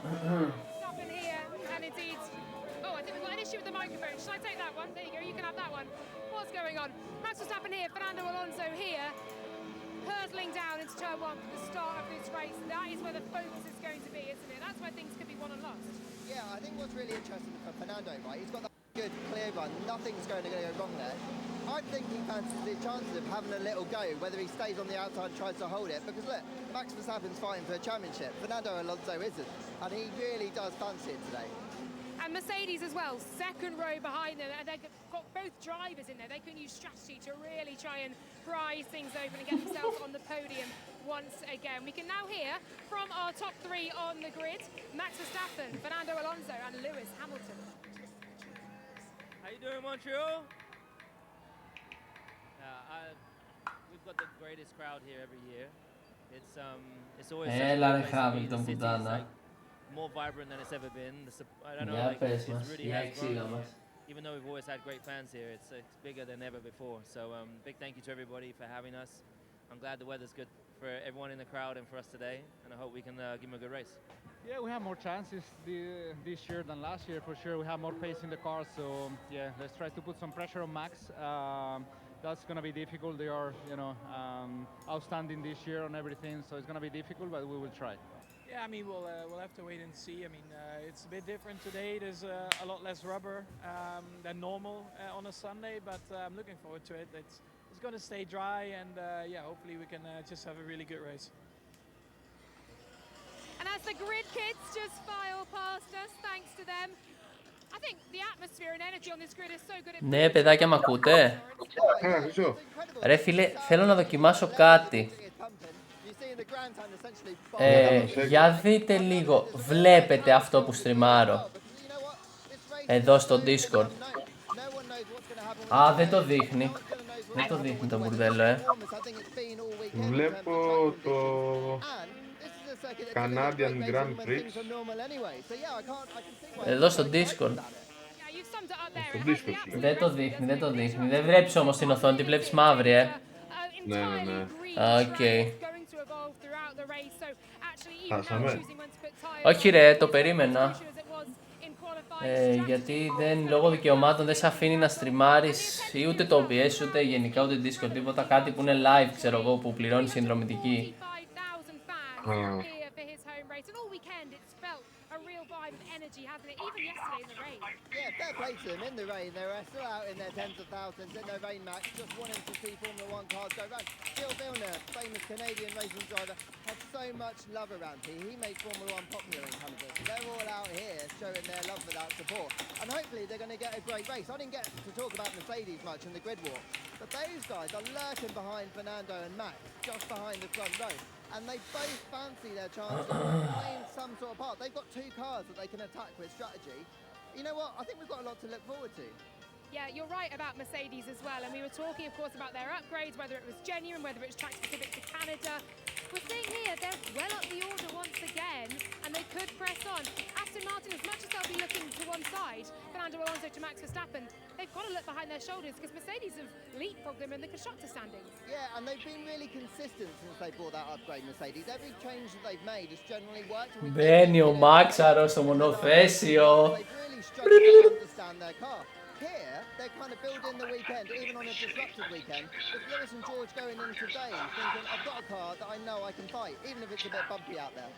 Verstappen here, and indeed, oh, I think we've got an issue with the microphone. Shall I take that one? There you go, you can have that one. What's going on? Max Verstappen here, Fernando Alonso here, hurtling down into turn one for the start of this race. That is where the focus is going to be, isn't it? That's where things could be won and lost. Yeah, I think what's really interesting for Fernando, right, he's got that good, clear run. Nothing's going to go wrong there. I'm thinking fancies the chances of having a little go, whether he stays on the outside and tries to hold it, because look, Max Verstappen's fighting for a championship. Fernando Alonso isn't, and he really does fancy it today. And Mercedes as well, second row behind them, and they've got both drivers in there. They can use strategy to really try and prise things open and get themselves on the podium once again. We can now hear from our top three on the grid: Max Verstappen, Fernando Alonso and Lewis Hamilton. How you doing, Montreal? We've got the greatest crowd here every year. It's always such a Έλα ρε great place to be. Χάμιλτον The city is πουτάνα. like more vibrant than it's ever been. I don't know, Για like πες it's μας, really για has εξήγα grown μας. here. Even though we've always had great fans here, it's bigger than ever before. So big thank you to everybody for having us. I'm glad the weather's good for everyone in the crowd and for us today, and I hope we can give them a good race. Yeah, we have more chances this year than last year for sure. We have more pace in the car, so yeah, let's try to put some pressure on Max. That's going to be difficult. They are, outstanding this year on everything, so it's going to be difficult, but we will try. Yeah, I mean, we'll have to wait and see. I mean, it's a bit different today. There's a lot less rubber than normal on a Sunday, but I'm looking forward to it. It's going to stay dry, and yeah, hopefully we can just have a really good race. And as the grid kids just file past us, thanks to them, I think the atmosphere and energy on this grid is so good. Ναι, παιδάκια, μ' ακούτε? Ρε φίλε, θέλω να δοκιμάσω κάτι. Για δείτε λίγο, βλέπετε αυτό που στριμάρω εδώ στο Discord? Α, δεν το δείχνει. Δεν το δείχνει το μπουρδέλο, Βλέπω το Canadian Grand Prix. Εδώ στο Discord. Στο Discord. Δεν το δείχνει, δεν το δείχνει. Δεν βλέπεις όμως την οθόνη, τη βλέπεις μαύρη, Ναι, ναι, ναι. Οκ. Χάσαμε. Όχι ρε, το περίμενα. Γιατί λόγω δικαιωμάτων δεν σε αφήνει να στριμάρεις ή ούτε το OBS ούτε γενικά ούτε Discord, τίποτα, κάτι που είναι live, ξέρω εγώ, που πληρώνει συνδρομητική. Yeah, fair play to them in the rain. They were still out in their tens of thousands in their rain match, just wanting to see Formula One cars go round. Gil Villeneuve, famous Canadian racing driver, had so much love around here. He made Formula One popular in Canada. So they're all out here showing their love for that support. And hopefully they're going to get a great race. I didn't get to talk about Mercedes much in the grid walk, but those guys are lurking behind Fernando and Max, just behind the front row. And they both fancy their chances of playing some sort of part. They've got two cars that they can attack with strategy. You know what? I think we've got a lot to look forward to. Yeah, you're right about Mercedes as well. And we were talking, of course, about their upgrades, whether it was genuine, whether it was track-specific to Canada. We're seeing here they're well up the order once again, and they could press on. Aston Martin, as much as they'll be looking to one side, Fernando Alonso to Max Verstappen, they've got to look behind their shoulders because Mercedes have leapfrogged them in the constructor standings. Yeah, and they've been really consistent since they brought that upgrade, Mercedes. Every change that they've made has generally worked. Μπαίνει ο Μάξαρος στο μονοθέσιο. They've really struggled to understand their car. Here, they're kind of building the weekend, even on a disrupted weekend, with Lewis and George going in today thinking, I've got a car that I know I can fight, even if it's a bit bumpy out there.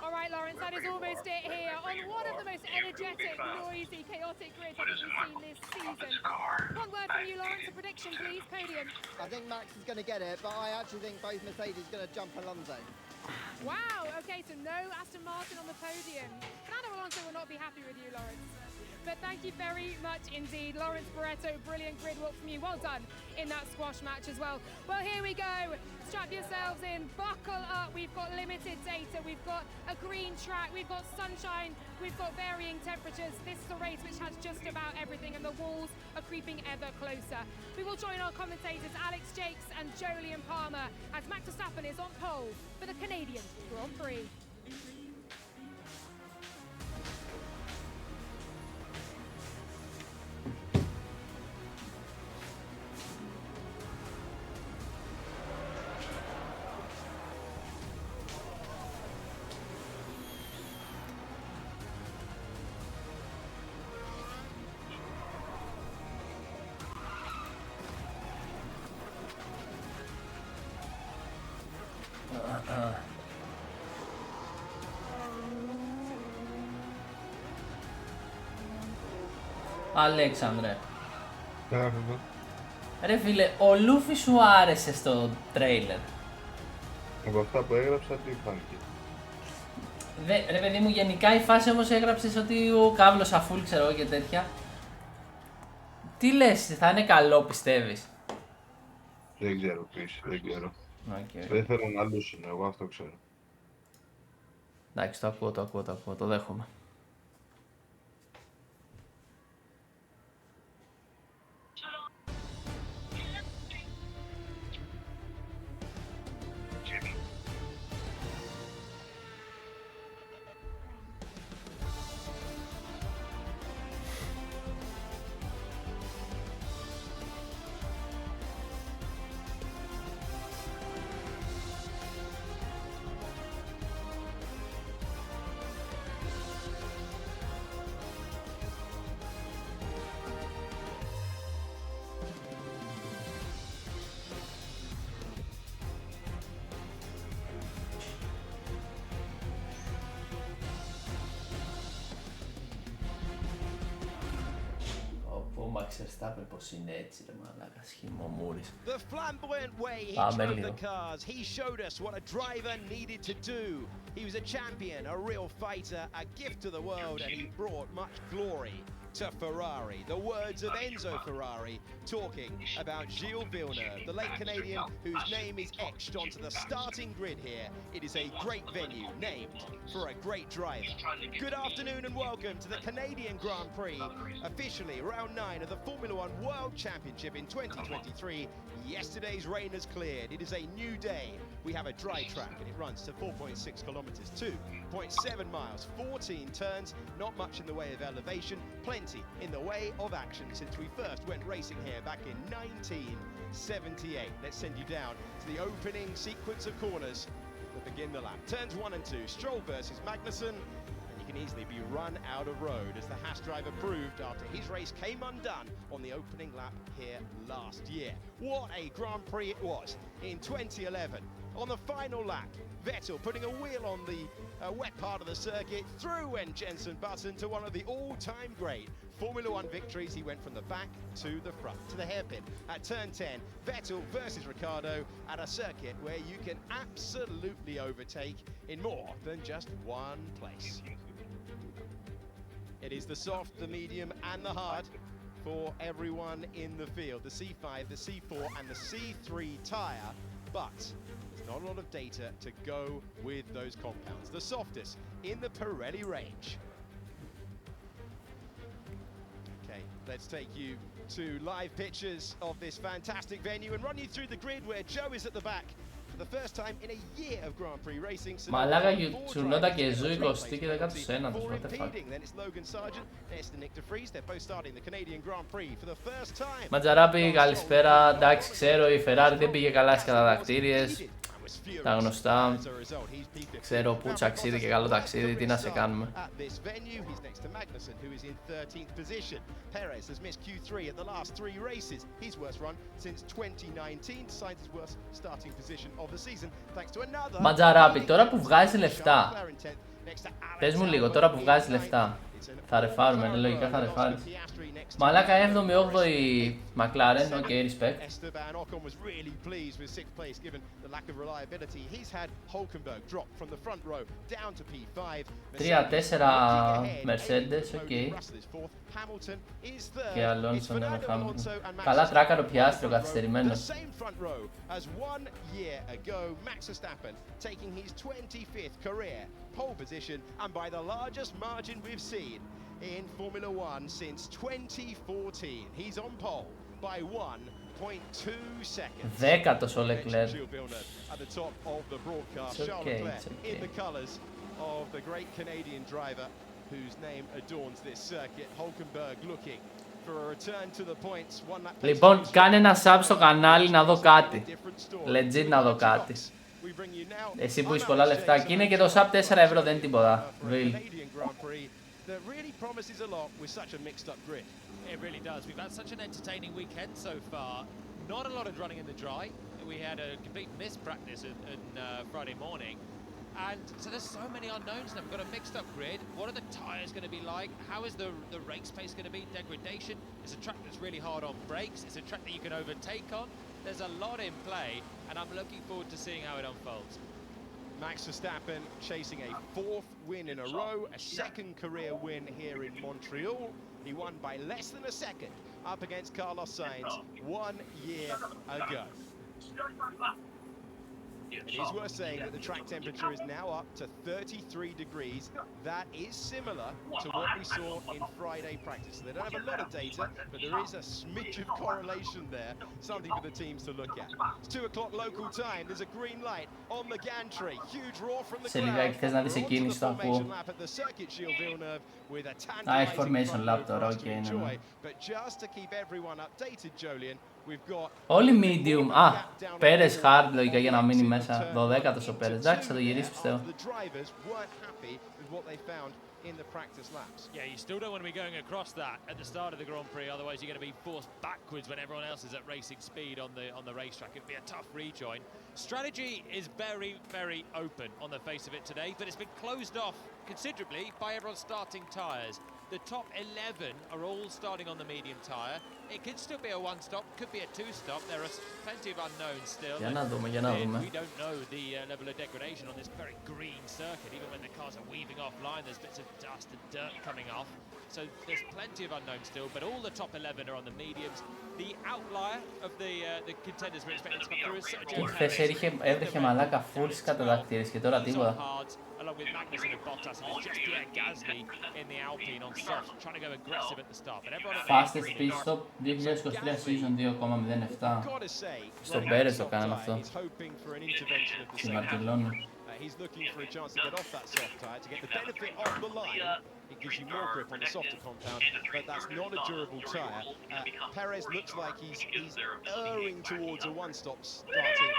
All right, Lawrence, that is almost it here on one of the most energetic, noisy, chaotic grids I think we've seen this season. One word from you, Lawrence, a prediction, please, podium. I think Max is going to get it, but I actually think both Mercedes are going to jump Alonso. Wow, okay, so no Aston Martin on the podium. Fernando Alonso will not be happy with you, Lawrence. But thank you very much indeed. Lawrence Barretto, brilliant grid walk from you. Well done in that squash match as well. Well, here we go. Strap yourselves in, buckle up. We've got limited data. We've got a green track. We've got sunshine. We've got varying temperatures. This is a race which has just about everything, and the walls are creeping ever closer. We will join our commentators, Alex Jakes and Jolyon Palmer, as Max Verstappen is on pole for the Canadian Grand Prix. Αλέξανδρε. Ναι. Ρε φίλε, ο Λούφι σου άρεσε στο τρέιλερ. Από αυτά που έγραψα, τι φάνηκε? Ρε παιδί μου, γενικά η φάση όμως έγραψες ότι ο κάβλος αφούλ ξέρω εγώ και τέτοια. Τι λες, θα είναι καλό πιστεύεις? Δεν ξέρω, Prix, δεν ξέρω. Okay. Δεν θέλω να λούσουν, εγώ αυτό ξέρω. Εντάξει, το ακούω, το δέχομαι. Max Verstappen πως είναι έτσι ρε μαλάκας, χυμομούρης. The flamboyant way he Πάμε drove λίγο. the cars, he showed us what a driver needed to do. He was a champion, a real fighter, a gift to the world, and he brought much glory to Ferrari. The words of Enzo Ferrari talking about Gilles Villeneuve, the late Canadian whose name is etched onto the starting grid here. It is a great venue named for a great driver. Good afternoon and welcome to the Canadian Grand Prix, officially round 9 of the Formula One World Championship in 2023. Yesterday's rain has cleared. It is a new day. We have a dry track and it runs to 4.6 kilometers, 2.7 miles, 14 turns, not much in the way of elevation, plenty in the way of action since we first went racing here back in 1978. Let's send you down to the opening sequence of corners that begin the lap. Turns 1 and 2, Stroll versus Magnussen. Can easily be run out of road, as the Haas driver proved after his race came undone on the opening lap here last year. What a Grand Prix it was in 2011. On the final lap, Vettel putting a wheel on the wet part of the circuit, through went Jenson Button to one of the all-time great Formula One victories. He went from the back to the front, to the hairpin. At turn 10, Vettel versus Ricciardo at a circuit where you can absolutely overtake in more than just one place. It is the soft, the medium and the hard for everyone in the field. The C5, the C4 and the C3 tyre, but there's not a lot of data to go with those compounds. The softest in the Pirelli range. Okay, let's take you to live pictures of this fantastic venue and run you through the grid where Joe is at the back. For the first time in a year of Grand Prix racing. Μαλάκα Tsunoda και Ζου 20 και 19ος, what the fuck. Ματζαράπη, καλησπέρα. Εντάξει, ξέρω η Ferrari δεν πήγε καλά στις κατατακτήριες. Τα γνωστά. Ξέρω που ταξίδι και καλό ταξίδι, τι να σε κάνουμε. Ματζαράπη, τώρα που βγάζει λεφτά. Πες μου λίγο, τώρα που βγάζει λεφτά. Θα ρεφάρουμε, λογικά θα ρεφάρεις. Μαλάκα 7η-8η McLaren, ok, respect. 3-4 Mercedes, ok. Και Alonso είναι με Hamilton. Καλά τράκαρο πιάστρο, καθυστερημένος. Pole position and by the largest margin we've seen in Formula One since 2014. He's on pole by 1.2 seconds. Δέκατος ο Leclerc. At the top of the broadcast, Charles Leclerc in the colours of the great Canadian driver whose name adorns this circuit. Hulkenberg looking for a return to the points. Λοιπόν, κάνε ένα sub στο κανάλι να δω κάτι. Legit να δω κάτι. Εσύ που έχεις πολλά λεφτά και είναι και το sub 4 ευρώ, δεν είναι τίποτα. Real. That really promises a lot with such a mixed up grid. It really does. We've had such an entertaining weekend so far. Not a lot of running in the dry. We had a complete missed practice on Friday morning. And so there's so many unknowns now. We've got a mixed up grid. What are the tyres going to be like? How is the race pace going to be? Degradation. It's a track that's really hard on brakes. It's a track that you can overtake on. There's a lot in play, and I'm looking forward to seeing how it unfolds. Max Verstappen chasing a 4th win in a row, a 2nd career win here in Montreal. He won by less than a second up against Carlos Sainz 1 year ago. It is worth saying that the track temperature is now up to 33 degrees. That is similar to what we saw in Friday practice. They don't have a lot of data, but there is a smidge of correlation there, something for the teams to look at. It's 2 o'clock local time. There's a green light on the gantry. Huge roar from the crowd. λιγάκι θες να δεις εκείνη στο ακούω. Α, έχει formation lap τώρα, οκ, ναι. But just to keep everyone updated, Jolien, we've got όλοι medium. Α, Πέρες hard λογικά για να μείνει μέσα. 12ος ο Πέρες. Εντάξει, θα το γυρίσει πιστεύω. In the practice laps. Yeah, you still don't want to be going across that at the start of the Grand Prix, otherwise you're going to be forced backwards when everyone else is at racing speed on the racetrack. It'd be a tough rejoin. Strategy is very, very open on the face of it today, but it's been closed off considerably by everyone's starting tyres. The top 11 are all starting on the medium tyre. It could still be a one-stop, could be a two-stop. There are plenty of unknowns still. Για να δούμε, για να δούμε. We don't know the level of degradation on this very green circuit. Even when the cars are weaving offline, there's bits of dust and dirt coming off. So there's plenty of unknowns still, but all the top 11 are on the mediums. The outlier of the contenders we're expecting to come through is Sergio Χθες έβρεχε μαλάκα full στις καταδακτήρες και τώρα τίποτα. Along with Magnussen and Bottas, and it's just Pierre Gasly in the Alpine on soft, trying to go aggressive at the start. But everyone at Fastest pit stop 2023 season 2,07. Στον Πέρες το κάναμε αυτό. Στη Βαρκελόνη. He's looking for a chance to get off that soft tyre to get the benefit of the line. It gives you more grip on the softer compound, but that's not a durable tyre. Perez looks like he's erring towards a one-stop starting.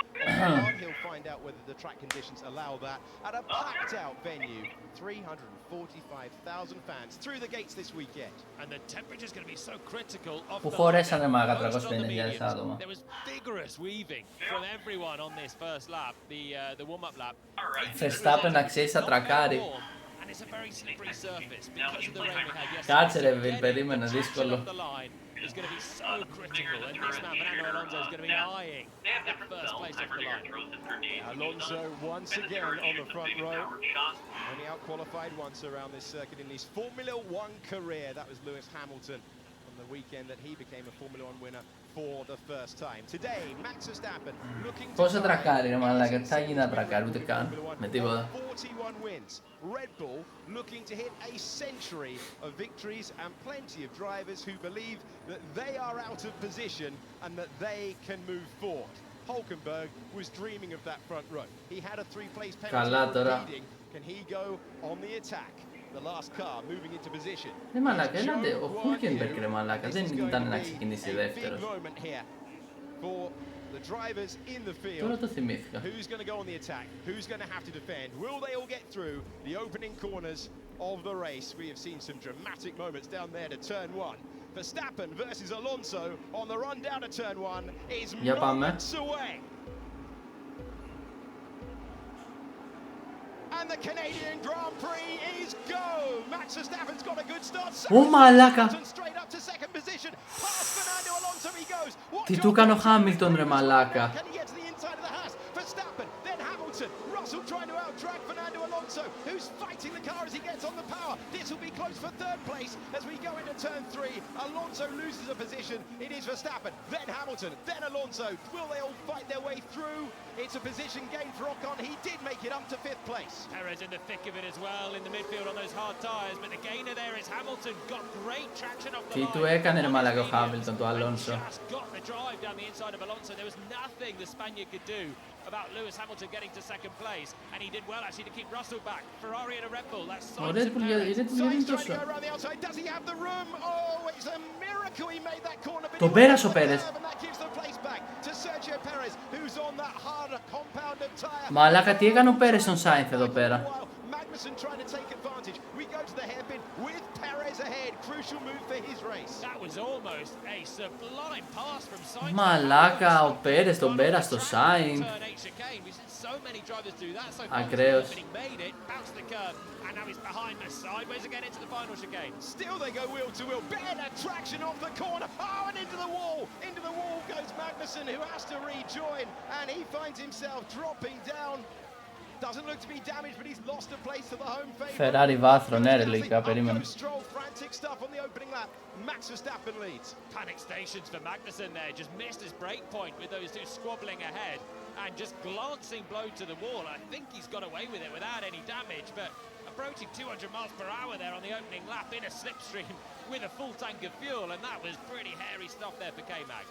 He'll find out whether the track conditions allow that. At a packed-out venue, 345,000 fans through the gates this weekend. And the temperature is going to be so critical. Που χωρέσανε μάγα 350.000 άτομα. There was vigorous weaving from everyone on this first lap, the warm-up lap. Verstappen να ξέρεις θα τρακάρει. And it's a very slippery surface because of the rain we had yesterday. Κάτσε ρε Βιλ, περίμενε, δύσκολο. Is going to be so critical, and this man Fernando Alonso is going to be eyeing that first place off the line. Alonso once again on the front row, only out-qualified once around this circuit in his Formula One career. That was Lewis Hamilton on the weekend that he became a Formula One winner for the first time. Today, Max Verstappen looking to... Πώς θα τρακάρει ρε μαλάκα, τι θα γίνει να τρακάρει, ούτε καν, με τίποτα. 41 wins. Red Bull looking to hit a century of victories and plenty of drivers who believe that they are out of position and that they can move forward. Hulkenberg was dreaming of that front row. He had a 3-place penalty for leading. Can he go on the attack? The last car moving into position. Ναι μαλάκα, έλατε, ο Hulkenberg ρε μαλάκα, δεν ήταν να ξεκινήσει δεύτερος. The drivers in the field. Τώρα το θυμήθηκα. Who's going to go on the attack? Who's going to have to defend? Will they all get through the opening corners of the race? We have seen some dramatic moments down there to turn 1. Verstappen versus Alonso on the run down to turn 1 is moments away. And the Canadian Grand Prix is go. Max Verstappen's got a good start. Oh μαλάκα. Straight up to second position. Past Fernando Alonso he goes. Τι του έκανε ο Χάμιλτον ρε μαλάκα. Can he get to the inside of the Haas? Verstappen, then Hamilton. Russell trying to out-drag Fernando Alonso, who's fighting the car as he gets on the power. This will be close for third place as we go into turn 3. Alonso loses a position. It is Verstappen, then Hamilton, then Alonso. Will they all fight their way through? It's a position gain for Ocon. He did make it up to 5th place. Perez in the thick of it as well in the midfield on those hard tyres, but the gainer there is Hamilton. Got great traction off the line. Τι του έκανε ρε μαλάκα ο Χάμιλτον του Αλόνσο. Just got the drive down the inside of Alonso. There was nothing the Spaniard could do about Lewis Hamilton getting to second place, and he did well actually to keep Russell back. Ferrari and a Red Bull. That's Ο Red Bull γιατί τόσο. Does he have the room? Oh, it's a miracle he made that corner. Το πέρασε ο Πέρες. Μαλάκα, τι έκανε ο Πέρες στον Σάινθ εδώ πέρα. Magnussen trying to take advantage. We go to the hairpin with Perez years ahead. Crucial move for his race. That was almost a sublime pass from Sainz. Μαλάκα, ο Πέρες τον πέρασε στο Sainz. So many drivers do that so far, Ακραίος. but he made it, bounced the curb, and now he's behind the sideways again into the final chicane. Still they go wheel to wheel. Better traction off the corner. Oh, and into the wall. Into the wall goes Magnussen, who has to rejoin, and he finds himself dropping down. Doesn't look to be damaged, but he's lost a place to the home favourite. Ferrari βάθρο, ναι ρε, λογικά, περίμενε. Frantic stuff on the opening lap. Max Verstappen leads. Panic stations for Magnussen there, just missed his brake point with those two squabbling ahead and just glancing blow to the wall. I think he's got away with it without any damage, but approaching 200 miles per hour there on the opening lap in a slipstream with a full tank of fuel, and that was pretty hairy stuff there for K-Mag.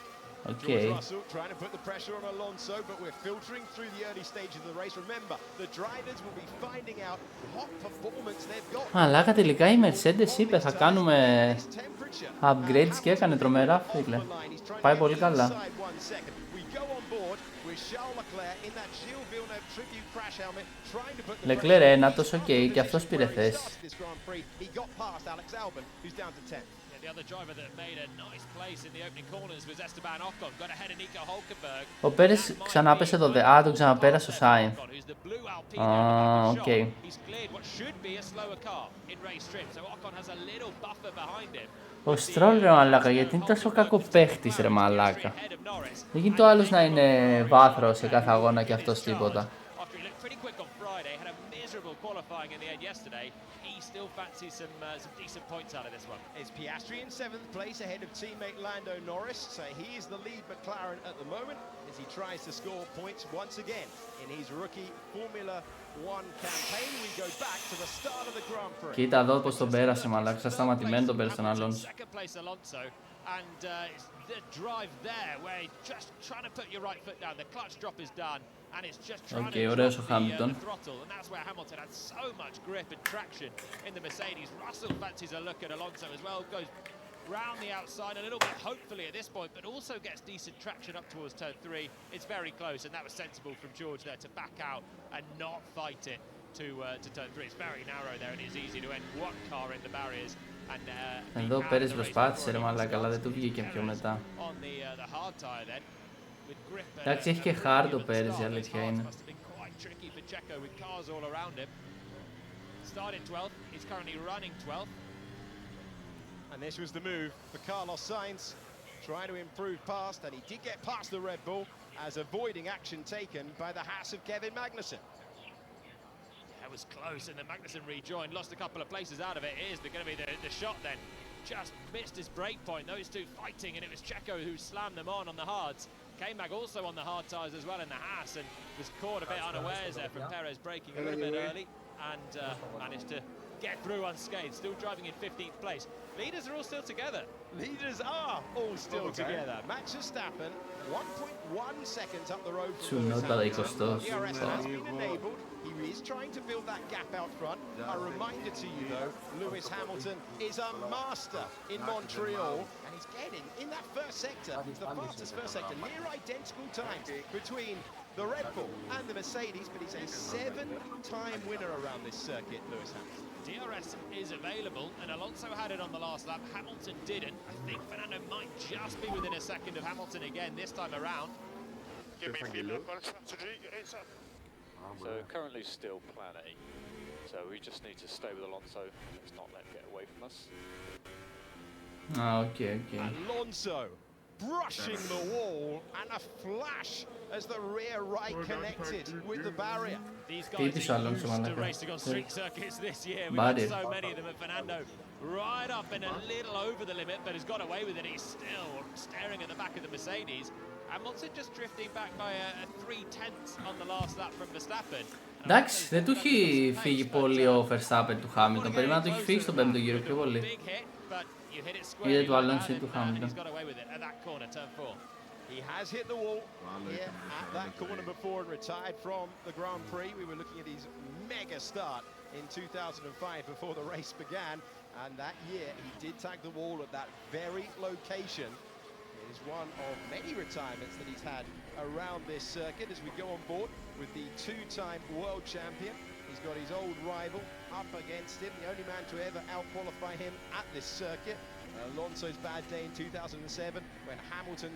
Okay. George Russell trying to put the pressure on Alonso, but we're filtering through the early stages of the race. Remember, the drivers will be finding out what performance they've got. Μαλάκα, τελικά η Mercedes είπε θα κάνουμε upgrades και έκανε τρομερά, φίλε. Πάει πολύ καλά. Leclerc ένατος, οκ, και αυτός πήρε θέση. Ο Πέρες ξανά πέσε το α, τον ξαναπέρασε ο Sainz. Α, οκ. Ο Stroll ρε μαλάκα, γιατί είναι τόσο κακό παίχτης ρε μαλάκα. Δεν γίνεται ο άλλος να είναι βάθρο σε κάθε αγώνα και αυτός τίποτα. Still fancies some decent points out of this one. It's Piastri in 7th place ahead of teammate Lando Norris. So he is the lead McLaren at the moment as he tries to score points once again in his rookie Formula 1 campaign. We go back to the start of the Grand Prix. Κοίτα εδώ πως τον πέρασε μαλάκα, σαν σταματημένο τον πέρασε τον Αλόνσο. And the drive there where just trying to put your right foot down, the clutch drop is done. And it's just trying to drop the throttle, and that's where Hamilton had so much grip and traction in the Mercedes. Russell fancies a look at Alonso as well, goes round the outside a little bit, hopefully at this point, but also gets decent traction up towards turn 3. It's very close, and that was sensible from George there to back out and not fight it to turn 3. It's very narrow there, and it's easy to end one car in the barriers. Εδώ ο Πέρες προσπάθησε ρε μαλάκα, αλλά δεν του βγήκε πιο μετά. Εντάξει, έχει και hard ο Πέρες, η αλήθεια είναι. And this was the move for Carlos Sainz, trying to improve past, and he did get past the Red Bull as avoiding action taken by the Haas of Kevin Magnussen. That was close, and then Magnussen rejoined, lost a couple of places out of it. Here's going to be the shot then. Just missed his break point. Those two fighting, and it was Checo who slammed them on the hards. K-Mag also on the hard tyres as well in the Haas, and was caught a bit unawares there from Perez braking a little bit early, and managed to get through unscathed, still driving in 15th place. Leaders are all still together. Leaders are all still together. Max Verstappen, 1.1 seconds up the road from Lewis Hamilton. DRS has been enabled. He is trying to build that gap out front. A reminder to you though, Lewis Hamilton is a master in Montreal, and he's getting in that first sector. It's the fastest first sector, near identical times between the Red Bull and the Mercedes, but he's a 7-time winner around this circuit, Lewis Hamilton. DRS is available, and Alonso had it on the last lap. Hamilton didn't. I think Fernando might just be within a second of Hamilton again this time around. So currently still plan A. So we just need to stay with Alonso. Let's not let him get away from us. Okay. Alonso brushing the wall, and a flash as the rear right connected with the barrier. These guys are used to racing on street circuits this year. We've had so many of them, and Fernando right up and a little over the limit, but has got away with it. He's still staring at the back of the Mercedes. Hamilton just drifting back by a 3/10 on the last lap from Verstappen. Εντάξει, δεν του έχει φύγει πολύ ο Verstappen του Hamilton. Περίμενα να του έχει φύγει στον πέμπτο γύρο πιο πολύ. Είδε του Alonso ή του Hamilton. He has hit the wall here at that corner before and retired from the Grand Prix. We were looking at his mega start in 2005 before the race began, and that year he did tag the wall at that very location. It is one of many retirements that he's had around this circuit as we go on board with the two-time world champion He's got his old rival up against him, the only man to ever out-qualify him at this circuit. Alonso's bad day in 2007 when Hamilton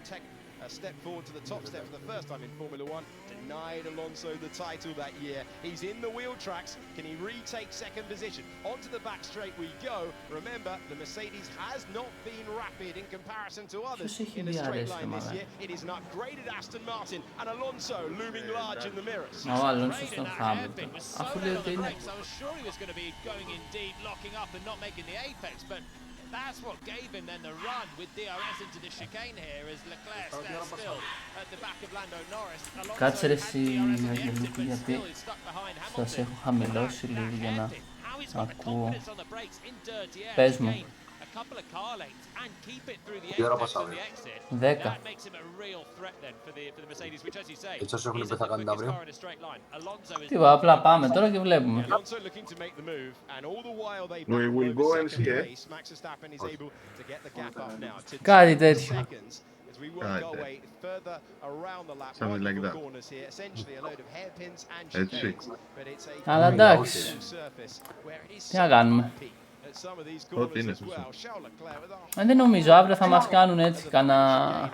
stepped forward to the top step for the first time in Formula One, denied Alonso the title that year. He's in the wheel tracks. Can he retake second position? Onto the back straight we go. Remember, the Mercedes has not been rapid in comparison to others in the straight line this year. It is an upgraded Aston Martin and Alonso looming large in the mirrors. Alonso στον Hamilton. Αφού λέει ότι είναι... I was sure he was going to be going in deep, locking up and not making the apex, but that's what gave him then the run with DRS into the chicane here as Leclerc stands still at the back of Lando Norris. Κάτσε ρε εσύ γιατί σας έχω χαμηλώσει λίγο για να ακούω. Πες μου. 10. Έτσι όσο έχουν πει θα κάνουν αύριο. Τίποτα, απλά πάμε τώρα και βλέπουμε. We will go and see. Κάτι τέτοιο. Something like that. Έτσι. Αλλά εντάξει. Τι να κάνουμε. Ό,τι είναι σωστό. Δεν νομίζω, αύριο θα μας κάνουν έτσι κανένα...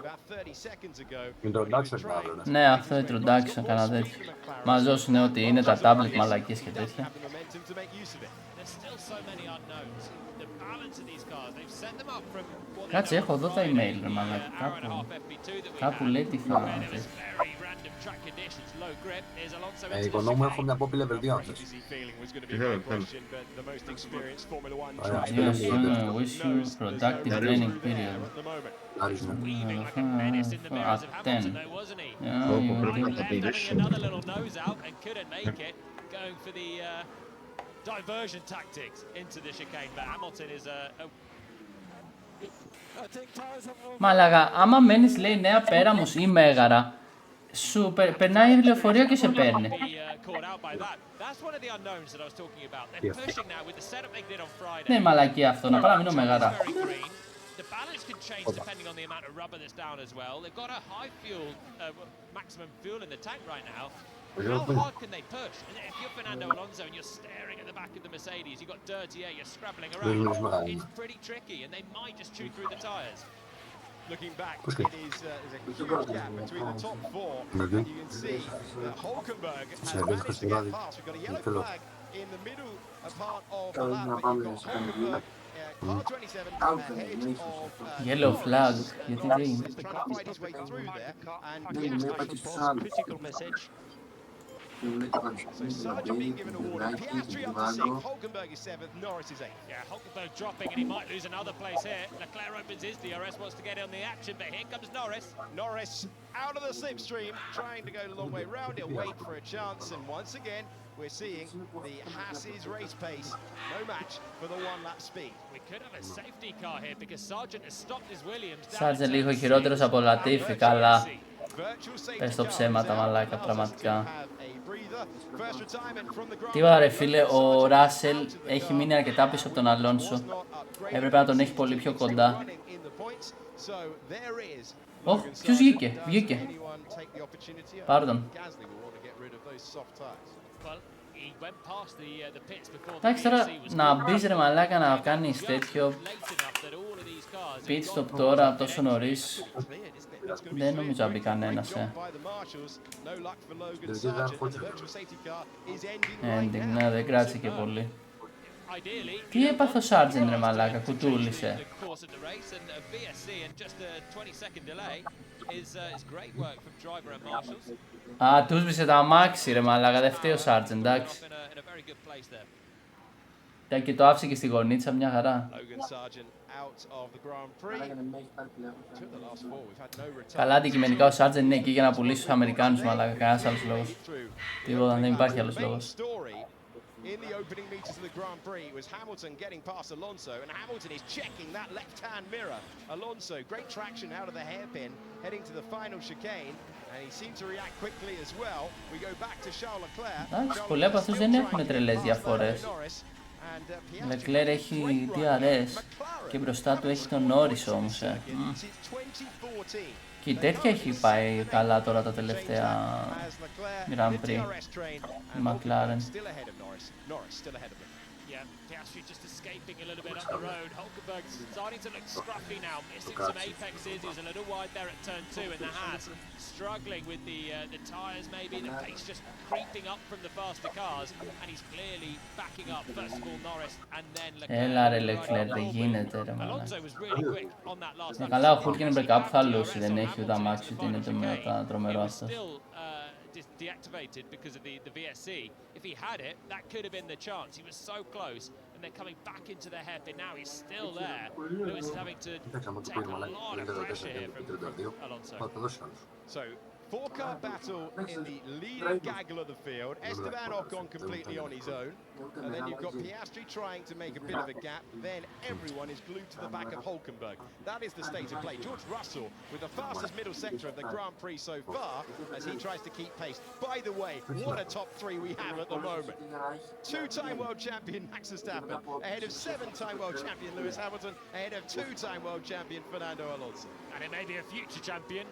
Ναι, αυτό είναι introduction, κανένα τέτοιο. Μας δώσουν ό,τι είναι, τα tablet μαλακίες και τέτοια. Κάτσε, έχω εδώ τα email, ρε μαλακά. Κάπου λέει τι θα... Οικονόμου μου έχω μια Poppy level 2 αν θες. Wish you productive training period. At 10. Πρέπει να τα πηγαίνεις. Diversion tactics into the chicane, but Hamilton is Μαλάκα, άμα μένεις λέει νέα Πέραμος ή Μέγαρα, σου περνάει η λεωφορείο και σε παίρνει. Ναι, μαλακή αυτό, να παραμείνω Μέγαρα. The balance can change depending on the amount of rubber that's down as well. They've got a high fuel, maximum fuel in the tank right now. How hard can they push? And if you're Fernando Alonso and you're staring at the back of the Mercedes, you've got dirty air, you're scrabbling around. It's pretty tricky, and they might just chew through the tyres. Looking back, it is a huge gap between the top four, and you can see that Hulkenberg has managed to get past. We've got a yellow flag in the middle part of the lap, but you've got Hulkenberg. Car 27 ahead of Yellow flag, γιατί δεν είναι. trying to fight his way through there, and critical message. So Sargent being given a warning. Piastri up to 6th, Hulkenberg is 7th, Norris is 8th. Yeah, Hulkenberg dropping and he might lose another place here. Leclerc opens his DRS, wants to get on the action, but here comes Norris. Norris out of the slipstream, trying to go the long way round. He'll wait for a chance, and once again, we're seeing the Haas's race pace. No match for the one-lap speed. We could have a safety car here because Sargent has stopped his Williams. Sargent λίγο χειρότερος από Latifi, καλά. Πες το ψέματα μαλάκα, πραγματικά. Τίποτα ρε φίλε, ο Ράσελ έχει μείνει αρκετά πίσω από τον Αλόνσο. Έπρεπε να τον έχει πολύ πιο κοντά. Ωχ, ποιος βγήκε. Πάρ' τον. Εντάξει τώρα, να μπεις ρε μαλάκα να κάνεις τέτοιο pit stop τώρα τόσο νωρίς. Δεν νομίζω να μπει κανένας, Ending, ναι, δεν κράτησε και πολύ. Τι έπαθε ο Sargent ρε μαλάκα, κουτούλησε. Α, του σβήσε τα αμάξι ρε μαλάκα, δεν φταίει ο Sargent, εντάξει. Και το άφησε και στη γωνίτσα, μια χαρά. Καλά αντικειμενικά ο Sargent είναι εκεί για να πουλήσει τους Αμερικάνους μαλάκα, κανένας άλλος λόγος. Τίποτα, δεν υπάρχει άλλος λόγος. In the opening meters of the Grand Prix, it was Hamilton getting past Alonso, and Hamilton is checking that left-hand mirror. Alonso, great traction out of the hairpin, heading to the final chicane, and he seemed to react quickly as well. We go back to Charles Leclerc. Εντάξει, πολλοί από αυτούς δεν έχουν τρελές διαφορές. Leclerc έχει DRS και μπροστά του έχει τον Norris όμως. Και τέτοια έχει πάει καλά τώρα τα τελευταία Grand Prix. Η McLaren. Yeah, Piastri just escaping a little bit up the road. Hulkenberg's starting to look scruffy now, missing some apexes. He's a little wide there at turn 2 in the Haas, struggling with the tyres maybe, the pace just creeping up from the faster cars, and he's clearly backing up first of all Norris and then Leclerc. Έλα ρε Leclerc, δεν γίνεται ρε μαλάκα. Alonso was really quick on that last lap. Καλά, ο Hulkenberg κάπου θα λούσει, δεν έχει ούτε αμάξι, τι είναι το μετά τρομερό αυτός. Deactivated because of the VSC. If he had it, that could have been the chance. He was so close, and they're coming back into the hairpin now. He's still there. Lewis is having to take a lot of pressure here from Alonso. So, four-car battle in the leading gaggle of the field. Esteban Ocon completely on his own. And then you've got Piastri trying to make a bit of a gap. Then everyone is glued to the back of Hulkenberg. That is the state of play. George Russell with the fastest middle sector of the Grand Prix so far as he tries to keep pace. By the way, what a top three we have at the moment. Two-time world champion Max Verstappen ahead of seven-time world champion Lewis Hamilton, ahead of two-time world champion Fernando Alonso. And it may be a future champion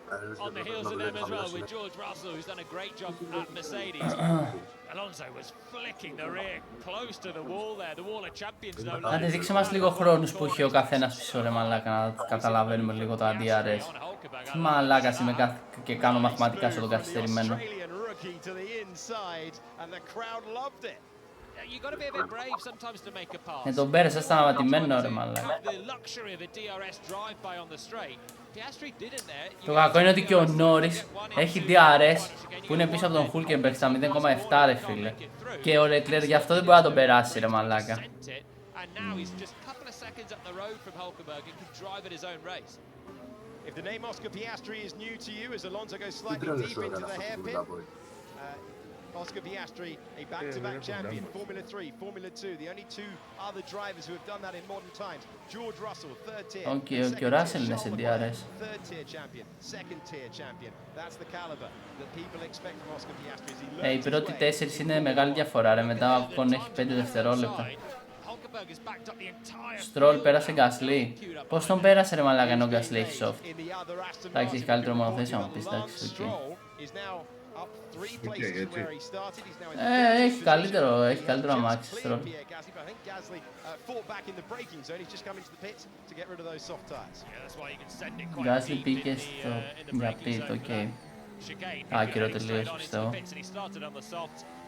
on the heels of them as well, with George Russell, who's done a great job at Mercedes. Alonso was flicking the rear close to the wall there, the wall of champions no longer. Άντε δείξε μας λίγο χρόνους που έχει ο καθένας πίσω ρε μαλάκα, να καταλαβαίνουμε λίγο το DRS. Τι μαλάκας είμαι και κάνω μαθηματικά στο καθυστερημένο. Τον πέρασε σταματημένο ρε μαλάκα. Το κακό είναι ότι και ο Νόρις έχει DRS που είναι πίσω από τον Hulkenberg στα 0,7 ρε φίλε. Και ο Leclerc γι' αυτό δεν μπορεί να τον περάσει ρε μαλάκα. If the name Oscar Piastri is new to you as Alonso goes slightly deep into the hairpin. Oscar Piastri, a back-to-back champion, Formula 3, Formula 2, the only two other drivers who have done that in modern times. George Russell, third tier. Και ο Russell είναι σε DRS. Third tier champion, second tier champion. That's the caliber that people expect from Oscar Piastri as he learns. Οι πρώτοι 4 είναι μεγάλη διαφορά ρε, μετά ο Ocon έχει 5 δευτερόλεπτα. Στρόλ πέρασε Γκάσλι. Πώς τον πέρασε ρε μαλάκα ενώ ο Γκάσλι έχει soft. Εντάξει, έχει καλύτερο μονοθέσιο να μου πεις, εντάξει, οκ. Έχει καλύτερο αμάξι Στρόλ. Γκάσλι πήγε για πιτ, οκ. Άκυρο τελείως πιστεύω.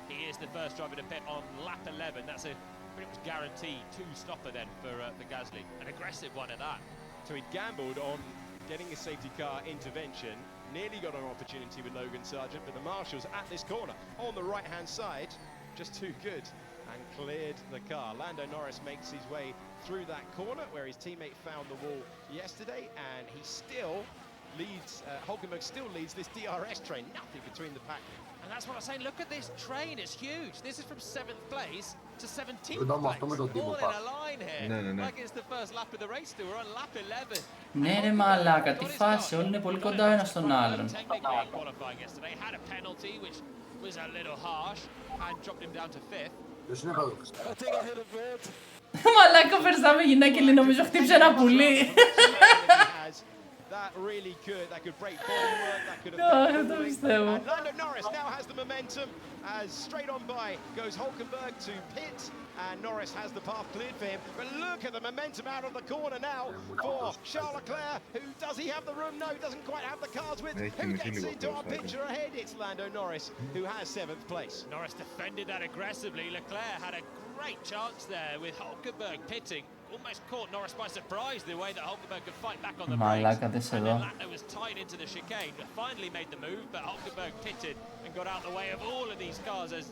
He is the first driver to pit on lap 11. That's a pretty much guaranteed two-stopper then for Gasly. An aggressive one at that. So he gambled on getting a safety car intervention. Nearly got an opportunity with Logan Sargent, but the marshals at this corner on the right-hand side, just too good and cleared the car. Lando Norris makes his way through that corner where his teammate found the wall yesterday, and he still leads, Hulkenberg still leads this DRS train, nothing between the pack. And that's what I'm saying, look at this train, it's huge. This is from 7th place to 17th place, all in a line here, like it's the first lap of the race still, we're on lap 11. Ναι ρε μαλάκα, τι φάση, όλοι είναι πολύ κοντά ένας στον άλλον. Had a penalty which was a little harsh and dropped him down to 5th. Μαλάκα, ο Verstappen γυναίκελη νομίζω χτύψε ένα πουλί. That really could, that could break bodywork, that could have done. And Lando Norris now has the momentum as straight on by goes Hulkenberg to pit, and Norris has the path cleared for him. But look at the momentum out of the corner now for Charles Leclerc. Who does he have the room? No, he doesn't quite have the cars with. Who gets into our picture ahead? It's Lando Norris who has 7th place. Norris defended that aggressively. Leclerc had a great chance there with Hulkenberg pitting. Almost caught Norris by surprise the way that Hulkenberg could fight back on the brakes. And then Lando was tied into the chicane, but finally made the move. But Hulkenberg pitted and got out the way of all of these cars as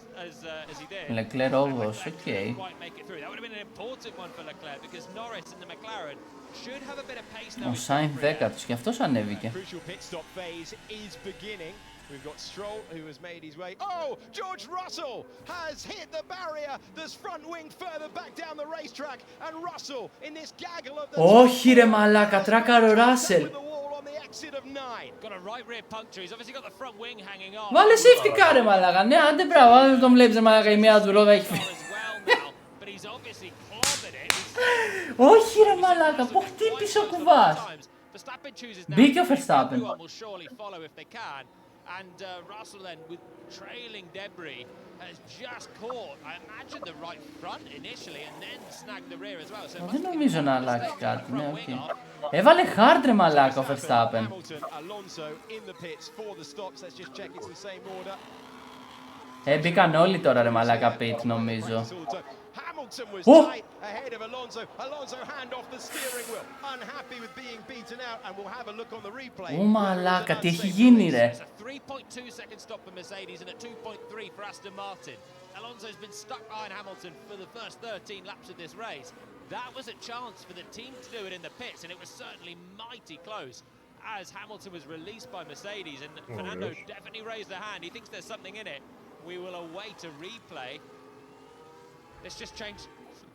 he did. Leclerc almost, okay. Quite make it through. That would have been an important one for Leclerc because Norris and the McLaren should have a bit of pace now. Ο Sainz 10ος και αυτός ανέβηκε. Crucial pit stop phase is beginning. We've got Stroll, who has made his way. Oh, George Russell has hit the barrier. There's front wing further back down the racetrack, and Russell in this gaggle of the. Όχι ρε μαλάκα, τράκαρε ο Ράσελ. Got a right rear puncture. He's obviously got the front wing hanging on. Βάλε safety car ρε μαλάκα. Ναι, άντε μπράβο, αν δεν τον βλέπεις ρε μαλάκα, η μία του λόγα έχει φύγει. But he's obviously clobbered it. Όχι ρε μαλάκα, πω χτύπησε ο κουβάς. Verstappen chooses now. Μπήκε ο Verstappen. Everyone will surely follow if they can. And Russell then, with trailing debris, has just caught, I imagine, the right front initially and then snagged the rear as well. So Δεν νομίζω να αλλάξει κάτι, ναι, οκ. Έβαλε hard ρε μαλάκα ο Verstappen. Μπήκαν όλοι τώρα ρε μαλάκα pit νομίζω. Hamilton was Oh! tight ahead of Alonso. Alonso hand off the steering wheel. Unhappy with being beaten out, and we'll have a look on the replay. Ω μαλάκα, τι έχει γίνει ρε. It's a 3.2 second stop for Mercedes and a 2.3 for Aston Martin. Alonso's been stuck behind Hamilton for the first 13 laps of this race. That was a chance for the team to do it in the pits, and it was certainly mighty close as Hamilton was released by Mercedes, and Fernando definitely raised a hand. He thinks there's something in it. We will await a replay. It's just changed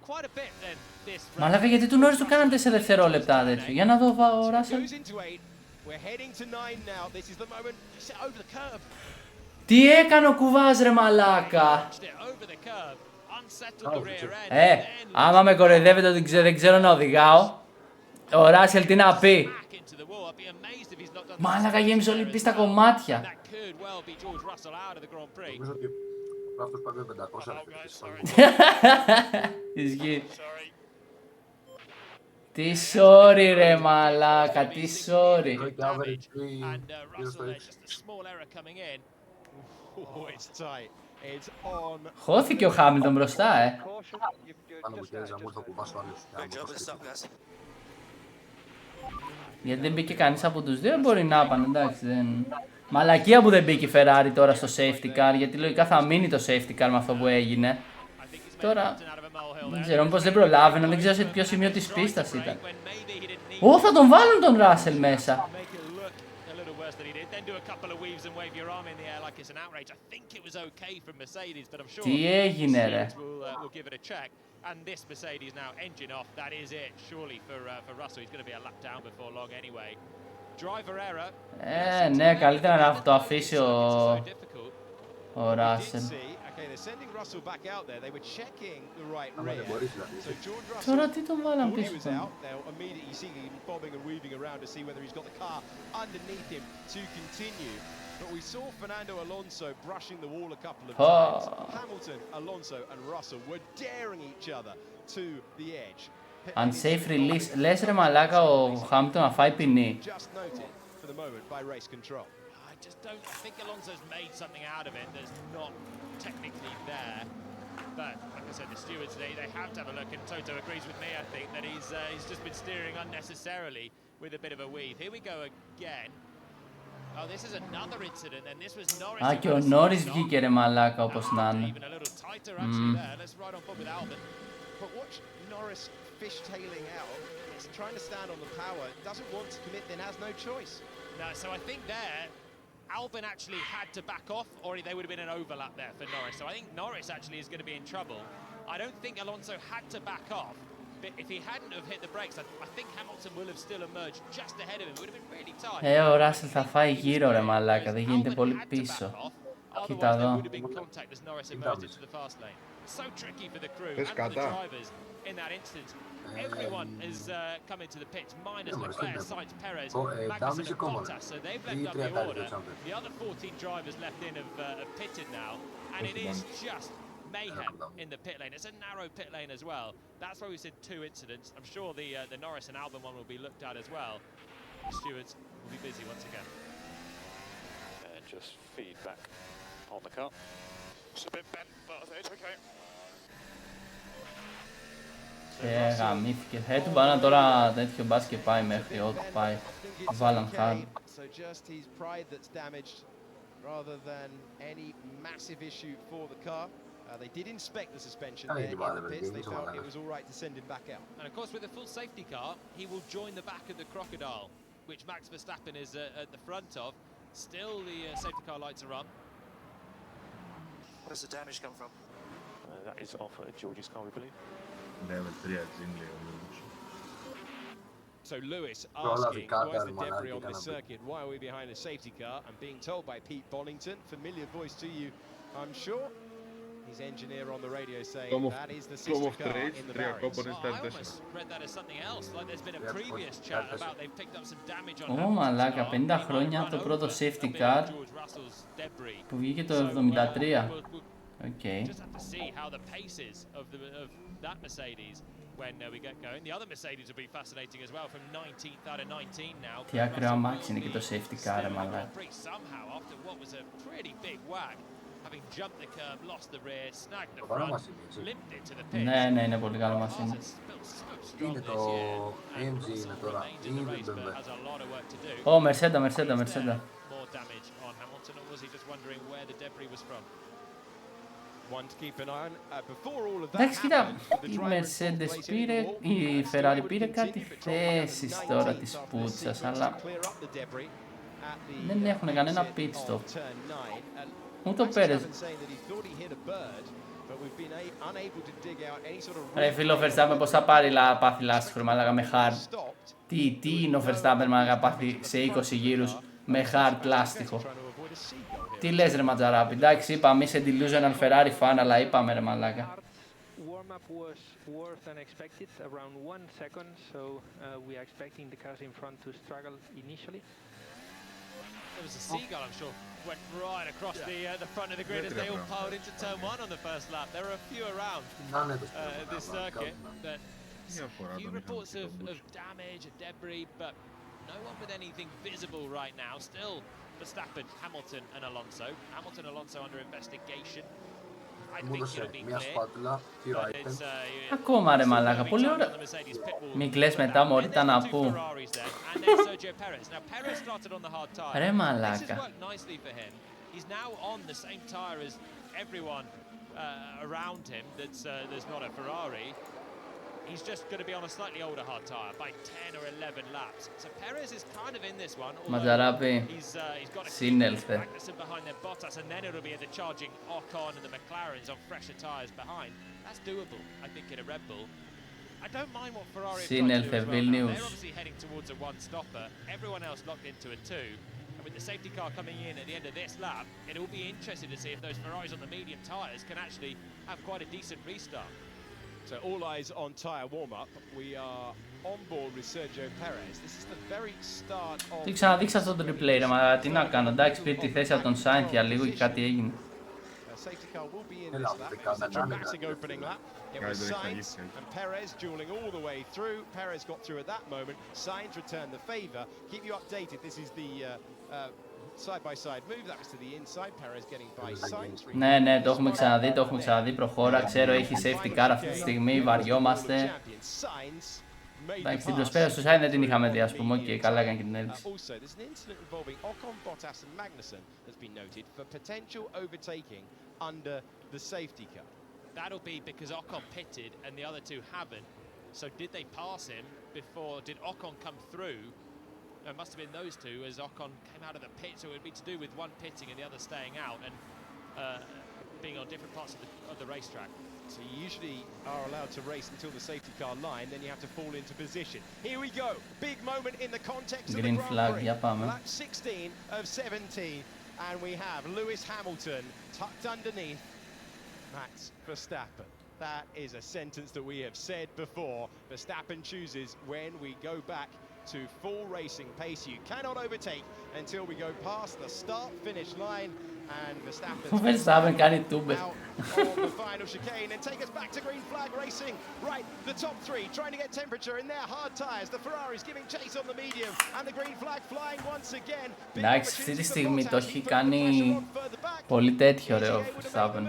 quite a bit then this race. Μαλάκα, γιατί του Norris του κάναν 4 δευτερόλεπτα τέτοιο. Για να δω ο Russell. Τι έκανε ο κουβάς ρε μαλάκα. Άμα με κοροϊδεύετε ότι δεν ξέρω να οδηγάω, ο Russell τι να πει. Μαλάκα, γέμισε όλη πίστα κομμάτια. Αυτός πάει με 500. Ισχύει. Τι sorry ρε μαλάκα, τι sorry. Χώθηκε ο Χάμιλτον μπροστά, Πάνω μου χαίρεζα, μου ήρθε ο κουμπάς ο άλλος. Γιατί δεν μπήκε κανείς από τους δύο, μπορεί να πάνε, εντάξει, δεν... Μαλακία που δεν μπήκε η Ferrari τώρα στο safety car, γιατί λογικά θα μείνει το safety car με αυτό που έγινε. Τώρα, δεν ξέρω, μήπως δεν προλάβαινα, δεν ξέρω σε ποιο σημείο της πίστας ήταν. Ω, θα τον βάλουν τον Russell μέσα. Τι έγινε ρε. And this Mercedes now engine off. That is it, surely for Russell. He's going to be a lap down before long anyway. Driver error. Ναι, καλύτερα να το αφήσει ο Russell. Τώρα τι τον βάλαν πίσω τον. But we saw Fernando Alonso brushing the wall a couple of times. Hamilton, Alonso and Russell were daring each other to the edge. Unsafe release. Λες ρε μαλάκα ο Hamilton να φάει ποινή. Just noted for the moment by race control. I just don't think Alonso's made something out of it that's not technically there. But like I said, the stewards they have to have a look, and Toto agrees with me. I think that he's just been steering unnecessarily with a bit of a weave. Here we go again. Oh, this is another incident, and this was Norris. Α, και ο Norris βγήκε ρε μαλάκα όπως να είναι. Even a little tighter actually there. Let's ride on board with Albon. But watch Norris fishtailing out. He's trying to stand on the power. Doesn't want to commit, then has no choice. No, so I think there, Albon actually had to back off, or there would have been an overlap there for Norris. So I think Norris actually is going to be in trouble. I don't think Alonso had to back off. But if he hadn't have hit the brakes, I think Hamilton will have still emerged just ahead of him. It would have been really tight. Ο Russell θα φάει γύρω ρε μαλάκα, δεν γίνεται πολύ πίσω. Κοίτα εδώ. So tricky for the crew and for the drivers in that instance. Everyone has come into the pits, minus Leclerc, Sainz, Perez, Magnussen and Bottas. So they've left up the order. The other 14 drivers left in have pitted now, and it is just mayhem in the pit lane. It's a narrow pit lane as well. That's why we said 2 incidents. I'm sure the Norris and Albon one will be looked at as well. The stewards will be busy once again. Just feedback on the car. It's a bit bent, but I think it's okay. Γαμήθηκε. Του βάλαν τώρα τέτοιο μπας και πάει μέχρι ό,τι πάει. Βάλαν χάρη. So just his pride that's damaged rather than any massive issue for the car. They did inspect the suspension there in the pits. They felt it was all right to send him back out. And of course, with a full safety car, he will join the back of the crocodile, which Max Verstappen is at the front of. Still, the safety car lights are on. Where does the damage come from? That is off George's car, we believe. So Lewis asking, where's the debris on this circuit? Why are we behind a safety car? And being told by Pete Bonington, familiar voice to you, I'm sure. His engineer on the radio saying Tom of that is the sister car trades, in the 3 variants. components Well, I than almost read that as something else. Like there's been a previous yeah, chat about they've picked up some damage on Ω Hamilton's μαλάκα, car. 50 He might χρόνια run το πρώτο over a safety bit car of George Russell's debris. που βγήκε το So, 73. we'll Οκ. just have to see how the pace is of that Mercedes when we get going. The other Mercedes will be fascinating as well from 19th out of 19 now. Τι άκριο αμάξι είναι και το safety car, ρε μαλάκα. Somehow after what was a pretty big whack, having jumped the curb, lost the rear, snagged the front, limped it to the pits. Ναι, ναι, είναι πολύ καλό μachine. Είναι το AMG είναι τώρα, ή η BMW. Ω, Mercedes, Mercedes, Mercedes. More damage on Hamilton, or was he just wondering where the debris was from? One to keep an eye on. Before all of that Εντάξει, κοίτα, happened, the η driver Mercedes contemplated πήρε, it all. η Still Ferrari would πήρε continue, κάτι but Tom Hamilton θέσεις 19th τώρα της after this πούτσας, sequence to αλλά clear up the debris at the δεν έχουν κανένα exit pit stop. of turn 9. Ούτε ο Max Πέρες. Verstappen saying that he thought he hit a bird, but we've been unable to dig out any sort of Ρε φίλο Verstappen, πώς θα πάρει πάθη λάστιχο, μαλάκα, με hard. Τι είναι ο Verstappen, μαλάκα, πάθει σε 20 γύρους με hard λάστιχο. Τι λες ρε Ματζαράπη, εντάξει είπαμε είσαι delusional Ferrari fan, αλλά είπαμε ρε μαλάκα. Warm-up was worse than expected, around 1 second, so we are expecting the cars in front to struggle initially. There was a seagull, I'm sure, went right across the front of the grid as they all piled into turn 1 on the first lap. There are a few around this circuit, but few reports of damage and debris, but no one with anything visible right now. Still Verstappen, Hamilton and Alonso. Hamilton, Alonso under investigation. I think it'll be clear. But it's, Ακόμα ρε μαλάκα, πολύ ωραία. Μην κλαις μετά μωρή τα να πού. Ρε μαλάκα. He's now on the same tyre as everyone around him that's not a Ferrari. He's just going to be on a slightly older hard tyre by 10 or 11 laps. So Perez is kind of in this one. Ματζαράπη, σύνελθε. Magnussen behind their Bottas, and then it'll be the charging Ocon and the McLarens on fresher tyres behind. That's doable, I think, in a Red Bull. I don't mind what Ferrari have tried to do as well now. They're obviously heading towards a one-stopper. Everyone else locked into a two. And with the safety car coming in at the end of this lap, it'll be interesting to see if those Ferraris on the medium tyres can actually have quite a decent restart. So all eyes on tyre warm-up. We are on board with Sergio Perez. This is the very start of... Τι ξαναδείξα αυτό το replay ρε, μα τι να κάνω, εντάξει πήρε τη θέση από τον Sainz για λίγο και κάτι έγινε. Safety car will be in this lap. It's a dramatic opening lap. It was Sainz and Perez dueling all the way through. Perez got through at that moment. Sainz returned the favour. Keep you updated. This is the side-by-side move. That was to the inside. Perez getting by Sainz. Ναι, ναι, το έχουμε ξαναδεί, προχώρα, ξέρω, έχει safety car αυτή τη στιγμή, βαριόμαστε. Εντάξει, την προσπέραση του Sainz δεν την είχαμε δει, ας πούμε, και καλά έκανε και την έλειξη. Also, there's an incident involving Ocon, Bottas and Magnussen has been noted for potential overtaking under the safety car. That'll be because Ocon pitted and the other two haven't. So did they pass him before? Did Ocon come through? It must have been those two as Ocon came out of the pit. So it would be to do with one pitting and the other staying out and being on different parts of the racetrack. So you usually are allowed to race until the safety car line, then you have to fall into position. Here we go. Big moment in the context of the Grand Prix. Lap 16 of 17. And we have Lewis Hamilton tucked underneath Max Verstappen. That is a sentence that we have said before. Verstappen chooses when we go back to full racing pace. You cannot overtake until we go past the start-finish line. And Verstappen κάνει τούμπες. on the final chicane and take us back to green flag racing. Right, the top three trying to get temperature in their hard tyres. The Ferraris giving chase on the medium and the green flag flying once again. Εντάξει, αυτή τη στιγμή το έχει κάνει πολύ τέτοιο ρε ο Verstappen.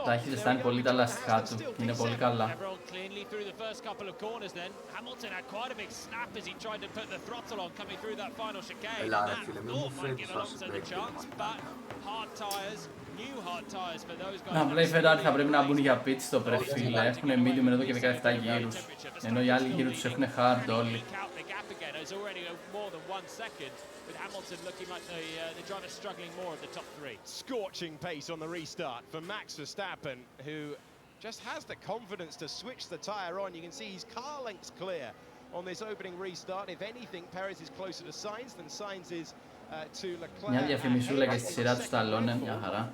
Τα έχει ζεστάνει πολύ τα λαστιχά του, είναι πολύ καλά. Απλά οι Ferrari θα πρέπει να μπουν για pit stop ρε φίλε, έχουν medium εδώ και 17 γύρους, ενώ οι άλλοι γύρους τους έχουν hard όλοι. With Hamilton looking like the driver struggling more at the top three. Scorching pace on the restart for Max Verstappen, who just has the confidence to switch the tyre on. You can see he's car lengths clear on this opening restart. If anything, Perez is closer to Sainz than Sainz is Μια διαφημισούλα και στη σειρά του Σταλόνε, μια χαρά.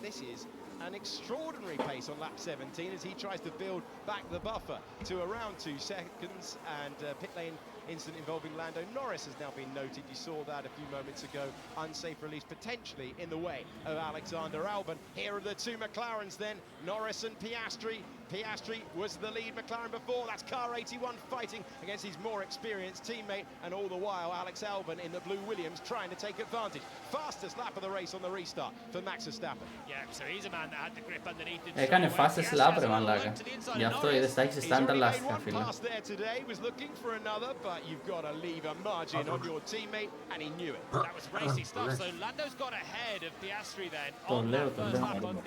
This is an extraordinary pace on lap 17 as he tries to build back the buffer to around 2 seconds, and pit lane incident involving Lando Norris has now been noted. You saw that a few moments ago. Unsafe release potentially in the way of Alexander Albon. Here are the two McLarens then, Norris and Piastri. Piastri was the lead McLaren before. That's car 81 fighting against his more experienced teammate, and all the while Alex Albon in the blue Williams trying to take advantage. Fastest lap of the race on the restart for Max Verstappen. Yeah, so he's a man that had the grip underneath. Έκανε fastest lap ρε μαλάκα. Γι' αυτό είδες τα έχεις στάντα λάστιχα φίλε. You've got to leave a margin on your teammate, and he knew it. That was racy stuff. So Lando's got ahead of Piastri then on that first lap on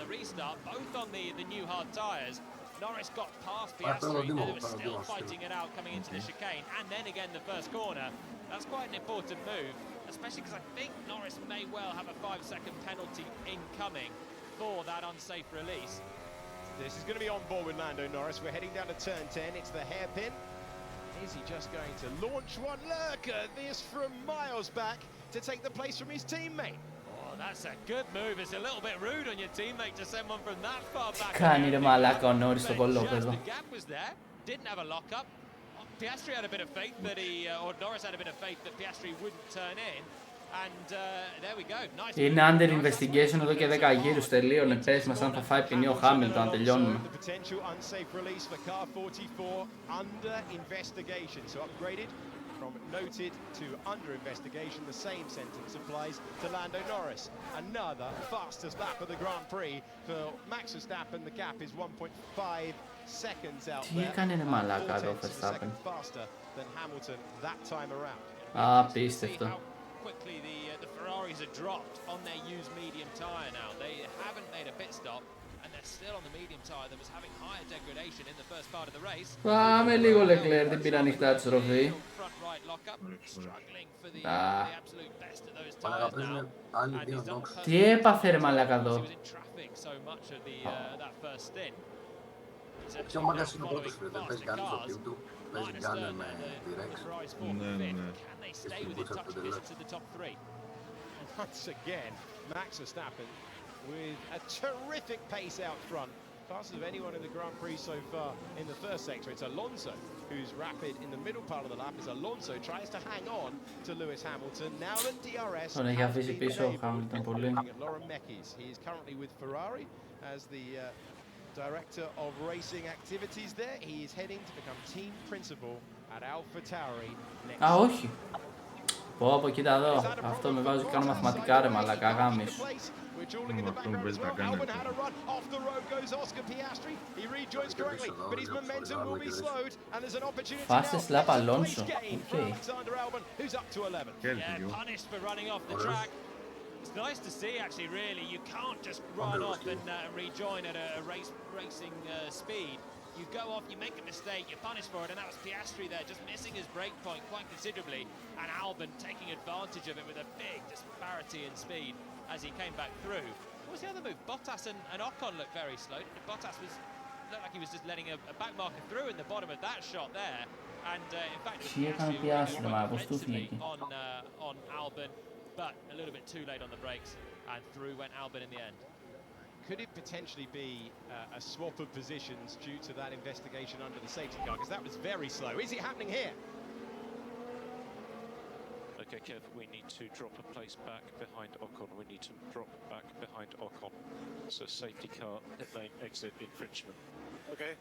the restart, both on the new hard tyres. Norris got past Piastri, and they were still fighting it out coming into the chicane, and then again the first corner. That's quite an important move, especially because I think Norris may well have a 5-second penalty incoming for that unsafe release. This is going to be on board with Lando Norris. We're heading down to turn 10. It's the hairpin. Is he just going to launch one? Look at this from miles back to take the place from his teammate. Oh, that's a good move. It's a little bit rude on your teammate to send one from that far back. Κάνει ρε μαλάκα ο Νόρις στο κολόπεδο. The gap was there. Didn't have a lock-up. Piastri had a bit of faith that or Norris had a bit of faith that Piastri wouldn't turn in. And there we go. Nice. Είναι under investigation εδώ και 10 γύρους, τελείωνε. Πες μας αν θα φάει ποινή ο Χάμιλτον να τελειώνουμε. From noted to under investigation, the same sentence applies to Lando Norris. Another fastest lap of the Grand Prix for Max Verstappen. The gap is 1.5 seconds out there. Τι έκανε ρε μαλάκα εδώ Verstappen. Faster than Hamilton that time around. Απίστευτο. Quickly the Ferraris are dropped on their used medium tyre now. They haven't made a pit stop, and they're still on the medium tyre that was having higher degradation in the first part of the race. Πάμε λίγο Leclerc, την πήρα ανοιχτά τη στροφή. Τι έπαθε ρε μαλάκα εδώ. Ποιο μάγκας είναι ο πρώτος φίλε, δεν παίζει κανείς στο team του. Παίζει Gunner με T-Rex. Ναι. Once again, Max Verstappen with a terrific pace out front. Fastest of anyone in the Grand Prix so far in the first sector. It's Alonso who's rapid in the middle part of the lap as Alonso tries to hang on to Lewis Hamilton. Now that DRS τον έχει αφήσει πίσω ο Hamilton πολύ. He is currently with Ferrari as the director of racing activities there. He is heading to become team principal at AlphaTauri next. Α, όχι. Πω, κοίτα εδώ. Αυτό με βάζει κάνω μαθηματικά ρε μαλάκα, γάμις. Αυτό παίζει τα κάνει. Fastest lap Alonso. Okay. It's nice to see, actually, really. You can't just run off and rejoin at a racing speed. You go off, you make a mistake, you're punished for it, and that was Piastri there, just missing his brake point quite considerably, and Albon taking advantage of it with a big disparity in speed as he came back through. What was the other move? Bottas and Ocon looked very slow. Bottas looked like he was just letting a back marker through in the bottom of that shot there, and in fact, it was Piastri on Albon, but a little bit too late on the brakes, and through went Albon in the end. Could it potentially be a swap of positions due to that investigation under the safety car? Because that was very slow. Is it happening here? Okay, Kev, we need to drop a place back behind Ocon. We need to drop back behind Ocon. So safety car, pit lane, exit, infringement. Okay.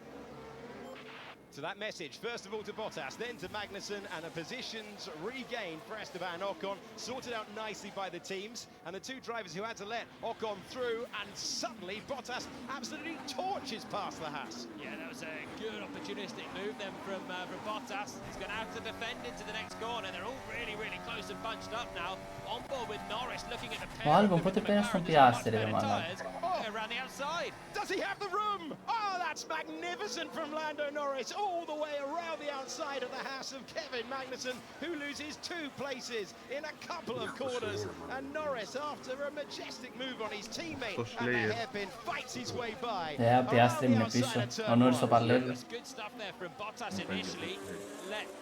So that message, first of all to Bottas, then to Magnussen, and a positions regained for Esteban Ocon, sorted out nicely by the teams, and the two drivers who had to let Ocon through, and suddenly Bottas absolutely torches past the Haas. Yeah, that was a good opportunistic move then from Bottas. He's going to have to defend into the next corner. They're all really, really close and bunched up now. On board with Norris, looking at the pair of them with the McLaren tyres. around the outside. Does he have the room? Oh, that's magnificent from Lando Norris, all the way around the outside of the house of Kevin Magnussen, who loses 2 places in a couple of corners. And Norris, after a majestic move on his teammate at the hairpin, fights his way by. Piastri είναι πίσω. Ο Νόρις το παλεύει. Good stuff there from Bottas initially. Let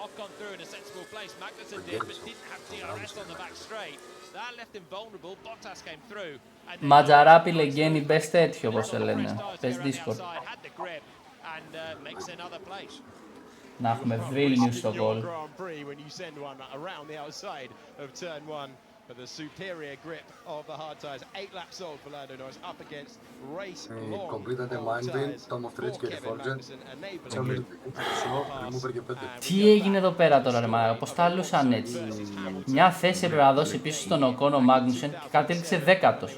Ocon through in a sensible place. Magnussen did, but didn't have DRS on the back straight. That left him vulnerable. Bottas came through. Ματζαράπη λεγγένει, μπες τέτοιο όπως το λένε. Μπες Discord. Να έχουμε Vilnius στο goal. But the superior grip of the hard tyres. 8 laps old for Lando Norris up against race long completed the minding, Tom of Rich και Forgen. Τι έγινε εδώ πέρα τώρα ρε μαλάκα, πώς τα άλλουσαν έτσι. Μια θέση έπρεπε να δώσει πίσω στον Οκόν ο Μάγνουσεν και κατέληξε 10ος.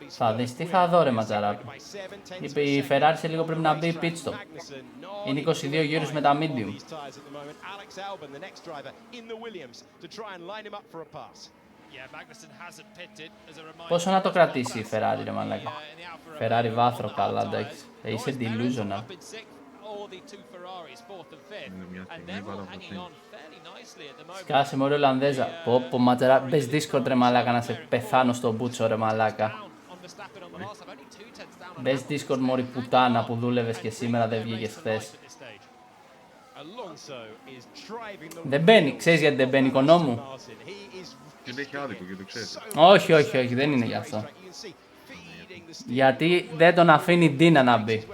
Θα δεις τι θα δω ρε Ματζαράπη. Η Ferrari σε λίγο πρέπει να μπει pit stop. Είναι 22 γύρους με τα medium. Πόσο να το κρατήσει η Ferrari ρε μαλάκα. Ferrari βάθρο καλά εντάξει. Είσαι delusional. Σκάσε μωρέ Ολλανδέζα. Πω Ματζαρά, μπες Discord ρε μαλάκα να σε πεθάνω στο μπούτσο ρε μαλάκα. Μπες Discord μωρή πουτάνα που δούλευες και σήμερα δεν βγήκες χθες. Δεν μπαίνει, ξέρεις γιατί δεν μπαίνει κονό μου. Γιατί έχει άδικο και το ξέρεις. Όχι, δεν είναι γι' αυτό. Γιατί δεν τον αφήνει Ντίνα να μπει.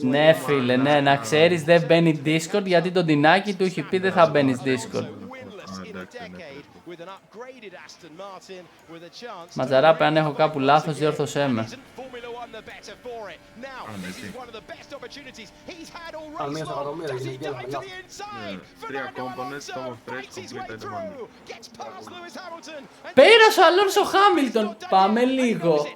Ναι φίλε, ναι, να ξέρεις δεν μπαίνει Discord γιατί το Ντινάκι του έχει πει δεν θα μπαίνεις Discord. Ματζαράπη, αν έχω κάπου λάθος, διόρθωσέ με. Πέρασε ο Αλόνσο Χάμιλτον. Πάμε λίγο.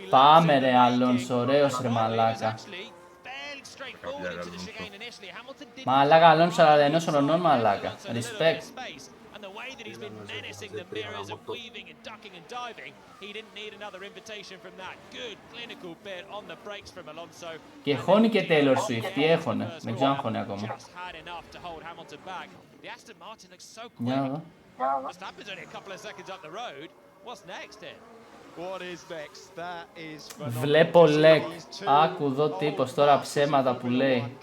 Πάμε ρε Αλόνσο, ωραίος ρε μαλάκα. Μαλάκα Αλόνσο, αλλά ενός ορονών μαλάκα. Respect. Και χώνει και Taylor Swift, τι έχωνε, δεν ξέρω αν χώνει ακόμα. Για να δω. Βλέπω λεκ. Άκου εδώ τύπος τώρα ψέματα που λέει.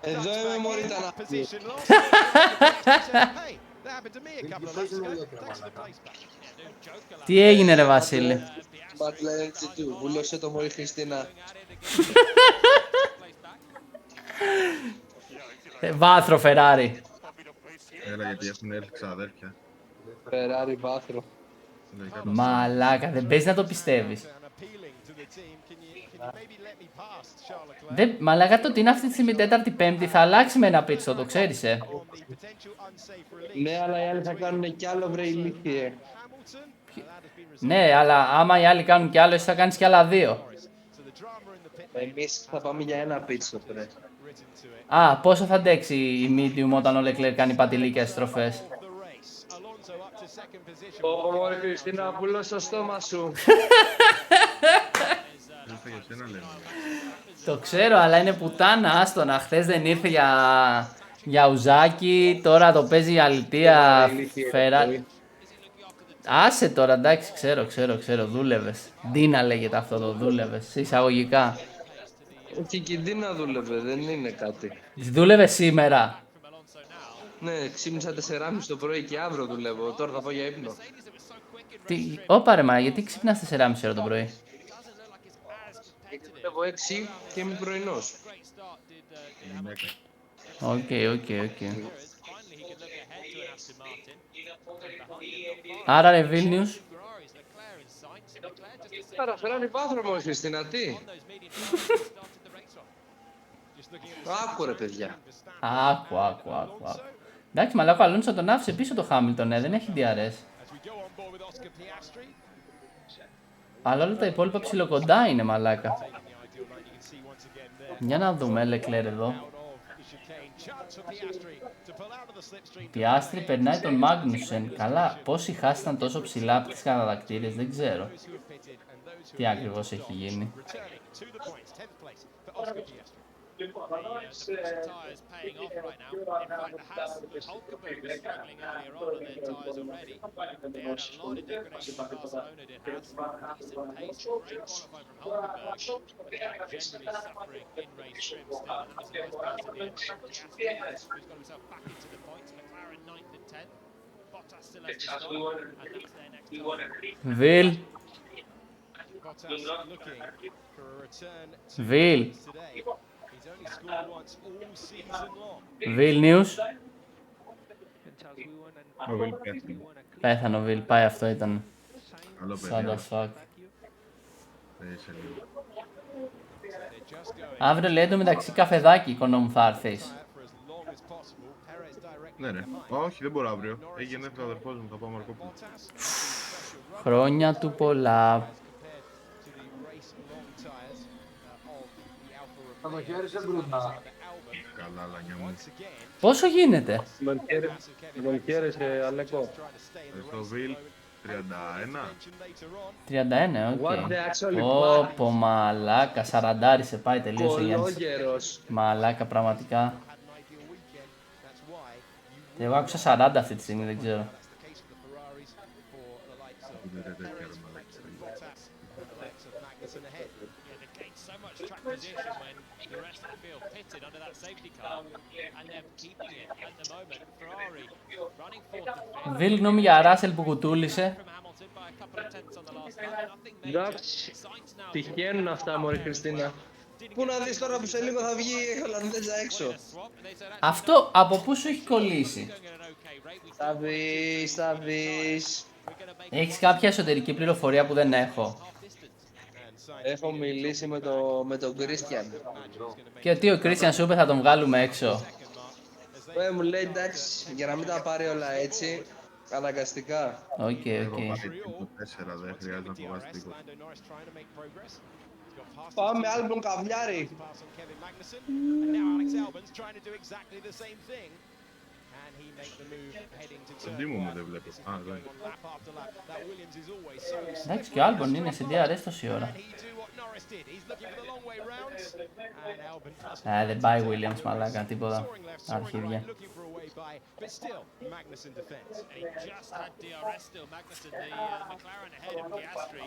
Εδώ είμαι μωρή τα να πει. Τι έγινε ρε Βασίλη. Βούλωσε το μωρή Χριστίνα. Βάθρο Φεράρι. Έλα γιατί έχουν έρθει ξαδέρφια. Φεράρι βάθρο. Μαλάκα, δεν παίζει να το πιστεύεις. Μαλάκα το ότι είναι αυτή τη στιγμή τέταρτη πέμπτη θα αλλάξει με ένα πίτσο, το ξέρεις Ναι, αλλά οι άλλοι θα κάνουν κι άλλο βρε ηλίθιε. Ναι, αλλά άμα οι άλλοι κάνουν κι άλλο, εσύ θα κάνεις κι άλλα 2. Εμείς θα πάμε για ένα πίτσο ρε. Α, πόσο θα αντέξει η medium όταν ο Leclerc κάνει πατηλίκες στροφές. Ω, μωρέ Χριστίνα, πουλώ στο στόμα σου. Το ξέρω, αλλά είναι πουτάνα, άστονα. Χθες δεν ήρθε για ουζάκι, τώρα το παίζει για αλητία Φεράρι. Άσε τώρα, εντάξει, ξέρω, δούλευες. Ντίνα λέγεται αυτό το δούλευες, εισαγωγικά. Και η Ντίνα δούλευε, δεν είναι κάτι. Δούλευε σήμερα. Ναι, ξύπνησα 4.30 το πρωί και αύριο δουλεύω, τώρα θα πάω για ύπνο. Όπα ρε μα, γιατί ξύπνας 4.30 ώρα το πρωί. Δουλεύω 6 και είμαι πρωινός. Οκ. Άρα ρε Vilnius. Άρα φέρανε βάθρο μόλις Χριστίνα, τι. Άκου ρε παιδιά. Άκου. Εντάξει, μαλάκα ο Αλόνσο τον άφησε πίσω το Χάμιλτον, δεν έχει DRS. board with Oscar Piastri. Αλλά όλα τα υπόλοιπα ψιλοκοντά είναι, μαλάκα. Taking the ideal line, you can see once again there. Για να δούμε, Leclerc εδώ. Out of the chicane, chance for Piastri to pull out of the slipstream. Πιάστρι περνάει τον Μάγνουσεν. Καλά, πόσοι χάσει ήταν τόσο ψηλά από τις κατατακτήρες, δεν ξέρω. Τι ακριβώς έχει γίνει. Returning to the points, 10th place for Oscar Piastri. The tyres paying off right now. In fact, the Haas, Hulkenberg was struggling earlier on their tyres already. They had a lot of degradation in Barcelona, did Haas. Decent pace, great qualifying from Hulkenberg, but they are generally suffering in race trim still. And that was the worst part of the end. Piastri, who's got himself back into the points. McLaren 9th and 10th. Bottas still has to stop, and that's their next target. Βιλ. Bottas looking for a return to Βιλ. today. He's only scored once all season long. Βιλνίους. Ο Βιλ πέθανε. Πέθανε ο Βιλ, πάει, αυτό ήταν. Καλό Σαν παιδί. τα fuck. Πέσε λίγο. Αύριο λέει εντωμεταξύ καφεδάκι, κονό μου, θα έρθεις. Ναι, ναι. Όχι, δεν μπορώ αύριο. Έχει γενέθλια ο αδερφός μου, θα πάω Μαρκόπουλο. Χρόνια του πολλά. Θα το χαίρεσαι μπρούτα. Καλά, λανιά μου. Πόσο γίνεται? Τον χαίρεσαι, Αλέκο. Στο Βιλ 31. 31, οκ. What the actually Όπο, μαλάκα, 40 σε πάει, τελείωσε ο Γιάννης. Κολόγερος. Μαλάκα, πραγματικά. Εγώ άκουσα 40 αυτή τη στιγμή, δεν ξέρω. So much track position when the rest of the field pitted under that safety car, and they're keeping it at the moment. Ferrari running fourth and fifth. Βιλ, γνώμη για Ράσελ που κουτούλησε. From Hamilton by a couple of tenths on the last lap. Nothing major. Εντάξει, Sainz now τυχαίνουν αυτά, μωρή Χριστίνα. Πού να δεις τώρα που σε λίγο θα βγει η Ολλανδέζα έξω. Αυτό από πού σου έχει κολλήσει? Θα δεις. Έχεις κάποια εσωτερική πληροφορία που δεν έχω? Έχω μιλήσει με τον Κρίστιαν. Και ότι ο Κρίστιαν σου είπε θα τον βγάλουμε έξω. Μου λέει εντάξει, για να μην τα πάρει όλα έτσι, αναγκαστικά. Οκ, οκ. Εγώ πάει το 4, δεν χρειάζεται να φοβάσαι τίποτα. Πάμε άλμπον καβλιάρι. Τον τίμο μου δεν βλέπω. Α, εδώ είναι. Εντάξει, και ο Άλμπον είναι σε DRS τόση ώρα. Δεν πάει Williams, μαλάκα, τίποτα. Αρχίδια.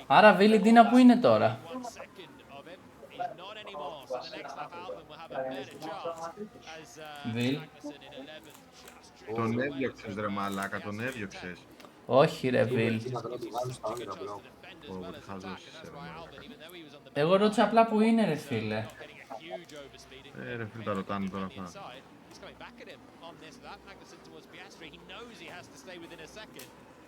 Άρα Βίλι Ντίνα που είναι τώρα? Βίλ. Τον έδιωξες ρε μαλάκα, τον έδιωξες. Όχι ρε Βίλ. Ω, χάζος είσαι ρε μαλάκα. Εγώ ρώτησα απλά που είναι ρε φίλε. Ρε φίλε, τα ρωτάνε τώρα αυτά.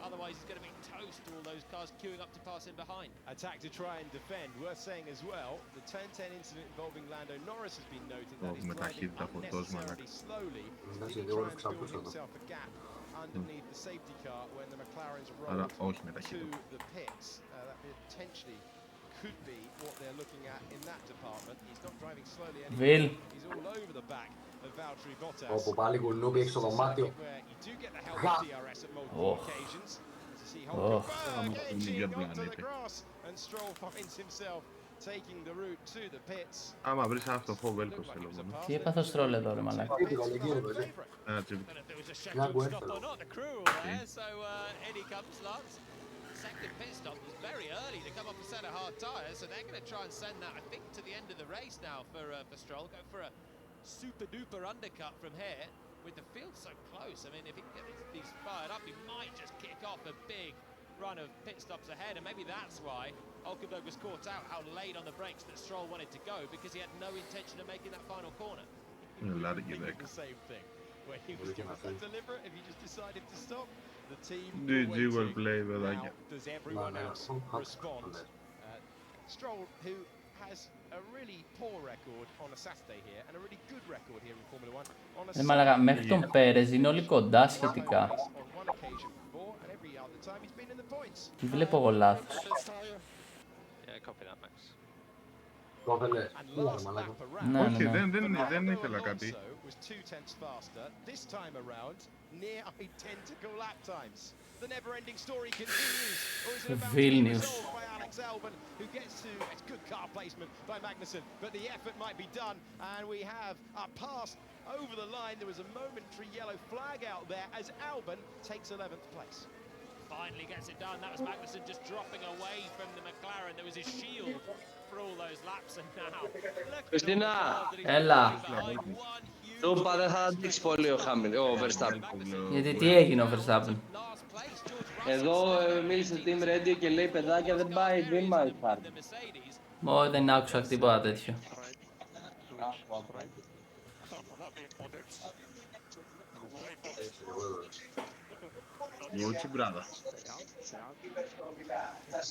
Otherwise, he's going to be toast to all those cars queuing up to pass him behind. Attack to try and defend. Worth saying as well, the turn 10 incident involving Lando Norris has been noted that he's driving unnecessarily slowly. He's trying to build himself a gap underneath the safety car when the McLaren's rolled to the pits. That potentially could be what they're looking at in that department. He's not driving slowly anymore. He's all over the back of Valtteri Bottas. Όπου πάλι κουλνούπι έχει στο δωμάτιο. Άμα βρεις ένα φτωχό βέλκος θέλω μόνο. Τι έπαθε ο Στρόλ εδώ ρε μαλάκα? Ένα τσίπι. Second pit stop was very early to come off a set of hard tyres, so they're going to try and send that, I think, to the end of the race now for Stroll. Go for a super duper undercut from here with the field so close. I mean, if he can get these fired up, he might just kick off a big run of pit stops ahead, and maybe that's why Hulkenberg was caught out how late on the brakes that Stroll wanted to go, because he had no intention of making that final corner. The same thing. When he was deliberate, if he just decided to stop, the team GG well played, παιδάκια. does everyone else respond? Stroll, who has a really poor record on a Saturday here and a really good record here in Formula 1 on a Μαλάκα, μέχρι τον Πέρες είναι όλοι κοντά σχετικά. on one occasion before and every other time he's been in the points. Τι βλέπω εγώ λάθος. Yeah, copy that, Max. Όχι, δεν ήθελα κάτι. Was 2 tenths faster this time around, near identical lap times. The never-ending story continues. Or is it about to be resolved by Alex Albon, who gets to it's good car placement by Magnussen, but the effort might be done, and we have a pass over the line. There was a momentary yellow flag out there as Albon takes 11th place. Finally gets it done. That was Magnussen just dropping away from the McLaren. There was his shield for all those laps, and now Χριστίνα, έλα. το είπα δεν θα αντίξει πολύ ο Verstappen. Γιατί τι έγινε ο Verstappen? Εδώ μίλησε Team Radio και λέει παιδάκια δεν πάει βήμα η χάρτη. Ω, δεν άκουσα τίποτα τέτοιο.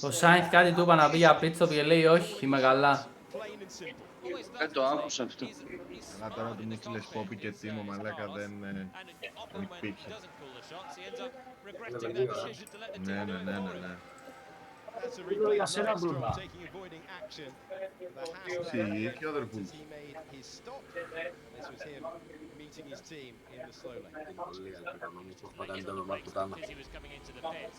Ο Σάινθ κάτι του είπα να πει για pit stop και λέει όχι, είμαι καλά. Δεν το άκουσα αυτό. Αλλά τώρα του μου στείλες Πόπι και Τίμο, μαλάκα δεν υπήρχε. Ναι. Για σένα μπρουνά. Sì, che other pool.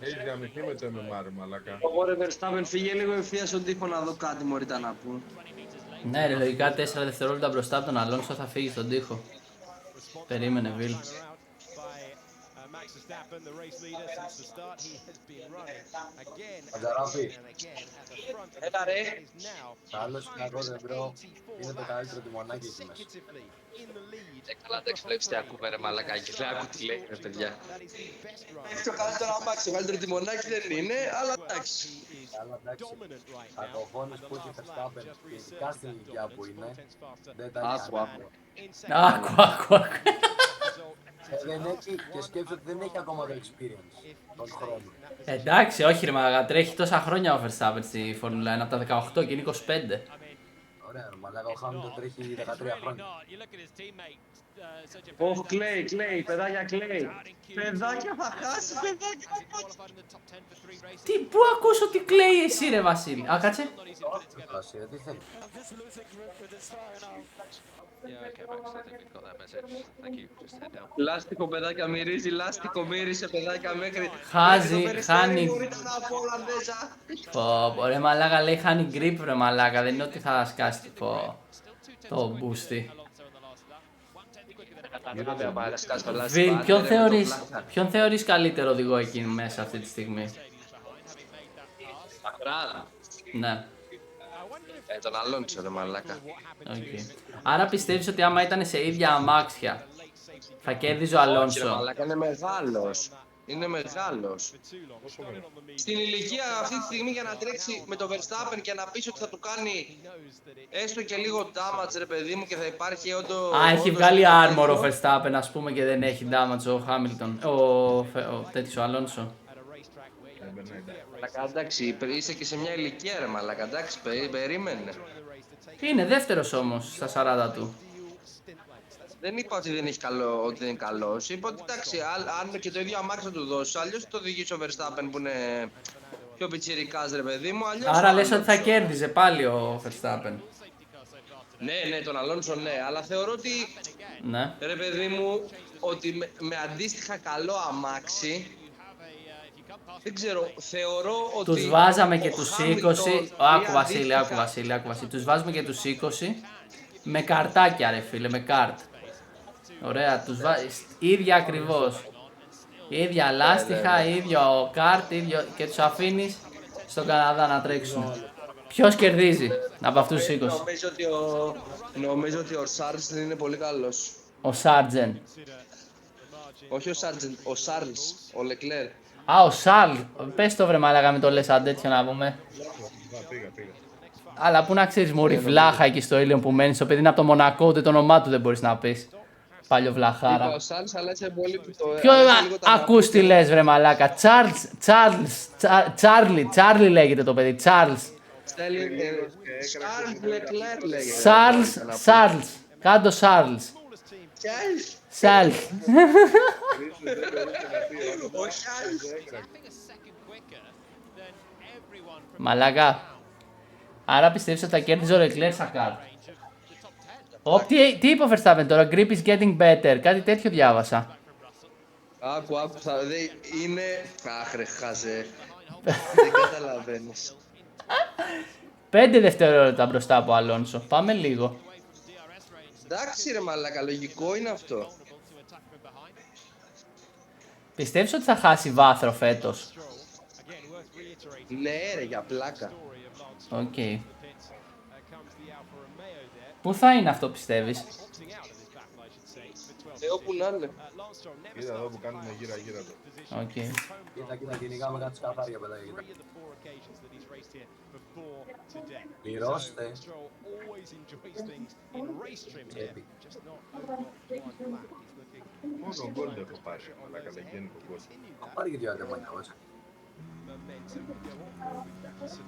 Έχεις γαμηθεί με το MMR, μαλάκα. Ωραία, Verstappen, φύγε λίγο ευθεία στον τοίχο να δω κάτι μωρήτα να πούν. Ναι ρε, λογικά 4 δευτερόλεπτα μπροστά από τον Αλόνσο θα φύγει στον τοίχο. Περίμενε, Βιλ. Αντζαράφη. Έλα ρε. Καλώς κακός μπρο. Είναι το καλύτερο τιμονάκι εκεί μέσα. Καλά, εντάξει, βλέπεις τι ακούμε ρε μαλακάκι. Δεν άκου τι λέει ρε παιδιά. Το καλύτερο αμάξι, το καλύτερο τιμονάκι δεν είναι, αλλά εντάξει. Αλλά εντάξει, αγωγόνες που έχει Verstappen, ειδικά στην ηλικία που είναι, δεν τα Άκου. Δεν έχει και σκέψου ότι δεν έχει ακόμα το experience τον χρόνο. Εντάξει, όχι ρε μαλάκα, τρέχει τόσα χρόνια ο Verstappen στη Φόρμουλα 1, από τα 18 και είναι 25. Ωραία, μαλάκα, ο Χάμιλτον τρέχει 13 χρόνια. Ωχ, κλαίει, παιδάκια κλαίει. Παιδάκια θα χάσει, παιδάκια θα χάσει. Τι, πού ακούς ότι κλαίει εσύ ρε Βασίλη? Α, κάτσε. Τι θέλει. Λάστιχο παιδάκια μυρίζει, λάστιχο μύρισε παιδάκια μέχρι... Χάνει... Πω, ρε μαλάκα λέει χάνει grip ρε μαλάκα, δεν είναι ότι θα σκάσει το μπούστι. Βιλ, ποιον θεωρείς καλύτερο οδηγό εκεί μέσα αυτή τη στιγμή? Ναι. Τον Αλόνσο ρε μαλάκα. Άρα πιστεύεις ότι άμα ήταν σε ίδια αμάξια θα κέρδιζε ο Αλόνσο? Όχι ρε μαλάκα, είναι μεγάλος. Είναι μεγάλος. Στην ηλικία αυτή τη στιγμή για να τρέξει με το Verstappen και να πεις ότι θα του κάνει έστω και λίγο damage ρε παιδί μου και θα υπάρχει όντως... Α, έχει βγάλει armor ο Verstappen ας πούμε και δεν έχει damage ο Χάμιλτον, ο Αλόνσο. Μαλάκα, εντάξει, είσαι και σε μια ηλικία ρε μαλάκα, εντάξει, περίμενε. Είναι δεύτερος όμως στα 40 του. Δεν είπα ότι δεν έχει καλό, ότι δεν είναι καλός. Είπα ότι εντάξει, αν και το ίδιο αμάξι θα του δώσει, αλλιώς θα το οδηγήσει ο Verstappen που είναι πιο πιτσιρικάς ρε παιδί μου. Άρα λες ότι θα κέρδιζε πάλι ο Verstappen? Ναι, τον Αλόνσο ναι, αλλά θεωρώ ότι ναι. Ρε παιδί μου, ότι με αντίστοιχα καλό αμάξι, δεν ξέρω, θεωρώ ότι... Τους βάζαμε και τους 20, άκου Βασίλη, τους βάζουμε και τους 20 με καρτάκια ρε φίλε, με καρτ. Ωραία, τους βάζεις, ίδια ακριβώς. Ίδια λάστιχα, ίδιο καρτ, ίδιο και τους αφήνεις στον Καναδά να τρέξουν. Ποιος κερδίζει από αυτούς τους 20? Νομίζω ότι ο Σάρλς είναι πολύ καλός. Ο Σάρτζεν. Όχι ο Σάρτζεν, ο Σάρλς, ο Λεκλέρ. Α, ο Σάρλ. Πες το βρε μάλακα με το λες σαν τέτοιο να πούμε. Πήγα. Αλλά πού να ξέρεις μωρή βλάχα εκεί στο Ήλιον που μένεις, το παιδί είναι από το Μονακό, ούτε το όνομά του δεν μπορείς να πεις. Πάλιο βλαχάρα. Ο Σάρλς αλλά έτσι πολύ που το... Ποιο ακούς τι λες βρε μαλάκα? Τσάρλι λέγεται το παιδί, Τσάρλς. Σαρλς Λεκλέρ λέγεται. Σαρλς. Κάντο Σαρλς. Σαρλς. Ο Σαρλς. Μαλάκα. Άρα πιστεύεις ότι θα κέρδιζε ο Leclerc Σακάρ. Τι είπε ο Verstappen τώρα, grip is getting better, κάτι τέτοιο διάβασα. Άκου, είναι... Άχρε, χάζε. Δεν καταλαβαίνεις. 5 δευτερόλεπτα μπροστά από Αλόνσο, πάμε λίγο. Εντάξει ρε μαλάκα, λογικό είναι αυτό. Πιστεύεις ότι θα χάσει βάθρο φέτος? Ναι ρε, για πλάκα. Οκ. Πού θα είναι αυτό πιστεύεις? Όπου να είναι. Κοίτα εδώ που κάνουμε γύρα-γύρα το. Οκ. Κοίτα, κυνηγάμε κάτι σκαφάρια παιδάκια. Πληρώστε. Μόνο γκολ δεν έχω πάρει, αλλά καλά γενικό γκολ. Θα πάρει και 2 ατεμάκια μέσα.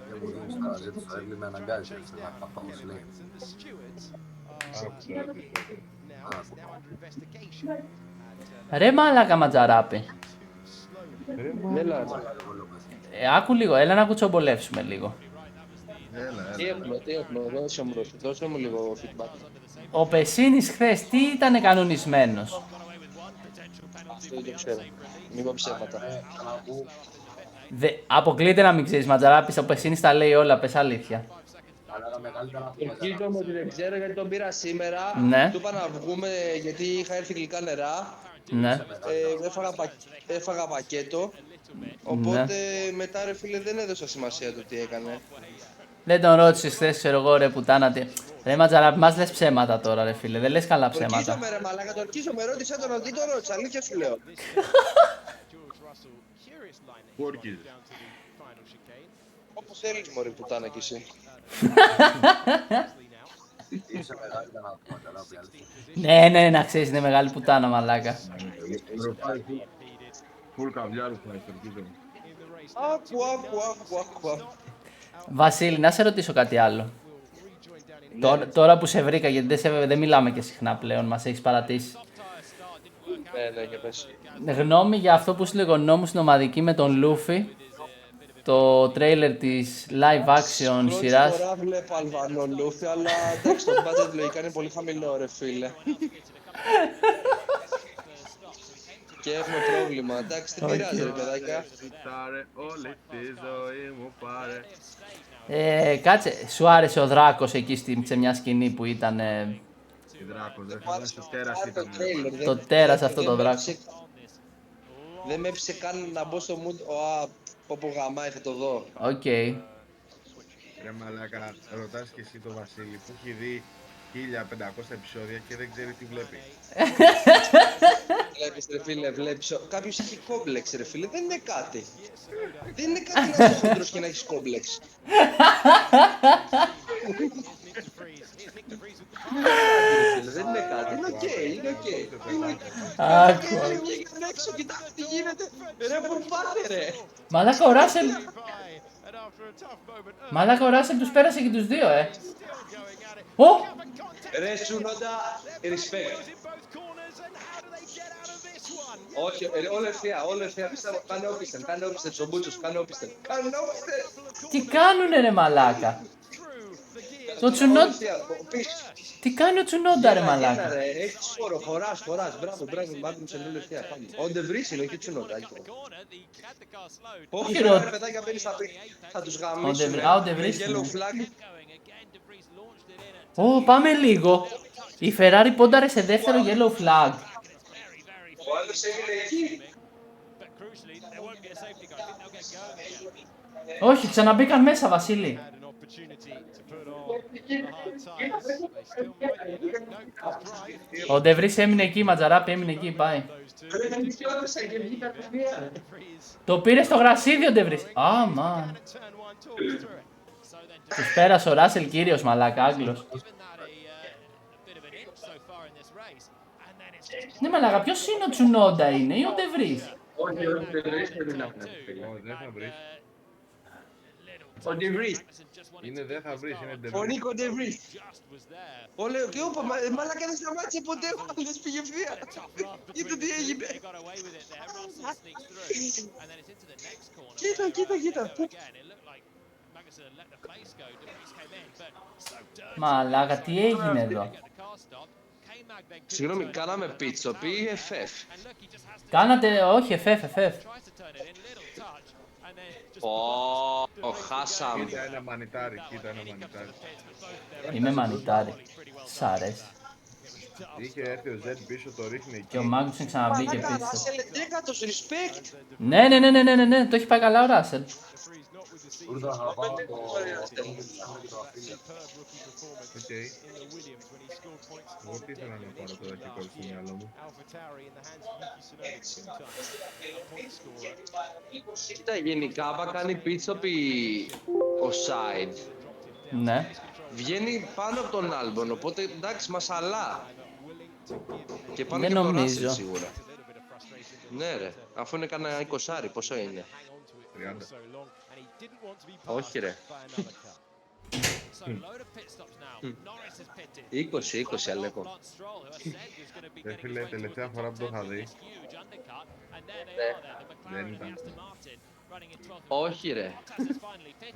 Δεν μου δίνεις τώρα, δεν τους έρλει με αναγκάζει, να πάω λέει. Ρε μάλακα Ματζαράπη. Έλα. Άκου λίγο, έλα να κουτσομπολεύσουμε λίγο. Τι έχουμε, δώσε μου λίγο feedback. Ο Πεσίνης χθες τι ήταν κανονισμένος? Αυτό δεν το ξέρω. Μην πω ψέματα. Αποκλείται να μην ξέρεις Ματζαράπη, ο Πεσίνης τα λέει όλα, πες αλήθεια. Ελπίζω ότι δεν ξέρω γιατί τον πήρα σήμερα. Ναι. Του είπα να βγούμε γιατί είχα έρθει γλυκά νερά. Ναι. Έφαγα πακέτο. Οπότε μετά ρε φίλε δεν έδωσα σημασία του τι έκανε. Δεν τον ρώτησες χθες, ξέρω εγώ ρε πουτάνα τι. Ρε Ματζαράπη, μας λες ψέματα τώρα ρε φίλε, δεν λες καλά ψέματα. Ορκίζομαι ρε μαλάκα, το ορκίζομαι, ρώτησα τον ότι το ρώτησα, αλήθεια σου λέω. Πού ορκίζεις? Όπου θέλεις μωρή πουτάνα κι εσύ. Είσαι μεγάλη να πούμε καλά, Ναι, να ξέρεις είναι μεγάλη πουτάνα μαλάκα. Φουλ καβλιάρους θα ορκίζομαι. Άκου. Βασίλη, να σε ρωτήσω κάτι άλλο. Τώρα που σε βρήκα, γιατί δεν μιλάμε και συχνά πλέον, μας έχεις παρατήσει. Ναι, και πες. Γνώμη για αυτό που σου λέγω νόμου στην ομαδική με τον Λούφι, το τρέιλερ της live action σειράς. Πρώτη φορά βλέπω Αλβανό Λούφι, αλλά εντάξει το budget λογικά είναι πολύ χαμηλό ρε φίλε. Και έχουμε πρόβλημα, εντάξει τι πειράζει ρε παιδάκια. Όλη τη ζωή μου πάρε. Κάτσε, σου άρεσε ο Δράκος εκεί σε μια σκηνή που ήταν... Δράκος, δεν θα στο τέρας ήταν. Το τέρας αυτό το Δράκο. Δεν με έπεισε καν να μπω στο mood, όπου γαμάει θα το δω. Οκ. Ρε μαλάκα, ρωτάς και εσύ το Βασίλη που έχει δει 1500 επεισόδια και δεν ξέρει τι βλέπει. Βλέπεις ρε φίλε, βλέπεις. Κάποιος έχει κόμπλεξ ρε φίλε, δεν είναι κάτι. Δεν είναι κάτι να είσαι χοντρός και να έχεις κόμπλεξ. Δεν είναι κάτι, είναι οκ, είναι οκ. Άκου. Βγήκαν έξω, κοιτάξτε τι γίνεται. Ρε που πάτε ρε. Μαλάκα ο Ράσελ τους πέρασε και τους δύο, Ρε Σούνοντα, respect. Όχι, όλο ευθεία, πιστεύω, κάνε όπισθεν, Τσομπούτσος, κάνε όπισθεν. Τι κάνουνε ρε μαλάκα. Το Τσουνόντα... Τι κάνει ο Τσουνόντα ρε μαλάκα. Έχεις φόρο, χωράς, μπράβο, μάγκου μου σε όλο ευθεία. Ο Ντεβρίς είναι, όχι Τσουνόντα. Όχι ρε παιδάκια μπαίνεις θα τους γαμίσουν. Ο Ντεβρίς. Πάμε λίγο. Η Ferrari πόνταρε σε δεύτερο yellow flag. Ο άλλος έμεινε εκεί. Όχι, ξαναμπήκαν μέσα, Βασίλη. Ο Ντεβρίς έμεινε εκεί, Ματζαράπη έμεινε εκεί, πάει. Το πήρε στο γρασίδι ο Ντεβρίς. Αμάν. Τους πέρασε ο Ράσελ κύριος, μαλάκα, Άγγλος. Ναι, μαλάκα, ποιος είναι ο Τσουνόντα είναι ή ο Ντεβρίς? Όχι, ο Ντεβρίς δεν είναι αυτό. Ο Ντεβρίς. Είναι δεν θα βρεις, είναι Ο Ντεβρίς. Νίκο Ντεβρίς. Και όπα, μαλάκα δεν σταμάτησε ποτέ ο άλλος, πήγε ευθεία. Κοίτα τι έγινε. Κοίτα. Μαλάκα, τι έγινε εδώ? Συγγνώμη, κάναμε pit stop ή FF? Κάνατε, όχι, FF. Χάσαμε. Κοίτα ένα μανιτάρι. Είμαι μανιτάρι. Σ' αρέσει. Είχε έρθει ο Ζεν πίσω, το ρίχνει εκεί. Και ο Μάγνουσεν ξαναμπήκε Μαλάκα, πίσω. Ράσελ, δέκατος, respect. Ναι, το έχει πάει καλά ο Ράσελ. Ούρδα θα πάω το... Οκ. Εγώ τι ήθελα να πάρω τώρα και κόλλησε στο μυαλό μου. Κοίτα, γενικά άμα κάνει pit stop ο Side, Ναι. βγαίνει πάνω από τον Άλμπον, οπότε εντάξει, μασαλά. Και πάνω Δεν και από τον νομίζω. Ράσελ σίγουρα. Ναι ρε, αφού είναι κανένα 20, πόσο είναι? 30. Όχι ρε. 20, Αλέκο. Φίλε, τελευταία φορά που το είχα δει, δεν ήταν. Όχι ρε.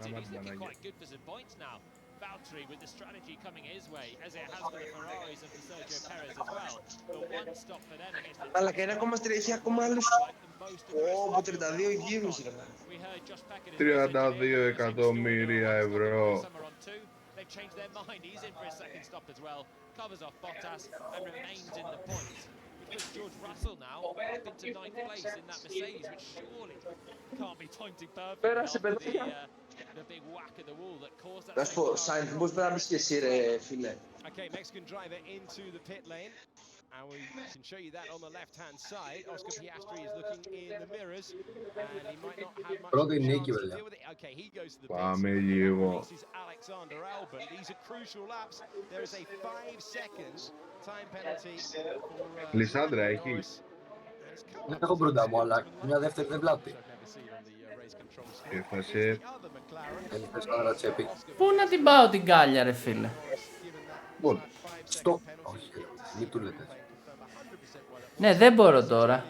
Άμα την Παναγία. Valtteri with the strategy coming his way, as it has for the Ferraris of the Sergio Perez as well. But one stop for them against the Αλλά και είναι ακόμα έχει ακόμα άλλους... από 32 γύρους ρε. 32 εκατομμύρια ευρώ. They've changed their mind. He's in for a second stop as well. Covers off Bottas and remains in the points. Which puts George Russell now up into 9th place in that Mercedes, which surely can't be pointing perfectly after the big whack at the wall that caused that. Να σου πω, Σάινς, μπορείς να μπεις και εσύ ρε φίλε. Okay, Mexican driver into the pit lane. And we can show you that on the left-hand side. Oscar Piastri is looking in the mirrors, and he might not have much of a chance to deal with it. Okay, he goes to the pits. Πάμε λίγο. This is Alexander Albon. These are crucial laps. There is a 5 seconds time penalty for Λισάνδρα έχει. Δεν έχω μπροστά μου, αλλά μια δεύτερη δεν βλάπτει. Έφασε. Έλειπες να τσέπη. Πού να την πάω την κάλια ρε φίλε? Στο... Όχι, μην του λέτε. Ναι, δεν μπορώ τώρα.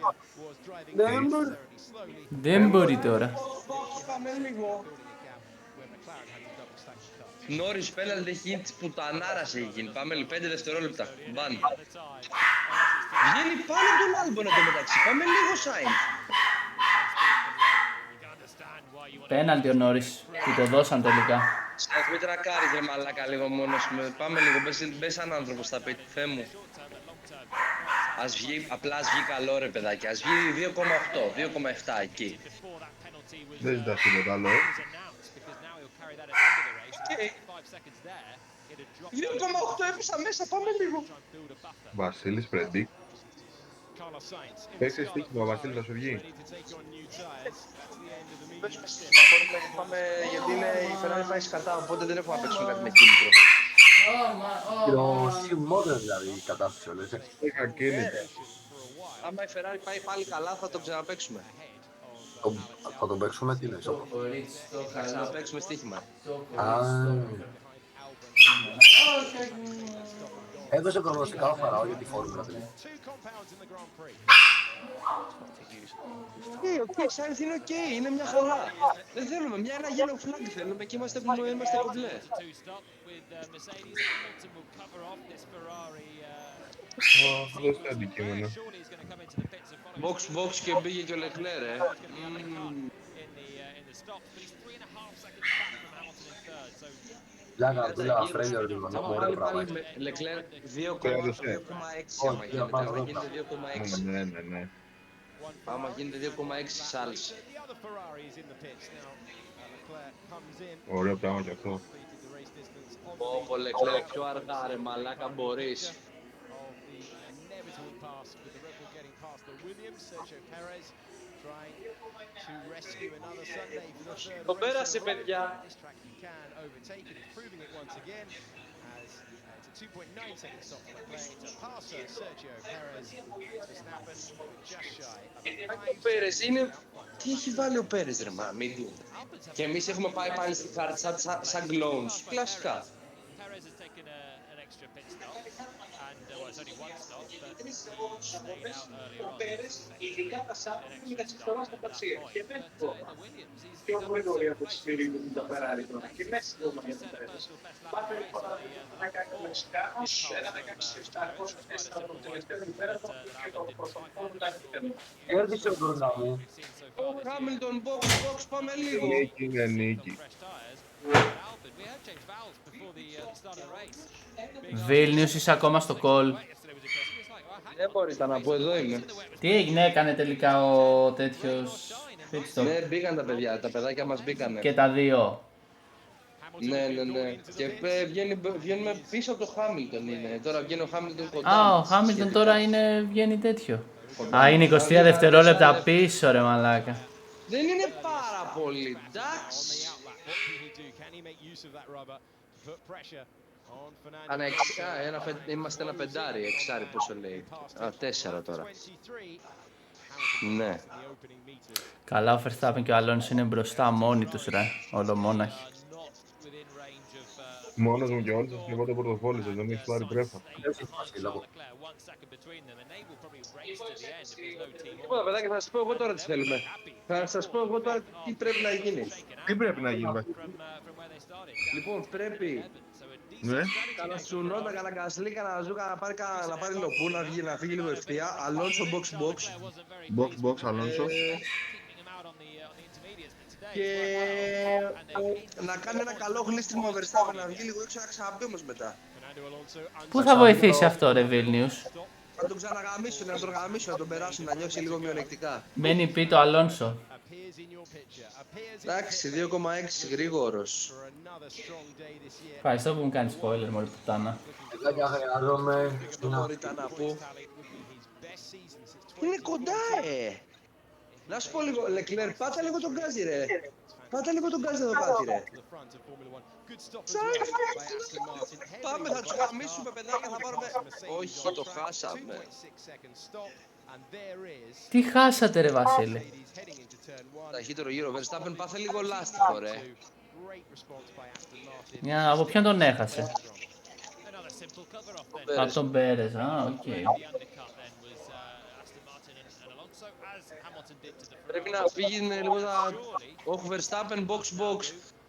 Δεν μπορεί τώρα. Νόρις πέναλτι έχει γίνει της πουτανάρας έχει γίνει. Πάμε λίγο 5 δευτερόλεπτα. Μπαν. Βγαίνει πάνω από τον Άλμπον εδώ μεταξύ. Πάμε λίγο Σάινς. Πέναλτι ο Νόρις, του το δώσαν τελικά. Σάινς μην τρακάρεις ρε μαλάκα λίγο μόνος μου. Πάμε λίγο, μπες σαν άνθρωπος στα πέτη, Θεέ μου. Ας βγει, απλά ας βγει καλό ρε παιδάκι. Ας βγει 2,8, 2,7 εκεί. Δεν ζητάς τίποτα άλλο. 2,8 έπεσα μέσα, πάμε λίγο. Βασίλης Πρεντίκ. Παίξε στοίχημα, ο Βασίλης θα σου βγει. Πάμε, γιατί είναι η Ferrari πάει σκατά, οπότε δεν έχουμε να παίξουμε κάτι με κίνητρο. Το Simon δηλαδή κατάσταση όλες. Είχα κίνητρο. Άμα η Ferrari πάει πάλι καλά θα το ξαναπαίξουμε. Θα τον παίξουμε τι λες, όπως. Θα ξαναπαίξουμε στοίχημα. Έδωσε προγνωστικά ο Φαράω για τη φόρμουλα του. Οκ, Σάινθ είναι οκ, είναι μια χαρά. Δεν θέλουμε, ένα yellow flag θέλουμε και είμαστε κομπλέ. Αυτό είναι αντικείμενο. Box και μπήκε και ο Leclerc, Πλάκα, τούλα, φρένιο λίγο, να πω ωραία πράγμα. Leclerc 2,6 άμα γίνεται 2,6. Ναι. Άμα γίνεται 2,6 σάλς. Ωραίο πράγμα κι αυτό. Ω, Leclerc πιο αργά ρε μαλάκα μπορείς. Το πέρασε παιδιά. It's a 2.9 second stop for Leclerc to passer Sergio Perez. Verstappen just shy of a 5 Ο Πέρες second είναι... out front. Τι έχει βάλει ο Πέρες ρε μα, medium. Και εμείς έχουμε πάει πάλι στη χάρτη σαν κλόουνς, κλασικά. Perez has taken an extra pit stop, and well, it's only one stop, but he stayed out earlier on. Ειδικά τα Σάββατα είναι καθιστορά στα ταξία. Και δεν In the Williams, he's πιο done γρήγορη some από τη races. Σπυρίδη τα Ferrari τώρα. Και μέσα στην ομάδα του Πέρες. Κάθε φορά να κάνει το Μεξικάνος, ένα 16-7 4 από το τελευταίο του πέρα, το οποίο το προσωπικό του ταχύτερο. Έρχεσαι ο μπροστά μου. Ο Χάμιλτον, box, πάμε λίγο. Νίκη είναι νίκη. Βίλνιους, είσαι ακόμα στο call. Δεν μπορείτε να πω, εδώ είμαι. Τι έγινε, έκανε τελικά ο τέτοιος pit stop? Ναι, μπήκαν τα παιδιά, τα παιδάκια μας μπήκανε. Και τα δύο. Ναι. Και βγαίνουμε πίσω από το Χάμιλτον είναι. Τώρα βγαίνει ο Χάμιλτον κοντά. Α, ο Χάμιλτον τώρα βγαίνει τέτοιο. Α, είναι 23 δευτερόλεπτα πίσω ρε μαλάκα. Δεν είναι πάρα πολύ, εντάξει. Είμαστε ένα πεντάρι, εξάρι πόσο λέει. Α, 4 τώρα. Ναι. Καλά, ο Verstappen και ο Alonso είναι μπροστά μόνοι τους ρε, ολομόναχοι. Μόνος μου και όλους σας λοιπόν το πορτοφόλι σας, δεν έχεις πάρει τρέφα. Λοιπόν, παιδάκια, θα σας πω εγώ τώρα τι θέλουμε. Θα σας πω εγώ τώρα τι πρέπει να γίνει. Τι πρέπει να γίνει, βασικά? Λοιπόν, πρέπει να σουνώ, να καναγκασλεί, να πάρει λοπού, να φύγει λίγο ευθεία. Αλόνσο box. Box, Αλόνσο. Και να κάνει ένα καλό γλίστριμο ο Verstappen, να βγει λίγο έξω, να ξαναμπεί όμως μετά. Πού θα βοηθήσει αυτό ρε Βίλνιους? Να τον ξαναγαμίσουν, να τον γαμίσουν, να τον περάσουν, να νιώσει λίγο μειονεκτικά. Μένει πει το Αλόνσο. Εντάξει, 2,6 γρήγορος. Ευχαριστώ που μου κάνεις spoiler μόλι πουτάνα. Παιδάκια, χρειάζομαι... Δεν μπορείτε να πω. Είναι κοντά Να σου πω λίγο, Λεκλέρ, πάτα λίγο τον γκάζι ρε. Πάτα λίγο τον γκάζι εδώ κάτι ρε. Πάμε, θα τους γαμίσουμε παιδάκια, θα πάρουμε... Όχι, το χάσαμε. Τι χάσατε ρε Βασίλη? Ταχύτερο γύρο, Verstappen, πάθε λίγο λάστιχο ρε. Από ποιον τον έχασε? Από τον Πέρες, οκ. Πρέπει να φύγει λίγο Όχι, Verstappen, box.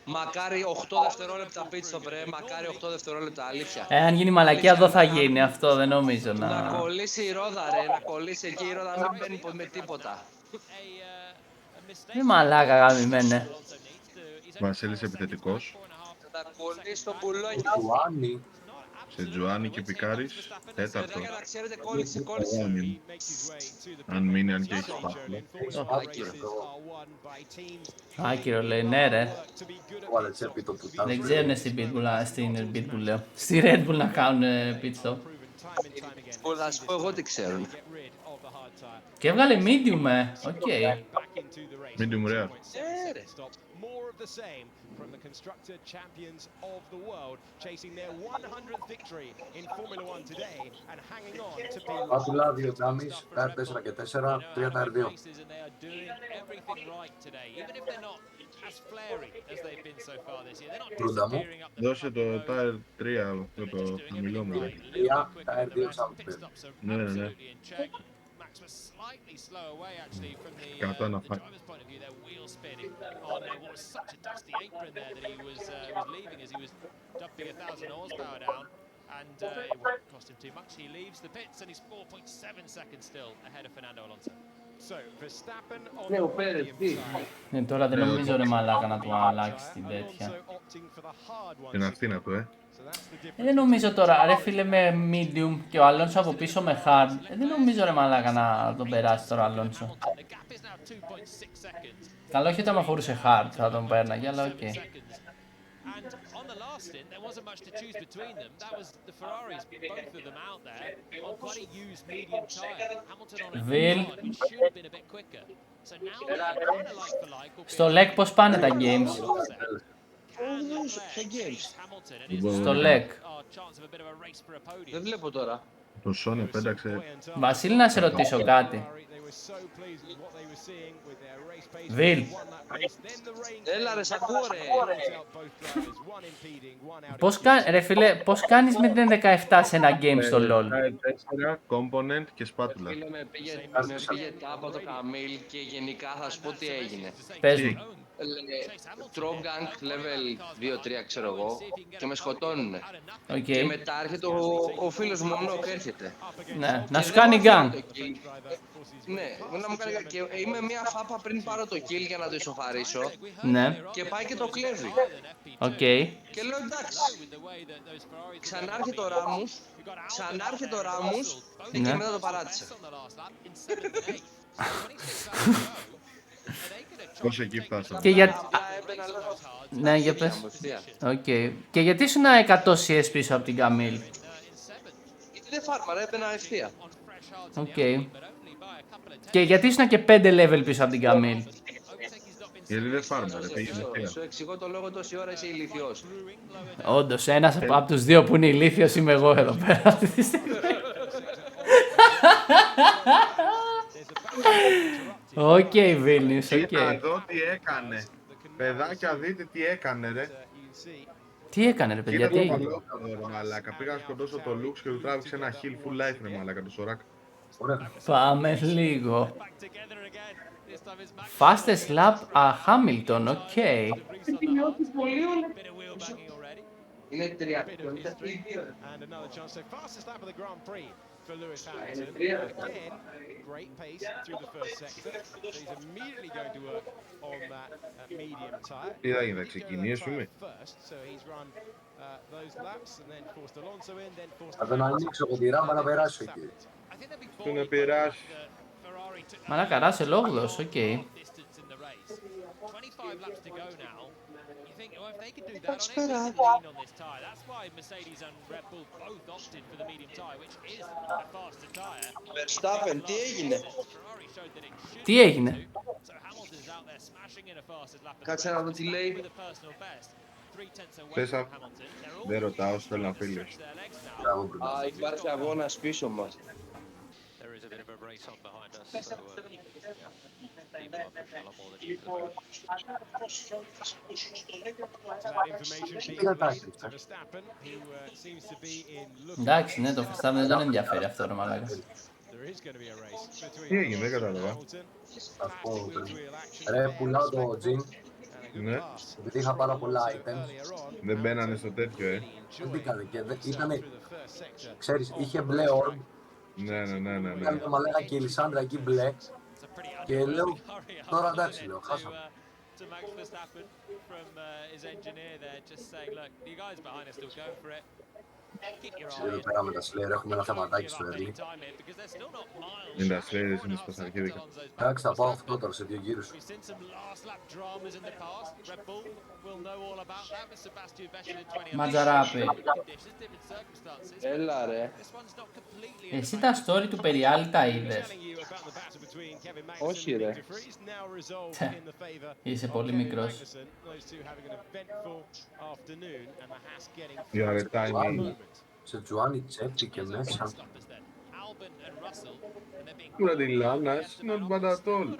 Μακάρι 8 δευτερόλεπτα pit stop ρε, μακάρι 8 δευτερόλεπτα, αλήθεια. Αν γίνει μαλακία εδώ θα γίνει αυτό, δεν νομίζω να... Να κολλήσει η ρόδα ρε, να κολλήσει εκεί η ρόδα, να μην μπαίνει με τίποτα. Είναι μαλάκα γαμημένε. Βασίλης επιθετικός. Να κολλήσει το πουλόκι. Σε Τζουάνι και Πικάρης, τέταρτο. Να ξέρετε, κόλλησε. Αν μείνει, αν και έχει πάθει. Άκυρο λέει, ναι ρε. Δεν ξέρουν στην Pitbull λέω. Στη Red Bull να κάνουν pit stop. Θα σου πω εγώ τι ξέρουν. Και έβγαλε medium, οκ. Medium rare. More of the same from the constructor champions of the world, chasing their 100th victory in Formula 1 today and hanging on to be Πάτουλα, 2 τζάμις, τάιρ 4 και 4, 3 τάιρ 2. Προύντα μου. Δώσε το Tire 3, το χαμηλό μου. 3 τάιρ 2 τσάμπερ. Ναι. Κάτω να φάει. And it won't cost him too much. He leaves the pits and he's 4.7 seconds still ahead of Fernando Alonso. So Verstappen on Ναι, ο Πέρες, τι. Τώρα δεν νομίζω ρε μαλάκα να του αλλάξει την τέτοια. Την Αθήνα του, Δεν νομίζω τώρα, ρε φίλε με medium και ο Αλόνσο από πίσω με hard. Δεν νομίζω ρε μαλάκα να τον περάσει τώρα ο Αλόνσο. Καλό όχι όταν με αφορούσε hard θα τον πέρναγε, αλλά οκ. And on the last stint, there wasn't much to choose between them. That was the Ferraris, both of them out there, on quite a used medium tyre. Hamilton on a hard, which should have been a bit quicker. So now they're kind of like for like. Στο LEC πώς πάνε τα games? Στο Games. Στο LEC. Δεν βλέπω τώρα. Το Σόνι πέταξε. Βασίλη, να σε ρωτήσω κάτι. Βιλ. Έλα ρε, σ' ακούω ρε. Ρε φίλε, πώς κάνεις με την 17 σε ένα game στο LOL? 4, component και σπάτουλα. Φίλε, με πήγε τάπα το Καμίλ και γενικά θα σου πω τι έγινε. Πες μου. Τρόγκανγκ level 2-3 ξέρω εγώ και με σκοτώνουνε. Okay. Και μετά έρχεται ο φίλος μου ο Νοκ έρχεται. Ναι, να σου κάνει gun. Ναι, να μου κάνει και είμαι μια φάπα πριν πάρω το kill για να το ισοφαρίσω. Ναι. Και πάει και το κλέβει. Οκ. Και λέω εντάξει. Ξανάρχεται ο Ράμους και μετά το παράτησε. Πώς εκεί φτάσαμε. Και ναι, για πες. Και γιατί ήσουν 100 CS πίσω από την Καμίλ? Γιατί δεν φάρμαρα, έπαινα ευθεία. Και γιατί ήσουν και 5 level πίσω από την Καμίλ? Γιατί δεν φάρμαρε, πήγαινε ευθεία. Σου εξηγώ το λόγο τόση ώρα είσαι ηλίθιος. Όντως, ένας από τους δύο που είναι ηλίθιος είμαι εγώ εδώ πέρα. Οκ, Βίλνιους, οκ. Κοίτα εδώ τι έκανε. Παιδάκια, δείτε τι έκανε ρε. Τι έκανε ρε παιδιά, τι έγινε? Μαλάκα, πήγα να σκοτώσω το Lux και του τράβηξε ένα heal full life ρε μαλάκα, το Σοράκ. Πάμε λίγο. Fastest lap Hamilton, οκ. Είναι 3. For Lewis Hamilton. Again, great pace through the first sector. So he's immediately going to work on that medium tyre. Τι θα γίνει, θα ξεκινήσουμε. So he's run those laps and then forced Alonso in, then forced. Θα τον ανοίξω από τη ράμπα να περάσει εκεί. Του να περάσει. Μαλάκα, ράσε λόγδος, οκ. 25 laps to go now. You think, well, if they could do that on any lean on this tyre, that's why Mercedes and Red Bull both opted for the medium tyre, which is a faster tyre. Verstappen, τι έγινε? Τι έγινε? So Hamilton's out there smashing in a fastest lap. Κάτσε να δω τι λέει. With a personal best. 3 tenths away Θες from να... Hamilton. Δεν ρωτάω, θέλω να φίλες. Α, υπάρχει αγώνας πίσω μας. There is a bit of a race on behind us, so people are pushing a lot more than usual. Εντάξει, ναι, το Verstappen δεν τον ενδιαφέρει αυτό ρε μαλάκα. Τι έγινε, δεν κατάλαβα. Ρε, πουλάω το τζιν. Ναι. Επειδή είχα πάρα πολλά items. Δεν μπαίνανε στο τέτοιο, Δεν μπήκανε και ήτανε... Ξέρεις, είχε μπλε orb. Ναι. Ήταν το μαλάκα και η Λισάνδρα εκεί μπλε. Και λέω, τώρα εντάξει, λέω, χάσαμε. To Max Verstappen from his engineer there, just saying, look, you guys behind us still going for it. Keep your eye Εδώ πέρα με τα Slayer έχουμε ένα θεματάκι στο early. because they're still not miles. Είναι τα Slayers, είναι σπασαρχίδικα. Εντάξει, θα πάω αυτό τώρα σε 2 γύρους. We've seen some last lap dramas in the past. Red Bull will know all about that with Sebastian Vettel in 2011. Ματζαράπη. Different circumstances. Έλα ρε. This one's not completely. Εσύ τα story του Περιάλη τα είδες? Όχι ρε. Είσαι πολύ μικρός. You are a tiny... Σε τζουάνι τσέπτη και μέσα. Κούρα τη Λάνας, not bad at all.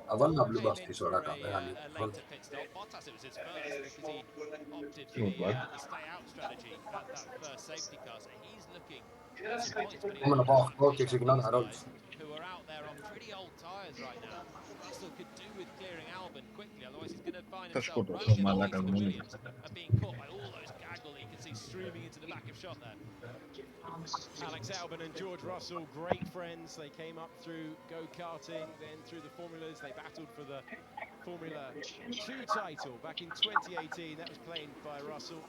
Θα βάλω ένα blue buff στη ώρα καπέρα. Έχουμε να πάω 8 και ξεκινάω τα ρόλους. Θα σκοτώσω μαλάκα μόνο. Alex Albon and George Russell, great friends. They came up through go-karting, then through the formulas. They battled for the Formula 2 title back in 2018. That was claimed by Russell.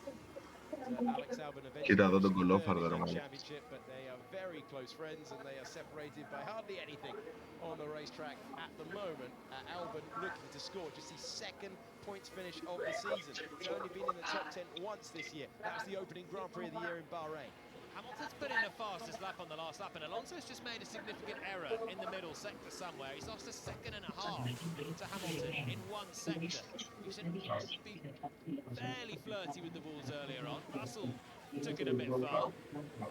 Alex Albon Κοίτα εδώ τον eventually κολόφαρδο ρε the μάλλον. championship, but they are very close friends and they are separated by hardly anything on the racetrack at the moment. Albon looking to score just his second points finish of the season. He's only been in the top 10 once this year. That was the opening Grand Prix of the year in Bahrain. Hamilton's put in a fastest lap on the last lap, and Alonso's just made a significant error in the middle sector somewhere. He's lost a second and a half to Hamilton in one sector. We should be fairly flirty with the walls earlier on. Russell took it a bit far.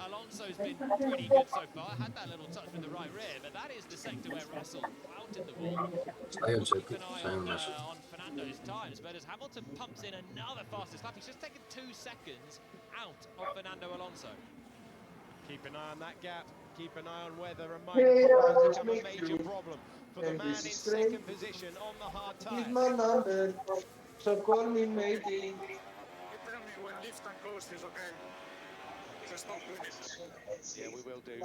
Alonso's been pretty good so far. Had that little touch with the right rear, but that is the sector where Russell flouted the wall. Keep an eye on Fernando's times, but as Hamilton pumps in another fastest lap, he's just taken 2 seconds out of Fernando Alonso. Keep an eye on that gap. Keep an eye on whether a minor become a major problem for the man in second position on the hard tyres. He's my number, so call me maybe. You tell me when lift and coast is okay. Just stop doing it. Yeah, we will do.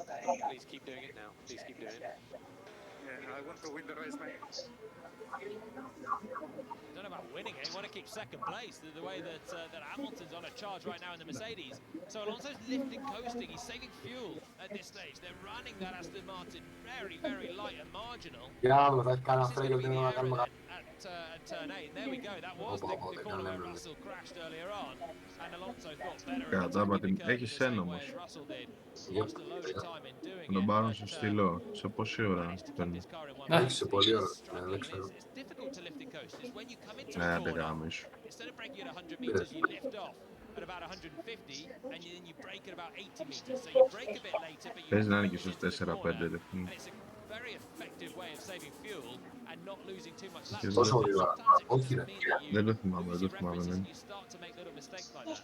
Please keep doing it now. Please keep doing it. Yeah, I want to win the race, mate. Don't know about winning it. You want to keep second place. The way that Hamilton's on a charge right now in the Mercedes. So Alonso's lifting, coasting. He's saving fuel at this stage. They're running that Aston Martin very, very light and marginal. At turn 8. There we go. That was the corner where Russell crashed earlier on. And Alonso thought better Έχεις ένα όμως. Lost a load of time in doing Θα τον πάρουν στο στυλό. Σε πόση ώρα παίρνει? Σε πολλή ώρα. Δεν ξέρω. It's difficult to lift and coast. Is when you come into Ναι, a δεν corner, γάμεις. instead of braking at 100 meters, you lift off at about 150, and then you brake at about 80 meters. So you brake a bit later, but you Παίζει να είναι και move στους into the 4-5 corner. λεπτά. And it's a very effective way of saving fuel and not losing too much lap. Πόσο γρήγορα. Όχι ρε. Δεν το θυμάμαι, δεν το θυμάμαι. Ναι. You start to make little mistakes like that.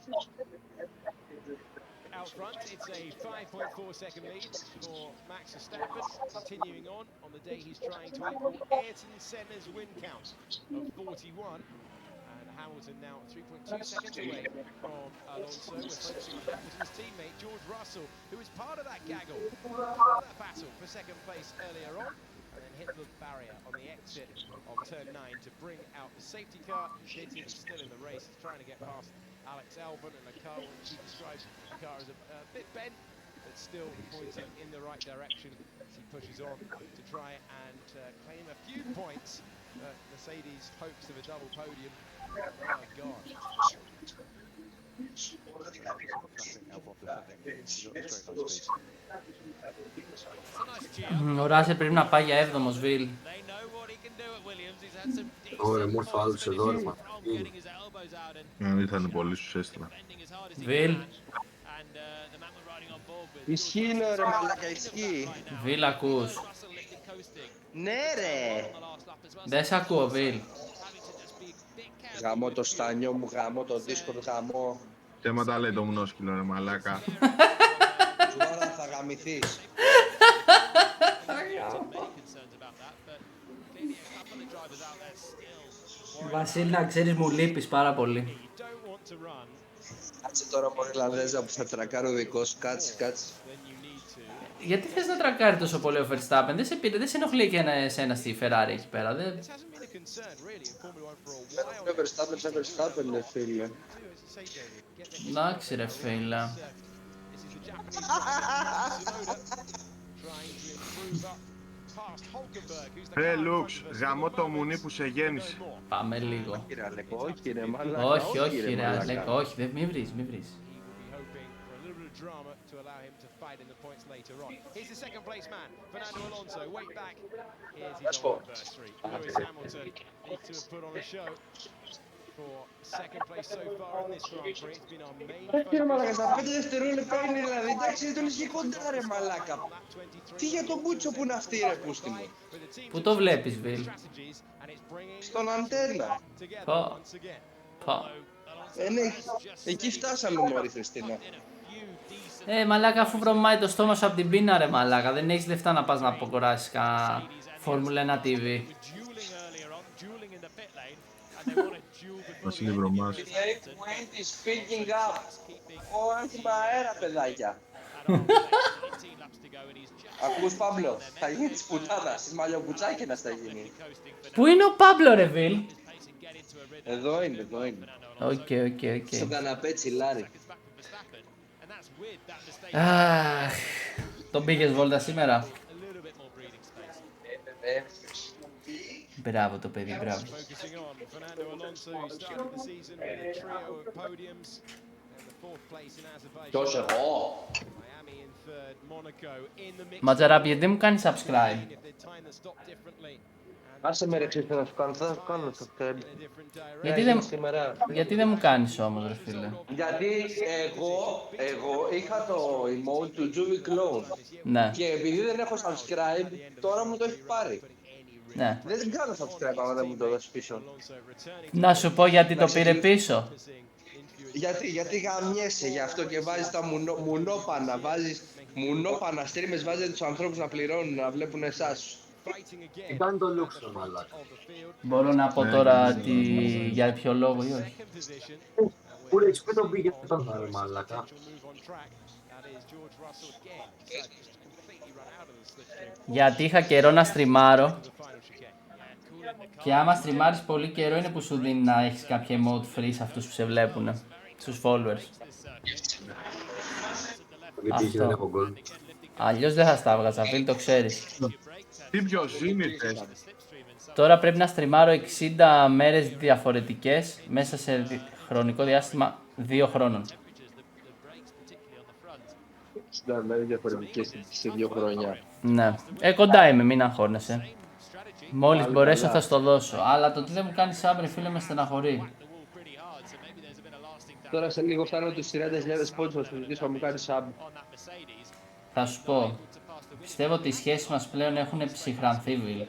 Out front, it's a 5.4 second lead for Max Verstappen, continuing on the day he's trying to equal Ayrton Senna's win count of 41. And Hamilton now 3.2 seconds away from Alonso. We're focusing on Hamilton's teammate, George Russell, who was part of that gaggle, part of that battle for second place earlier on, and then hit the barrier on the exit of turn 9 to bring out the safety car. He's still in the race, he's trying to get past Alex Albon and a car which he describes the car as a bit bent, but still pointing in the right direction as he pushes on to try and claim a few points. Mercedes hopes of a double podium. Oh God. Ο Ράσελ πρέπει να πάει για 7ο Βιλ. Ωραία, μου ήρθε ο άλλος εδώ ρε μα. Δεν ήταν πολύ σου έστειλα. Βιλ. Ισχύει ρε μαλάκα, ισχύει. Βιλ ακούς? Ναι ρε. Δεν σ' ακούω Βιλ. Γαμώ το στάνιο μου, γαμώ το Discord, γαμώ. Θέματα λέει το μνόσκυλο ρε μαλάκα. Τώρα θα γαμηθείς. Βασίλη, να ξέρεις μου λείπεις πάρα πολύ. Κάτσε τώρα από Ιρλανδέζα που θα τρακάρω δικό σου, κάτσε. Γιατί θες να τρακάρει τόσο πολύ ο Verstappen? Δεν σε ενοχλεί και εσένα στη Ferrari εκεί πέρα, δεν... Ο Verstappen είναι φίλε. Εντάξει ρε φίλε. Λουξ, γαμώ το μουνί που σε γέννησε. Πάμε λίγο. Όχι ρε μαλάκα. Όχι ρε Αλέκο, όχι, μη βρεις. Drama to allow him to fight in the points later on. Here's the second place man, Fernando Alonso, way back. Here's his own anniversary. Lewis Hamilton needs to have put on a show for second place so far in this Grand Prix. It's been our main focus. Κύριε μαλάκα, στα 5 δευτερόλεπτα είναι δηλαδή, εντάξει, δεν τον είχε κοντά ρε μαλάκα. Τι για τον Μπούτσο που είναι αυτή ρε πούστη μου. Πού το βλέπεις Βιλ? Στον αντένα. Πω. Ναι, εκεί φτάσαμε μωρή Χριστίνα. Μαλάκα, αφού βρωμάει το στόμα σου από την πείνα ρε μαλάκα, δεν έχεις λεφτά να πας να αποκοράσεις κανένα Φόρμουλα 1 TV. Βασίλη βρωμάς. The wind is picking up. Όρθιμα αέρα παιδάκια. Ακούς Παύλο, θα γίνει της πουτάδας, της μαλλιοπουτσάκινας θα γίνει. Πού είναι ο Παύλο ρε Βιλ? Εδώ είναι. Οκ. Στο καναπέ τσιλάρι. Αχ, τον πήγες βόλτα σήμερα? Μπράβο το παιδί, μπράβο. Ποιος εγώ? Ματζαράπη, γιατί μου κάνει subscribe? Άσε με ρε ξέρετε να σου κάνω, θα σου κάνω subscribe. Γιατί δεν μου κάνεις όμως ρε φίλε? Γιατί εγώ είχα το emote του Tzouvi Clone. Ναι. Και επειδή δεν έχω subscribe, τώρα μου το έχει πάρει. Ναι. Δεν κάνω subscribe άμα δεν μου το δώσει πίσω. Να σου πω γιατί το πήρε πίσω. Γιατί γαμιέσαι γι' αυτό και βάζεις τα μουνόπανα, βάζεις μουνόπανα streamers, βάζεις τους ανθρώπους να πληρώνουν, να βλέπουν εσάς. Ήταν το λούξο, μαλάκα. Μπορώ να πω τώρα για ποιο λόγο ή όχι? Πού ρε, πού τον πήγε τον ρε μαλάκα. Γιατί είχα καιρό να στριμάρω. Και άμα στριμάρεις πολύ καιρό είναι που σου δίνει να έχεις κάποια emote free σε αυτούς που σε βλέπουν. Στους followers. Γιατί δεν έχω gold. Αλλιώς δεν θα στα έβγαζα, φίλ, το ξέρεις. Τι ποιος είναι η θέση. Τώρα πρέπει να στριμάρω 60 μέρες διαφορετικές μέσα σε χρονικό διάστημα 2 χρόνων. 60 μέρες διαφορετικές σε 2 χρόνια. Ναι. Κοντά είμαι, μην αγχώνεσαι. Μόλις μπορέσω θα στο δώσω. Αλλά το τι δεν μου κάνει σάμπρε, φίλε, με στεναχωρεί. Τώρα σε λίγο φτάνω τους 30.000 πόντους να σου ζητήσω να μου κάνει sub. Θα σου πω. Πιστεύω ότι οι σχέσεις μας πλέον έχουν ψυχρανθεί, Βιλ.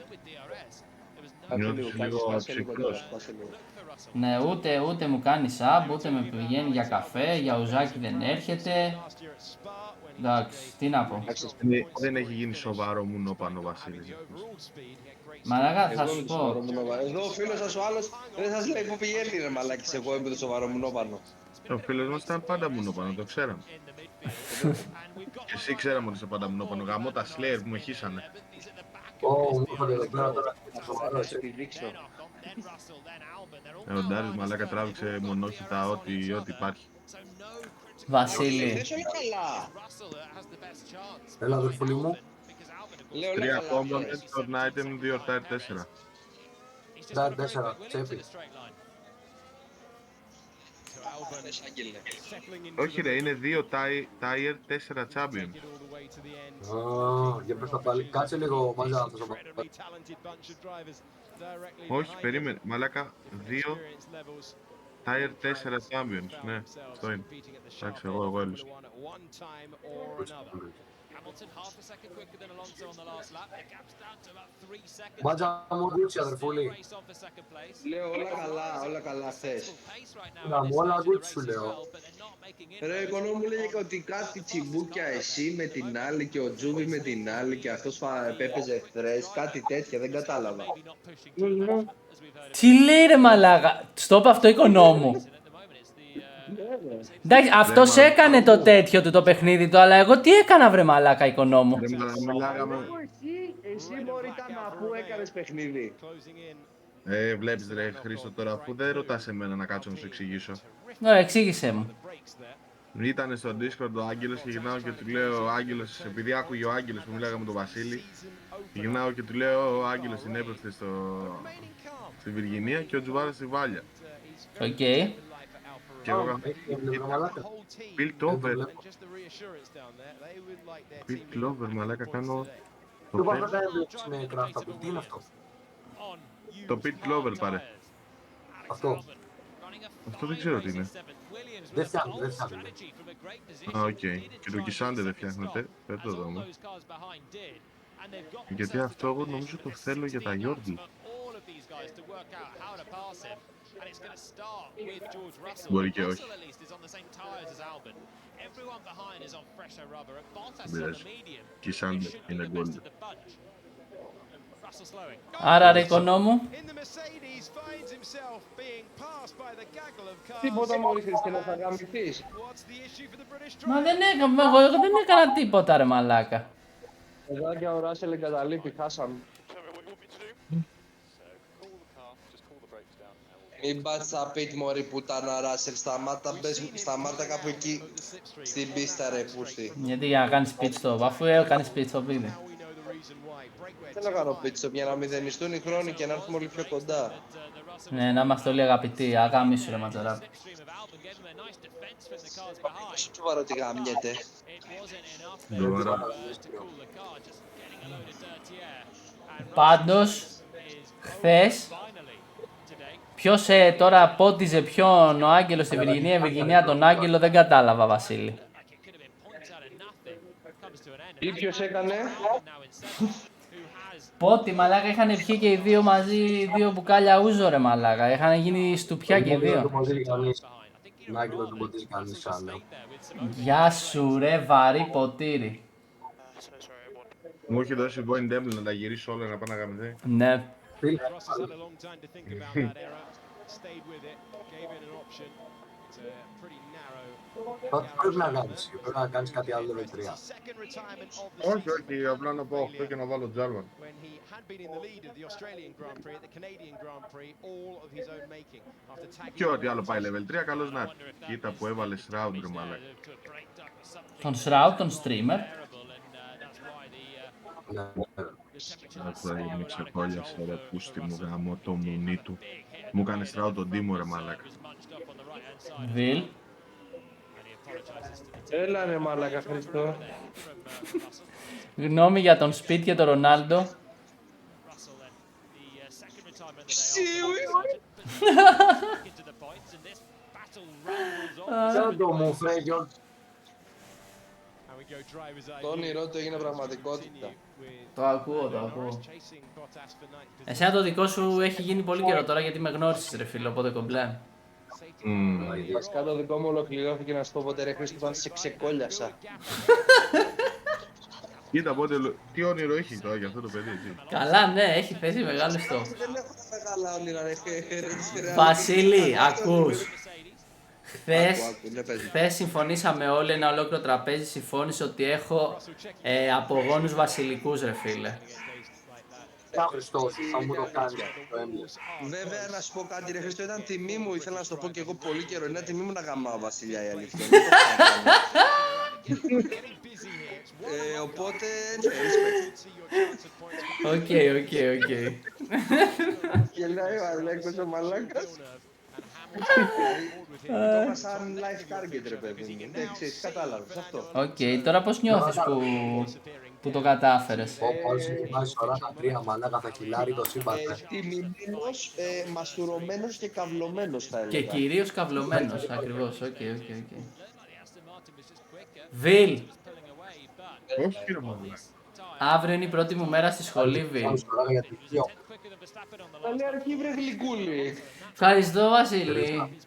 Ναι, ούτε μου κάνει sub, ούτε με πηγαίνει για καφέ, για ουζάκι δεν έρχεται. Εντάξει, τι να πω. Δεν έχει γίνει σοβαρό μουνόπανο, Βασίλη. Μαλάκα, θα σου πω. Εδώ ο φίλος σας ο άλλος δεν σας λέει που πηγαίνει ρε μαλάκης, εγώ είμαι το σοβαρό μουνόπανο. Ο φίλος μας ήταν πάντα μουνόπανο, το ξέραμε. Και εσύ ξέραμε ότι είσαι πάντα μουνόπανο, γαμώ τα Slayer που με χύσανε. Ο Ντάρης μαλάκα τράβηξε μονόχυτα ό,τι υπάρχει. Βασίλη. Έλα αδερφούλη μου. 3 combo, turn item, 2 tier 4. Tier 4, τσέπη. Όχι ρε, είναι 2 tier 4 champion. Για πες τα πάλι, κάτσε λίγο μαζί να το Όχι, περίμενε, μαλάκα 2 tier 4 champions, ναι, αυτό είναι. Εντάξει, εγώ έλυσα. Μάτζα μου γκούτσι αδερφούλη. Λέω όλα καλά θες. Να μου όλα γκούτσι σου λέω. Ρε οικονόμου μου λέγε ότι κάτι τσιμπούκια εσύ με την άλλη και ο Tzouvi με την άλλη και αυτός έπαιζε εχθρές, κάτι τέτοια, δεν κατάλαβα. Τι λέει ρε μαλάκα, στο είπε αυτό οικονόμου. Εντάξει, αυτός έκανε το τέτοιο του το παιχνίδι του, αλλά εγώ τι έκανα βρε μαλάκα οικονόμου. Εσύ μπορεί αφού έκανες παιχνίδι. Βλέπεις ρε Χρήστο τώρα, αφού δεν ρωτάς εμένα να κάτσω να σου εξηγήσω. Ωραία, εξήγησέ μου. Ήτανε στο Discord ο Άγγελος και γυρνάω και του λέω ο Άγγελος, επειδή άκουγε ο Άγγελος που μιλάγαμε με τον Βασίλη, γυρνάω και του λέω ο Άγγελος την έπρεπε στη Βιργινία και ο Τζουβάρας στη Βάλια. Οκ. Και εγώ Built over. Built over, μαλάκα, κάνω Τι είναι αυτό? το Pit Clover πάρε. Αυτό. Αυτό δεν ξέρω τι είναι. Δεν φτιάχνει. Α, οκ. Και το Kisande δεν φτιάχνεται. Πέρα το δω. Γιατί αυτό εγώ νομίζω το θέλω για τα Yordle. Μπορεί και όχι. Kisande είναι gold. Άρα ρε οικονόμου. Τίποτα μόλις Χριστίνα θα γαμηθείς. Μα δεν έκανα, εγώ δεν έκανα τίποτα ρε μαλάκα. Εδώ και ο Ράσελ εγκαταλείπει, χάσαμε. Μην πας στα πίτ μωρή πουτάνα Ράσελ, σταμάτα κάπου εκεί στην πίστα ρε πούστη. Γιατί για να κάνεις pit stop, αφού έκανες pit stop ήδη. Δεν να κάνω pit stop για να μηδενιστούν οι χρόνοι και να έρθουμε όλοι πιο κοντά. Ναι, να είμαστε όλοι αγαπητοί. Αγάμισου ρε Ματζαράπη. Πόσο σοβαρό ότι γάμιεται. Πάντως, χθες, ποιος τώρα πόντιζε ποιον, ο Άγγελος στη Βυργινία, η Βυργινία τον Άγγελο, δεν κατάλαβα, Βασίλη. Ή ποιος έκανε. Πότι, μαλάκα, είχαν πιει και οι δύο μαζί 2 μπουκάλια ούζο, ρε μαλάκα. Είχαν γίνει στουπιά και οι δύο. Τον Άγγελο δεν ποτίζει κανείς άλλο. Γεια σου ρε βαρύ ποτήρι. Μου έχει δώσει Boeing Temple να τα γυρίσω όλα να πάω να γαμηθεί. Ναι. Πρέπει να κάνεις, πρέπει να κάνεις κάτι άλλο level 3. Όχι, απλά να πάω 8 και να βάλω Jarvan. Και ό,τι άλλο πάει level 3, καλώς να έρθει. Κοίτα που έβαλε Shroud ρε μαλάκα. Τον Shroud, τον streamer. Αυτό έγινε ξεκόλιασε ρε πούστη μου γάμο το μουνί του. Μου έκανε Shroud τον Τίμο ρε μαλάκα. Βιλ. Έλα ρε μαλάκα Χριστό. Γνώμη για τον Σπιτ και τον Ρονάλντο. Δεν το μου φρέγιο. Το όνειρό του έγινε πραγματικότητα. Το ακούω. Εσένα το δικό σου έχει γίνει πολύ καιρό τώρα γιατί με γνώρισες ρε φίλο, οπότε κομπλέ. Βασικά το δικό μου ολοκληρώθηκε να σου πω ποτέ ρε Χρήστο όταν σε ξεκόλιασα. Κοίτα πότε, τι όνειρο έχει τώρα για αυτό το παιδί έτσι. Καλά ναι, έχει θέσει μεγάλο στόχο. Δεν έχω μεγάλα όνειρα ρε. Βασίλη, ακούς. Χθες συμφωνήσαμε όλοι, ένα ολόκληρο τραπέζι συμφώνησε ότι έχω απογόνους βασιλικούς ρε φίλε. Χριστός, θα μου το κάνει το έμπλε. Βέβαια να σου πω κάτι ρε Χριστό, ήταν τιμή μου, ήθελα να σου το πω και εγώ πολύ καιρό, είναι τιμή μου να γαμάω βασιλιά η αλήθεια. Οπότε, Οκ. Γελάει ο Αλέκος ο μαλάκας. Το είπα σαν life target ρε παιδί μου, εντάξει, κατάλαβες αυτό. Οκ, τώρα πώς νιώθεις που το κατάφερες. Όπως βάζεις τώρα τα 3 μαλάκα θα κυλάρει το σύμπατε. Τιμημένος, μαστουρωμένος και καυλωμένος θα έλεγα. Και κυρίως καυλωμένος, ακριβώς, οκ. Βιλ! Όχι κύριε μαλάκα. Αύριο είναι η πρώτη μου μέρα στη σχολή, Βιλ. Καλή αρχή βρε γλυκούλη. Ευχαριστώ, Βασίλη.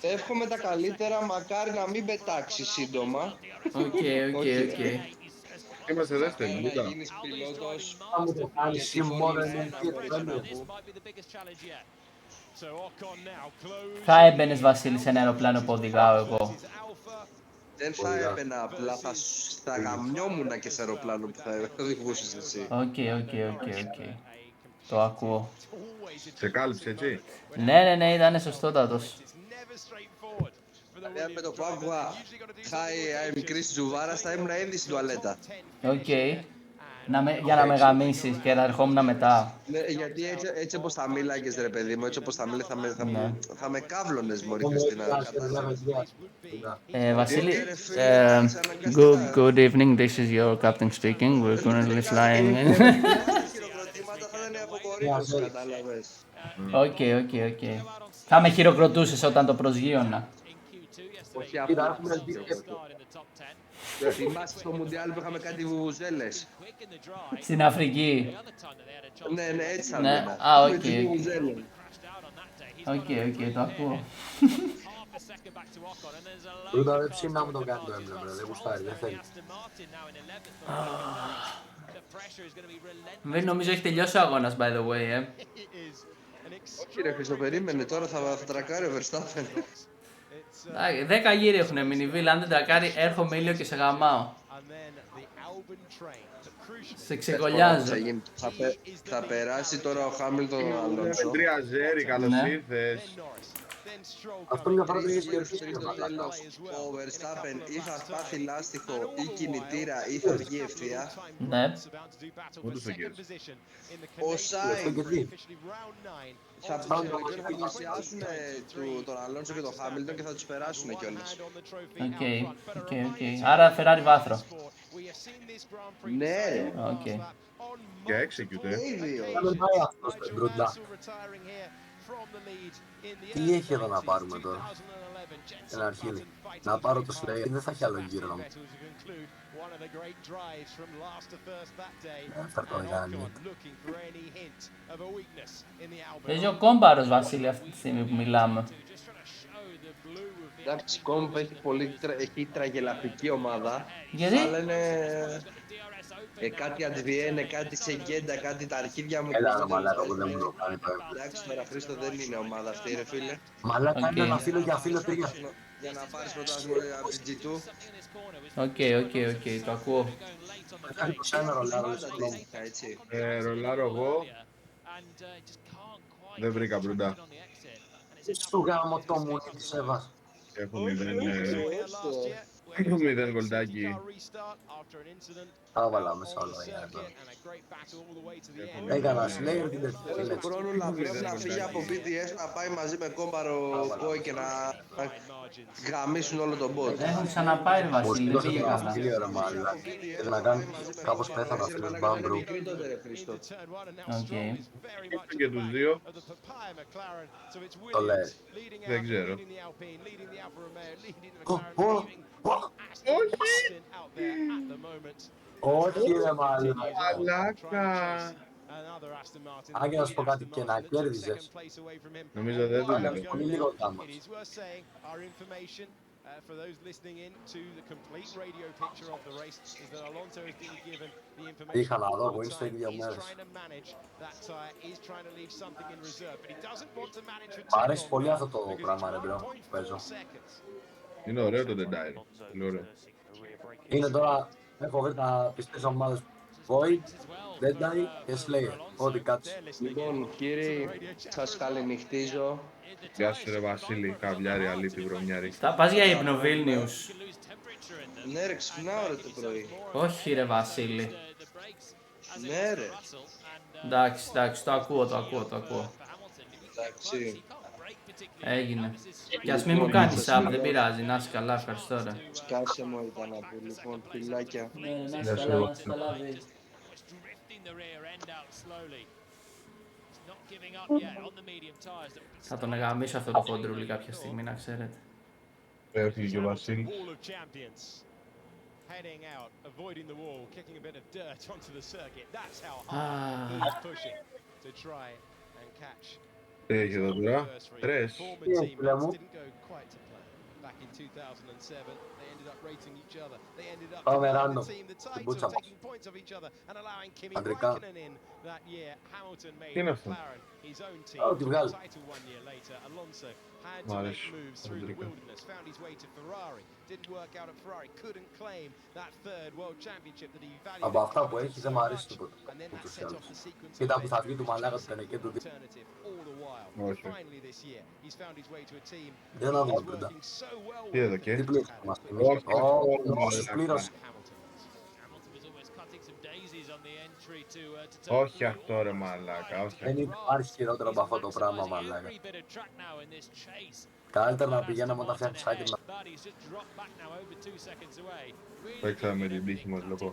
Εύχομαι τα καλύτερα, μακάρι να μην πετάξει σύντομα. Οκ. Είμαστε δεύτεροι, Λούκα. Να γίνεις πιλότος. Θα μου το κάνεις ή μόνο είναι Θα έμπαινες, Βασίλη, σε ένα αεροπλάνο που οδηγάω εγώ. Δεν θα έμπαινα, απλά θα γαμιόμουνα και σε αεροπλάνο που θα οδηγούσες εσύ. Οκ. Το ακούω. Σε κάλυψε έτσι. Ναι, ήταν σωστότατος. Με το που άκουγα Hi, I'm Chris Τζουβάρας θα ήμουν ήδη στην τουαλέτα. Οκ. Για να με γαμίσεις και να ερχόμουν μετά. Ναι, γιατί έτσι όπως θα μίλαγες ρε παιδί μου, έτσι όπως θα μίλαγες θα με κάβλωνες μωρή Χριστίνα. Βασίλη, good evening, this is your captain speaking, we're currently flying in. Χειροκροτήματα θα είναι αποκορύφωση, κατάλαβες. Οκ. Θα με χειροκροτούσες όταν το προσγείωνα. Όχι αυτά. Θυμάσαι στο Μουντιάλ που είχαμε κάτι βουβουζέλες. Στην Αφρική. Ναι, έτσι θα ναι. μένα. Οκ, το ακούω. Τούτα δεν ψήνει να μου το κάνει το έμπλεμα, δεν γουστάρει, δεν θέλει. Δεν νομίζω έχει τελειώσει ο αγώνας, by the way, Όχι ρε Χριστό, περίμενε, τώρα θα τρακάρει ο Verstappen. 10 γύρι έχουν μείνει, Βίλ, αν δεν τρακάρει έρχομαι ήλιο και σε γαμάω. Σε ξεκολλιάζω. Θα περάσει τώρα ο Χάμιλτον ο Αλόνσο. 3-0, καλώς ήρθες. Αυτό είναι μια φορά το ίδιο Πριν στο τέλος ο Verstappen ή θα πάθει λάστιχο ή κινητήρα ή θα βγει ευθεία. Ναι. Όντως το γύρισε. Ο Σάινς θα πλησιάσουν τον Αλόνσο και τον Χάμιλτον και θα τους περάσουν κιόλας. Οκ. Άρα Ferrari βάθρο. Ναι. Οκ. Και execute, Δεν πάει αυτός στην Μπρούντα. Τι έχει εδώ να πάρουμε τώρα? Ένα αρχίδι. Να πάρω το Slayer, δεν θα έχει άλλο γύρο να μου. Έφερ το Γιάννη. Παίζει ο Κόμπαρος, Βασίλη, αυτή τη στιγμή που μιλάμε. Εντάξει, Κόμπ έχει τραγελαφική ομάδα. Γιατί? Αλλά είναι κάτι Αντβιένε, κάτι Σεγγέντα, κάτι τα αρχίδια μου. Έλα, μαλάκα που δεν μου το κάνει το έργο. Εντάξει, τώρα Χρήστο δεν είναι ομάδα αυτή, ρε φίλε. Μαλάκα είναι ένα φίλο για φίλο τρία. Για να πάρεις πρωτάθλημα από την G2. Οκ, το ακούω. Κάνει το ένα ρολάρο. Ρολάρω εγώ. Δεν βρήκα Μπρούντα. Σου γάμο το μουνί της Εύας. Έχω 0 γκολτάκι. Τα βάλα μέσα όλα για να έκανα Slayer την τελευταία. Του χρόνου να πρέπει να φύγει από BTS να πάει μαζί με Κόμπαρο Κόη και να γαμίσουν όλο τον bot. Έχουν ξαναπάει, ρε Βασίλη, δεν πήγε καλά. Και να κάνει κάπως πέθανα φίλος Μπάμπρου. Και τους δύο. Το λέει. Δεν ξέρω. Όχι ρε μαλάκα. Αν και να σου πω κάτι και να κέρδιζες. Νομίζω δεν δούλευε. Πολύ λίγο damage. For those listening in to the complete radio picture of the race is that Alonso has been given the information. Είχα να δω που είναι στο ίδιο μέρος. Μ' αρέσει πολύ αυτό το πράγμα ρε μπρο, που παίζω. Είναι ωραίο το Dead. Είναι ωραίο. Είναι τώρα, έχω βρει τα πιστές ομάδες Void, Deadeye και Slayer. Ό,τι κάτσε. Λοιπόν, κύριοι, σας καληνυχτίζω. Γεια σου ρε Βασίλη, καβλιάρι, αλήτη, βρωμιάρι. Θα πας για ύπνο, Βίλνιους. Ναι ρε, ξυπνάω ρε το πρωί. Όχι ρε Βασίλη. Ναι ρε. Εντάξει, το ακούω. Εντάξει. Έγινε. Κι ας μην μου κάνεις app, δεν πειράζει. Να είσαι καλά, ευχαριστώ ρε. Σκάσε μου ήταν από λοιπόν, φιλάκια. Να είσαι καλά, Βίλ. Θα τον εγαμίσω αυτό το χοντρούλι κάποια στιγμή, να ξέρετε. Έφυγε και ο Βασίλης. Έχει εδώ τώρα, 3. Φίλε μου. Πάμε ράντο, την πούτσα μας. Αντρικά. Τι είναι αυτό? Ό,τι βγάλει. Μ' αρέσει. Αντρικά. Από αυτά που έχει δεν μ' αρέσει τίποτα. Ούτως ή άλλως. Κοίτα που θα βγει του μαλάκα του Τενεκέ του δίπλα. Όχι. Δεν να δούμε Μπρούντα. Τι εδώ και? Τι πλήρωσε μας. Όχι, πλήρωσε. Όχι αυτό ρε μαλάκα, όχι. Δεν υπάρχει χειρότερο από αυτό το πράγμα μαλάκα. Καλύτερα να πηγαίναμε όταν φτιάχνεις άκρη να... Παίξαμε με την τύχη μας λόγω.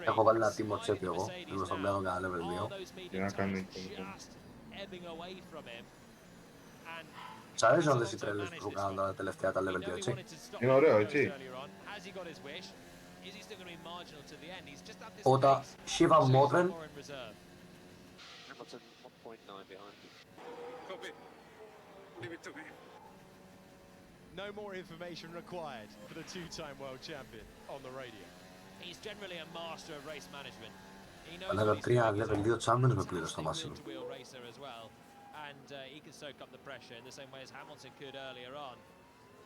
Έχω βάλει ένα τίμο τσέπι εγώ, είμαι στον πλέον κανένα level 2. Τι να κάνει. Σ' αρέσουν όλες οι τρέλες που κάνουν τα τελευταία τα level 2, έτσι? Είναι ωραίο, έτσι? Όταν Shiva Modern No more information required for the two-time world champion on the radio. He's generally a master of race management. He knows level 3, level 2 champion με πλήρως το Μάσιμο. And he can soak up the pressure in the same way as Hamilton could earlier on.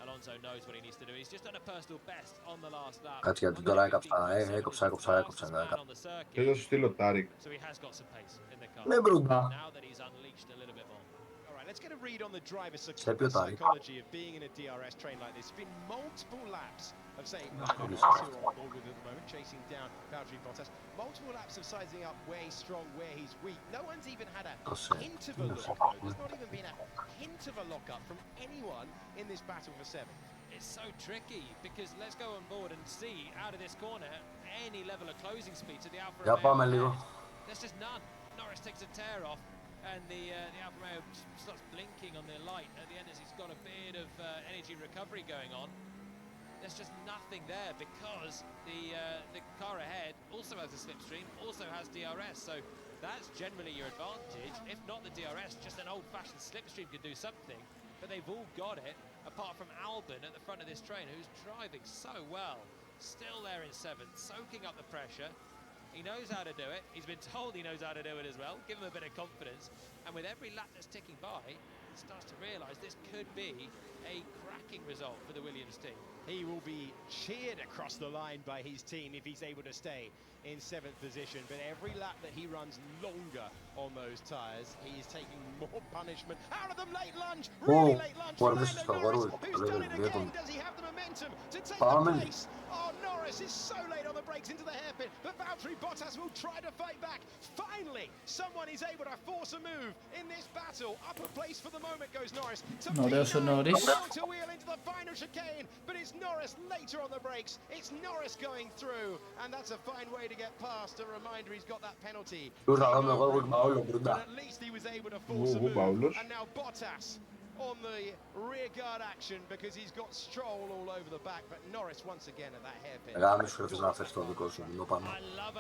Alonso knows what he needs to do. He's just done a personal best on the last lap. Κάτσε γιατί τώρα έκοψα. Θες να σου στείλω Τάρικ. So he has got some pace in the car. Με μπρούντα. Now that he's unleashed a little bit more. All right, let's get a read on the driver's Σε ποιο Τάρικ? psychology of being in a DRS train like this. It's been multiple laps of saying, who are on board with at the moment, chasing down Valtteri Bottas. Multiple laps of sizing up where he's strong, where he's weak. No one's even had a hint of a lock, though. There's not even been a hint of a lock-up from anyone in this battle for 7th. It's so tricky because let's go on board and see out of this corner any level of closing speed to the Alfa Romeo. There's just none. Norris takes a tear off and the Alfa Romeo starts blinking on the light at the end as he's got a bit of energy recovery going on. There's just nothing there because the car ahead also has a slipstream, also has DRS, so that's generally your advantage. If not the DRS, just an old-fashioned slipstream could do something, but they've all got it, apart from Albon at the front of this train, who's driving so well, still there in 7th, soaking up the pressure. He knows how to do it. He's been told he knows how to do it as well. Give him a bit of confidence, and with every lap that's ticking by, he starts to realise this could be a cracking result for the Williams team. He will be cheered across the line by his team if he's able to stay in 7th position, but every lap that he runs longer on those tyres, he is taking more punishment. Out of them, late lunge, really late lunge for Lando Norris, who's done it again. Does he have the momentum to take the place? Oh, Norris is so late on the brakes into the hairpin, but Valtteri Bottas will try to fight back. Finally, someone is able to force a move in this battle. Upper place for the moment goes Norris. To wheel into the final chicane, but it's Norris later on the brakes. It's Norris going through, and that's a fine way to get past. A reminder, he's got that penalty. But at least he was able to force a move. And now Bottas on the rear guard action because he's got Stroll all over the back, but Norris once again at that hairpin. I love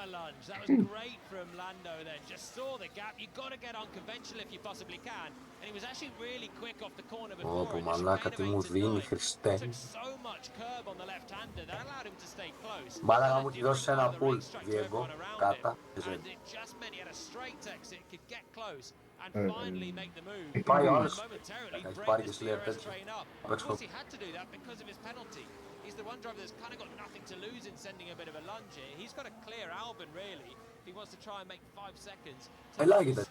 a lunge. That was great from Lando then. Just saw the gap. You've got to get unconventional if you possibly can. And he was actually really quick off the corner before. Took so much curb on the left-hander that allowed him to stay close. And it just meant he had a straight exit, could get close and finally make the move. Momentarily break this DRS train up. Of course he had to do that because of his penalty. He's the one driver that's kind of got nothing to lose in sending a bit of a lunge here. He's got to clear Albon really if he wants to try and make 5 seconds to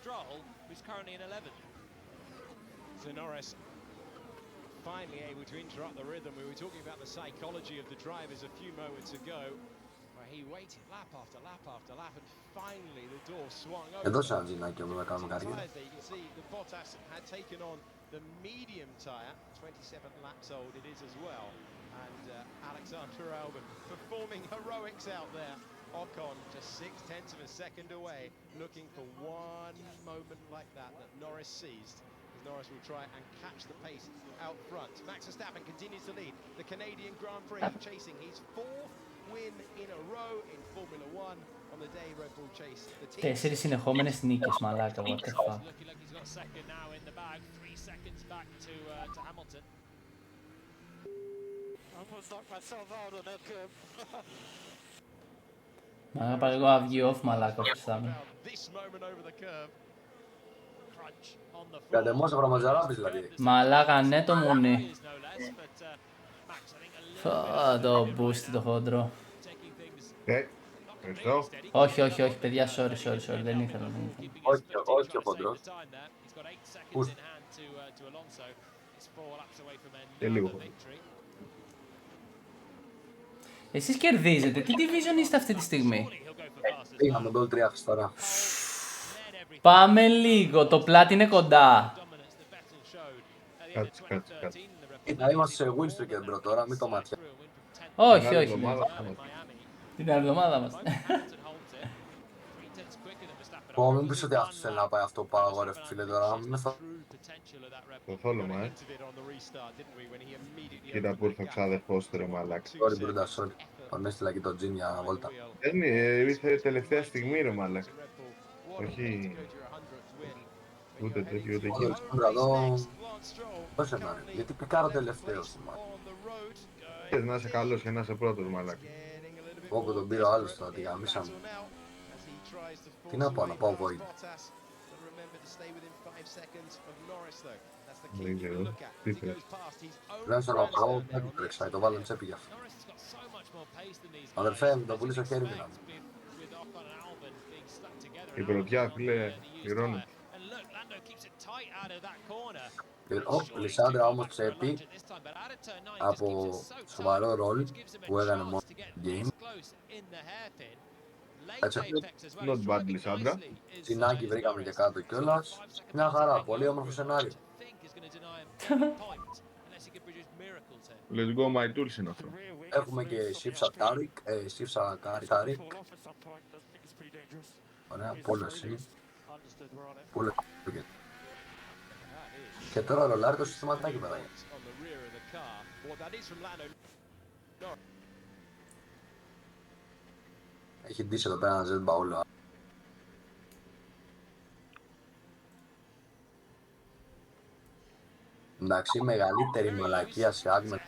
Stroll, who's currently in 11th. So Norris finally able to interrupt the rhythm. We were talking about the psychology of the drivers a few moments ago, where he waited lap after lap after lap, and finally the door swung open. You can see the Bottas had taken on the medium tyre, 27 laps old it is as well, and Alexander Albon performing heroics out there. Ocon just 0.6 of a second away, looking for one moment like that Norris seized. Norris will try and catch the pace out front. Max Verstappen continues to lead the Canadian Grand Prix, chasing his 4th win in a row in Formula 1 on the day Red Bull chase the team. 4 συνεχόμενες νίκες, μαλάκα, what the fuck. Looking like he's got second now in the bag, 3 seconds back to Hamilton. Almost knocked myself out on that curve. Μαλάκα, πάρε εγώ αυγή off, μαλάκα, Verstappen. This moment over the curve. Κατεμόσα χρωματζαράπης δηλαδή. Μαλάκα, ναι το μουνί. Το boost το χόντρο. Όχι, παιδιά, sorry, δεν ήθελα. Όχι ο χόντρος. Boost. Και λίγο. Εσείς κερδίζετε, τι division είστε αυτή τη στιγμή? Πήγαμε το 3 τώρα. Πάμε λίγο, το πλάτη είναι κοντά. Κάτσε. Να είμαστε σε win streak bro τώρα, μην το μάτια. Όχι. Την άλλη εβδομάδα μας. Πω, μην πεις ότι αυτός θέλει να πάει αυτό πάω ρε φίλε τώρα. Το θόλωμα, Κοίτα που ήρθε ο ξάδερφός του ρε μαλάκα. Sorry μπρούντα, sorry. Τον έστειλα και το Τζιν για βόλτα. Ήρθε τελευταία στιγμή ρε μαλάκα. Όχι... Ούτε τέτοιο, ούτε εκεί. Όχι εμένα, γιατί πικάρω τελευταίος. Θες να είσαι καλός και να είσαι πρώτος μαλάκα. Όπου τον πήρε ο άλλος τώρα, τη γαμίσαμε. Τι να πάω void. remember to stay within 5 seconds of Norris, though. That's the key to look at. As he goes past his own Τουλάχιστον grandstand ο there δεν on the τρέξα, το exit βάλω lane. τσέπη γι' αυτό. Norris has got so much more pace than these guys. Αδερφέ μου, το As πουλί you'd στο χέρι μου να expect with Ocon and Albon being stuck together Η and πρωτιά, Albon on φίλε, the used πληρώνει. tyre. And look, Lando keeps it tight out of that corner. Ω, Λισάνδρα όμως τσέπη από σοβαρό ρόλ που έκανε μόνο το game. Έτσι, Not bad, Λισάνδρα. Τσινάκι βρήκαμε και κάτω κιόλας. Μια χαρά, πολύ όμορφο σενάριο. Let's go my tools είναι αυτό. Έχουμε και Σίφσα Τάρικ. Ωραία, πόλωση. Και τώρα ρολάρει το συστηματάκι παιδάκια. Έχει ντύσει εδώ πέρα ένα ζετ μπαούλο. Εντάξει, μεγαλύτερη μαλακία σε άτομα.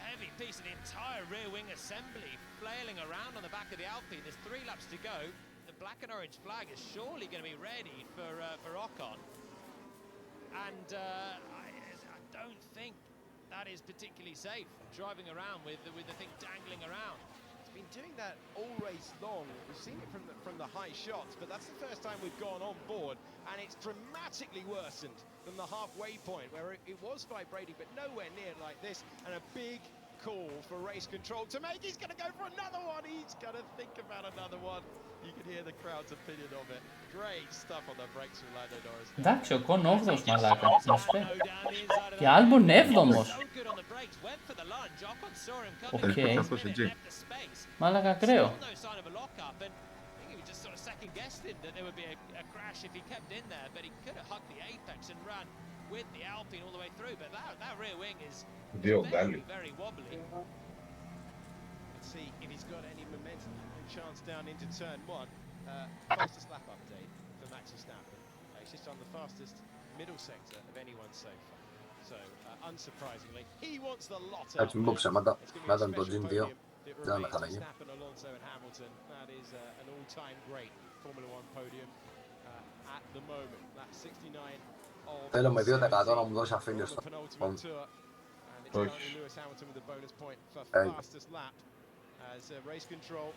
Black and orange flag is surely going to be ready for Ocon, and I don't think that is particularly safe driving around with the thing dangling around. He's been doing that all race long. We've seen it from the high shots, but that's the first time we've gone on board, and it's dramatically worsened than the halfway point where it was vibrating, but nowhere near like this, and a big call for race control to make. He's going to go for another one. He's going to think about another one. You can hear the crowd's opinion of it. Great stuff on the brakes from Lando Norris. Εντάξει, ο Κον 8ος μαλάκα. Και Άλμπον 7ος. Οκ. Μαλάκα ακραίο. Δύο γκάλι. See if he's got any momentum and chance down into turn one. Fastest lap update for Max Verstappen. He's just on the fastest middle sector of anyone so far. So unsurprisingly, he wants the lot. Έτσι, μην πω ψέματα. Να ήταν το Gin 2. Δεν με χαλαγεί. That is an all-time great Formula 1 podium at the moment. That 69 of. Θέλω με 2% να μου δώσει αφήνιο στο. Όχι. Lewis Hamilton with a bonus point for fastest lap. As race control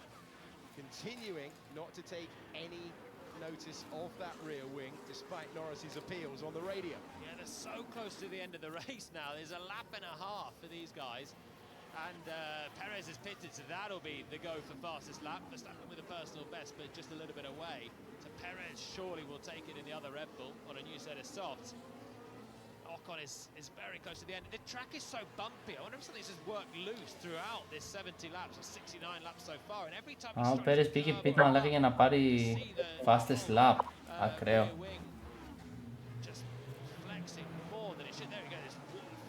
continuing not to take any notice of that rear wing despite Norris's appeals on the radio. Yeah, they're so close to the end of the race now. There's a lap and a half for these guys. And Perez is pitted, so that'll be the go for fastest lap. Verstappen with a personal best, but just a little bit away. So Perez surely will take it in the other Red Bull on a new set of softs. Ocon is very close to the end. The track is so bumpy. I wonder if something's just worked loose throughout this 70 laps or 69 laps so far. And every time Ο Πέρες πήγε πίτ μαλάκα για να πάρει fastest lap. Ακραίο. Just flexing more than it should. There we go. This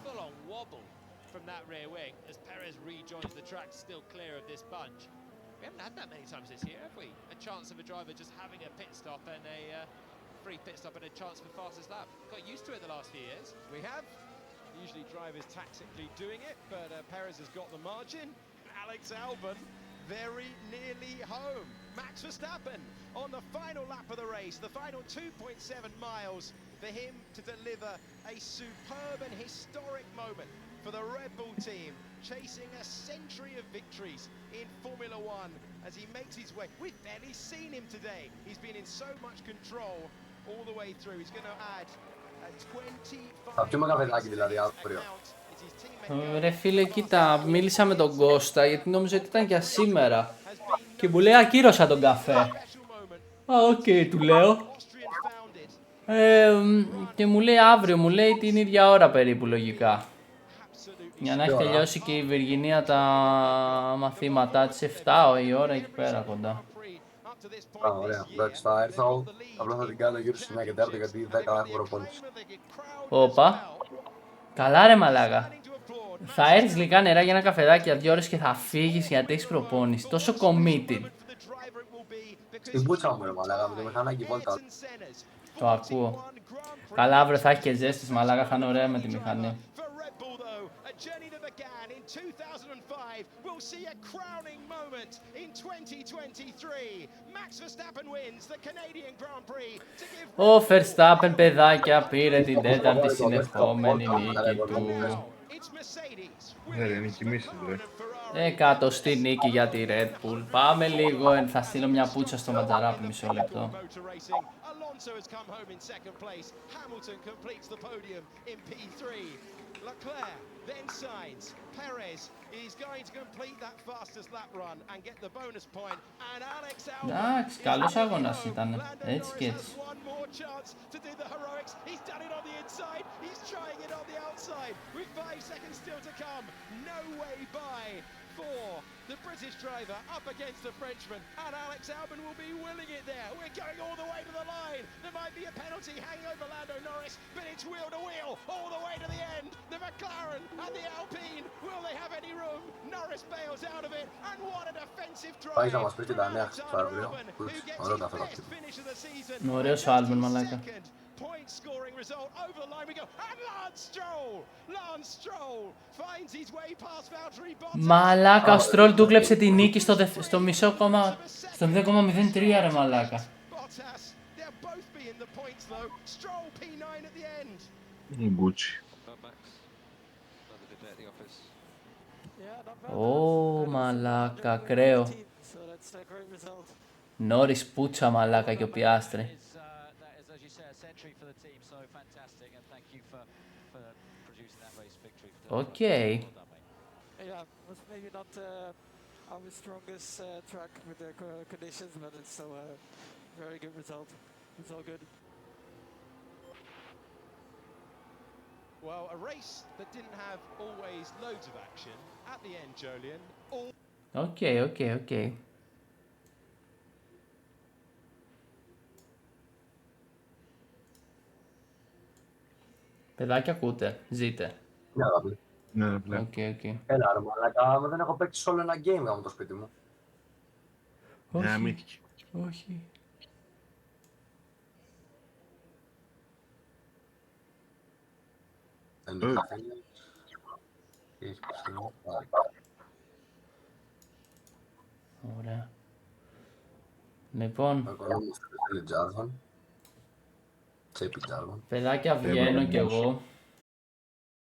full-on wobble from that rear wing as Perez rejoins the track, still clear of this bunch. We haven't had that many times this year, have we? A chance of a driver just having a pit stop and a free pit stop and a chance for fastest lap. Got used to it the last few years. We have. Usually drivers tactically doing it, but Perez has got the margin. Alex Albon very nearly home. Max Verstappen on the final lap of the race, the final 2.7 miles for him to deliver a superb and historic moment for the Red Bull team, chasing a century of victories in Formula One as he makes his way. We've barely seen him today. He's been in so much control all the way through. He's going to add a 25. Θα πιούμε καφεδάκι δηλαδή αύριο. Ρε φίλε, κοίτα, μίλησα με τον Κώστα γιατί νόμιζα ότι ήταν για σήμερα. Και μου λέει ακύρωσα τον καφέ. Α, οκ, του λέω. Και μου λέει αύριο, μου λέει την ίδια ώρα περίπου λογικά. Για να έχει τελειώσει και η Βυργινία τα μαθήματά της 7 η ώρα εκεί πέρα κοντά. Α, ωραία. Εντάξει, θα έρθω. Απλά θα την κάνω γύρω στις 9 και 4 γιατί 10 έχω προπόνηση. Όπα. Καλά ρε μαλάκα. Θα έρθεις γλυκά νερά για ένα καφεδάκι για 2 ώρες και θα φύγεις γιατί έχεις προπόνηση. Τόσο committed. Στην πούτσα μου ρε μαλάκα, με το μηχανάκι βόλτα. Το ακούω. Καλά αύριο θα έχει και ζέστης μαλάκα, θα είναι ωραία με τη μηχανή. drive will see a crowning moment in 2023. Max Verstappen wins the Canadian Grand Prix to give... Ο Verstappen, παιδάκια, πήρε την τέταρτη συνεχόμενη νίκη του. Ναι ρε, νικημίσεις ρε. Εκατοστή νίκη για τη Red Bull. Πάμε λίγο, θα στείλω μια πουτσα στο ματζαράπι, μισό λεπτό. Alonso has come home in second place. Hamilton completes the podium in P3. Leclerc, then Sainz. Perez is going to complete that fastest lap run and get the bonus point. And Alex Albon. Εντάξει, καλός αγώνας ήταν. Έτσι και έτσι. One more chance to do the heroics. He's done it on the inside. He's trying it on the outside. With 5 seconds still to come. No way by for the British driver up against the Frenchman, and Alex Albon will be willing it there. We're going all the way to the line. There might be a penalty hanging over Lando Norris, but it's wheel to wheel all the way to the end. The McLaren and the Alpine, will they have any room? Norris bails out of it, and what a defensive drive. Πάει να μας πει και τα νέα στο αύριο. Ωραίο τα φέρα. Ωραίος ο Άλμπον, μαλάκα. Point scoring result over the line we go, and Lance Stroll finds his way past Valtteri Bottas. Μαλάκα, ο Στρόλ του κλέψε τη νίκη στο μισό κόμμα, στο 0,03 ρε μαλάκα. Γκούτσι. Ω μαλάκα, κρέο. Νόρις πουτσα μαλάκα και ο Πιάστρη. Οκ. Yeah, was maybe not our strongest track with the conditions, but it's still a very good result. It's all good. Well, a race that didn't have always loads of action. At the end, Jolien. Οκ. Παιδάκια ακούτε, ζείτε. Ναι, αγάπη. Ναι, πλέον. Οκ. Έλα ρε μαλάκα, δεν έχω παίξει σόλο ένα game από το σπίτι μου. Όχι. Όχι. Δεν είναι καθένα. Έχεις πιστεύω. Ωραία. Λοιπόν. Τζάρβαν. Τσέπι Τζάρβαν. Παιδάκια, βγαίνω κι εγώ.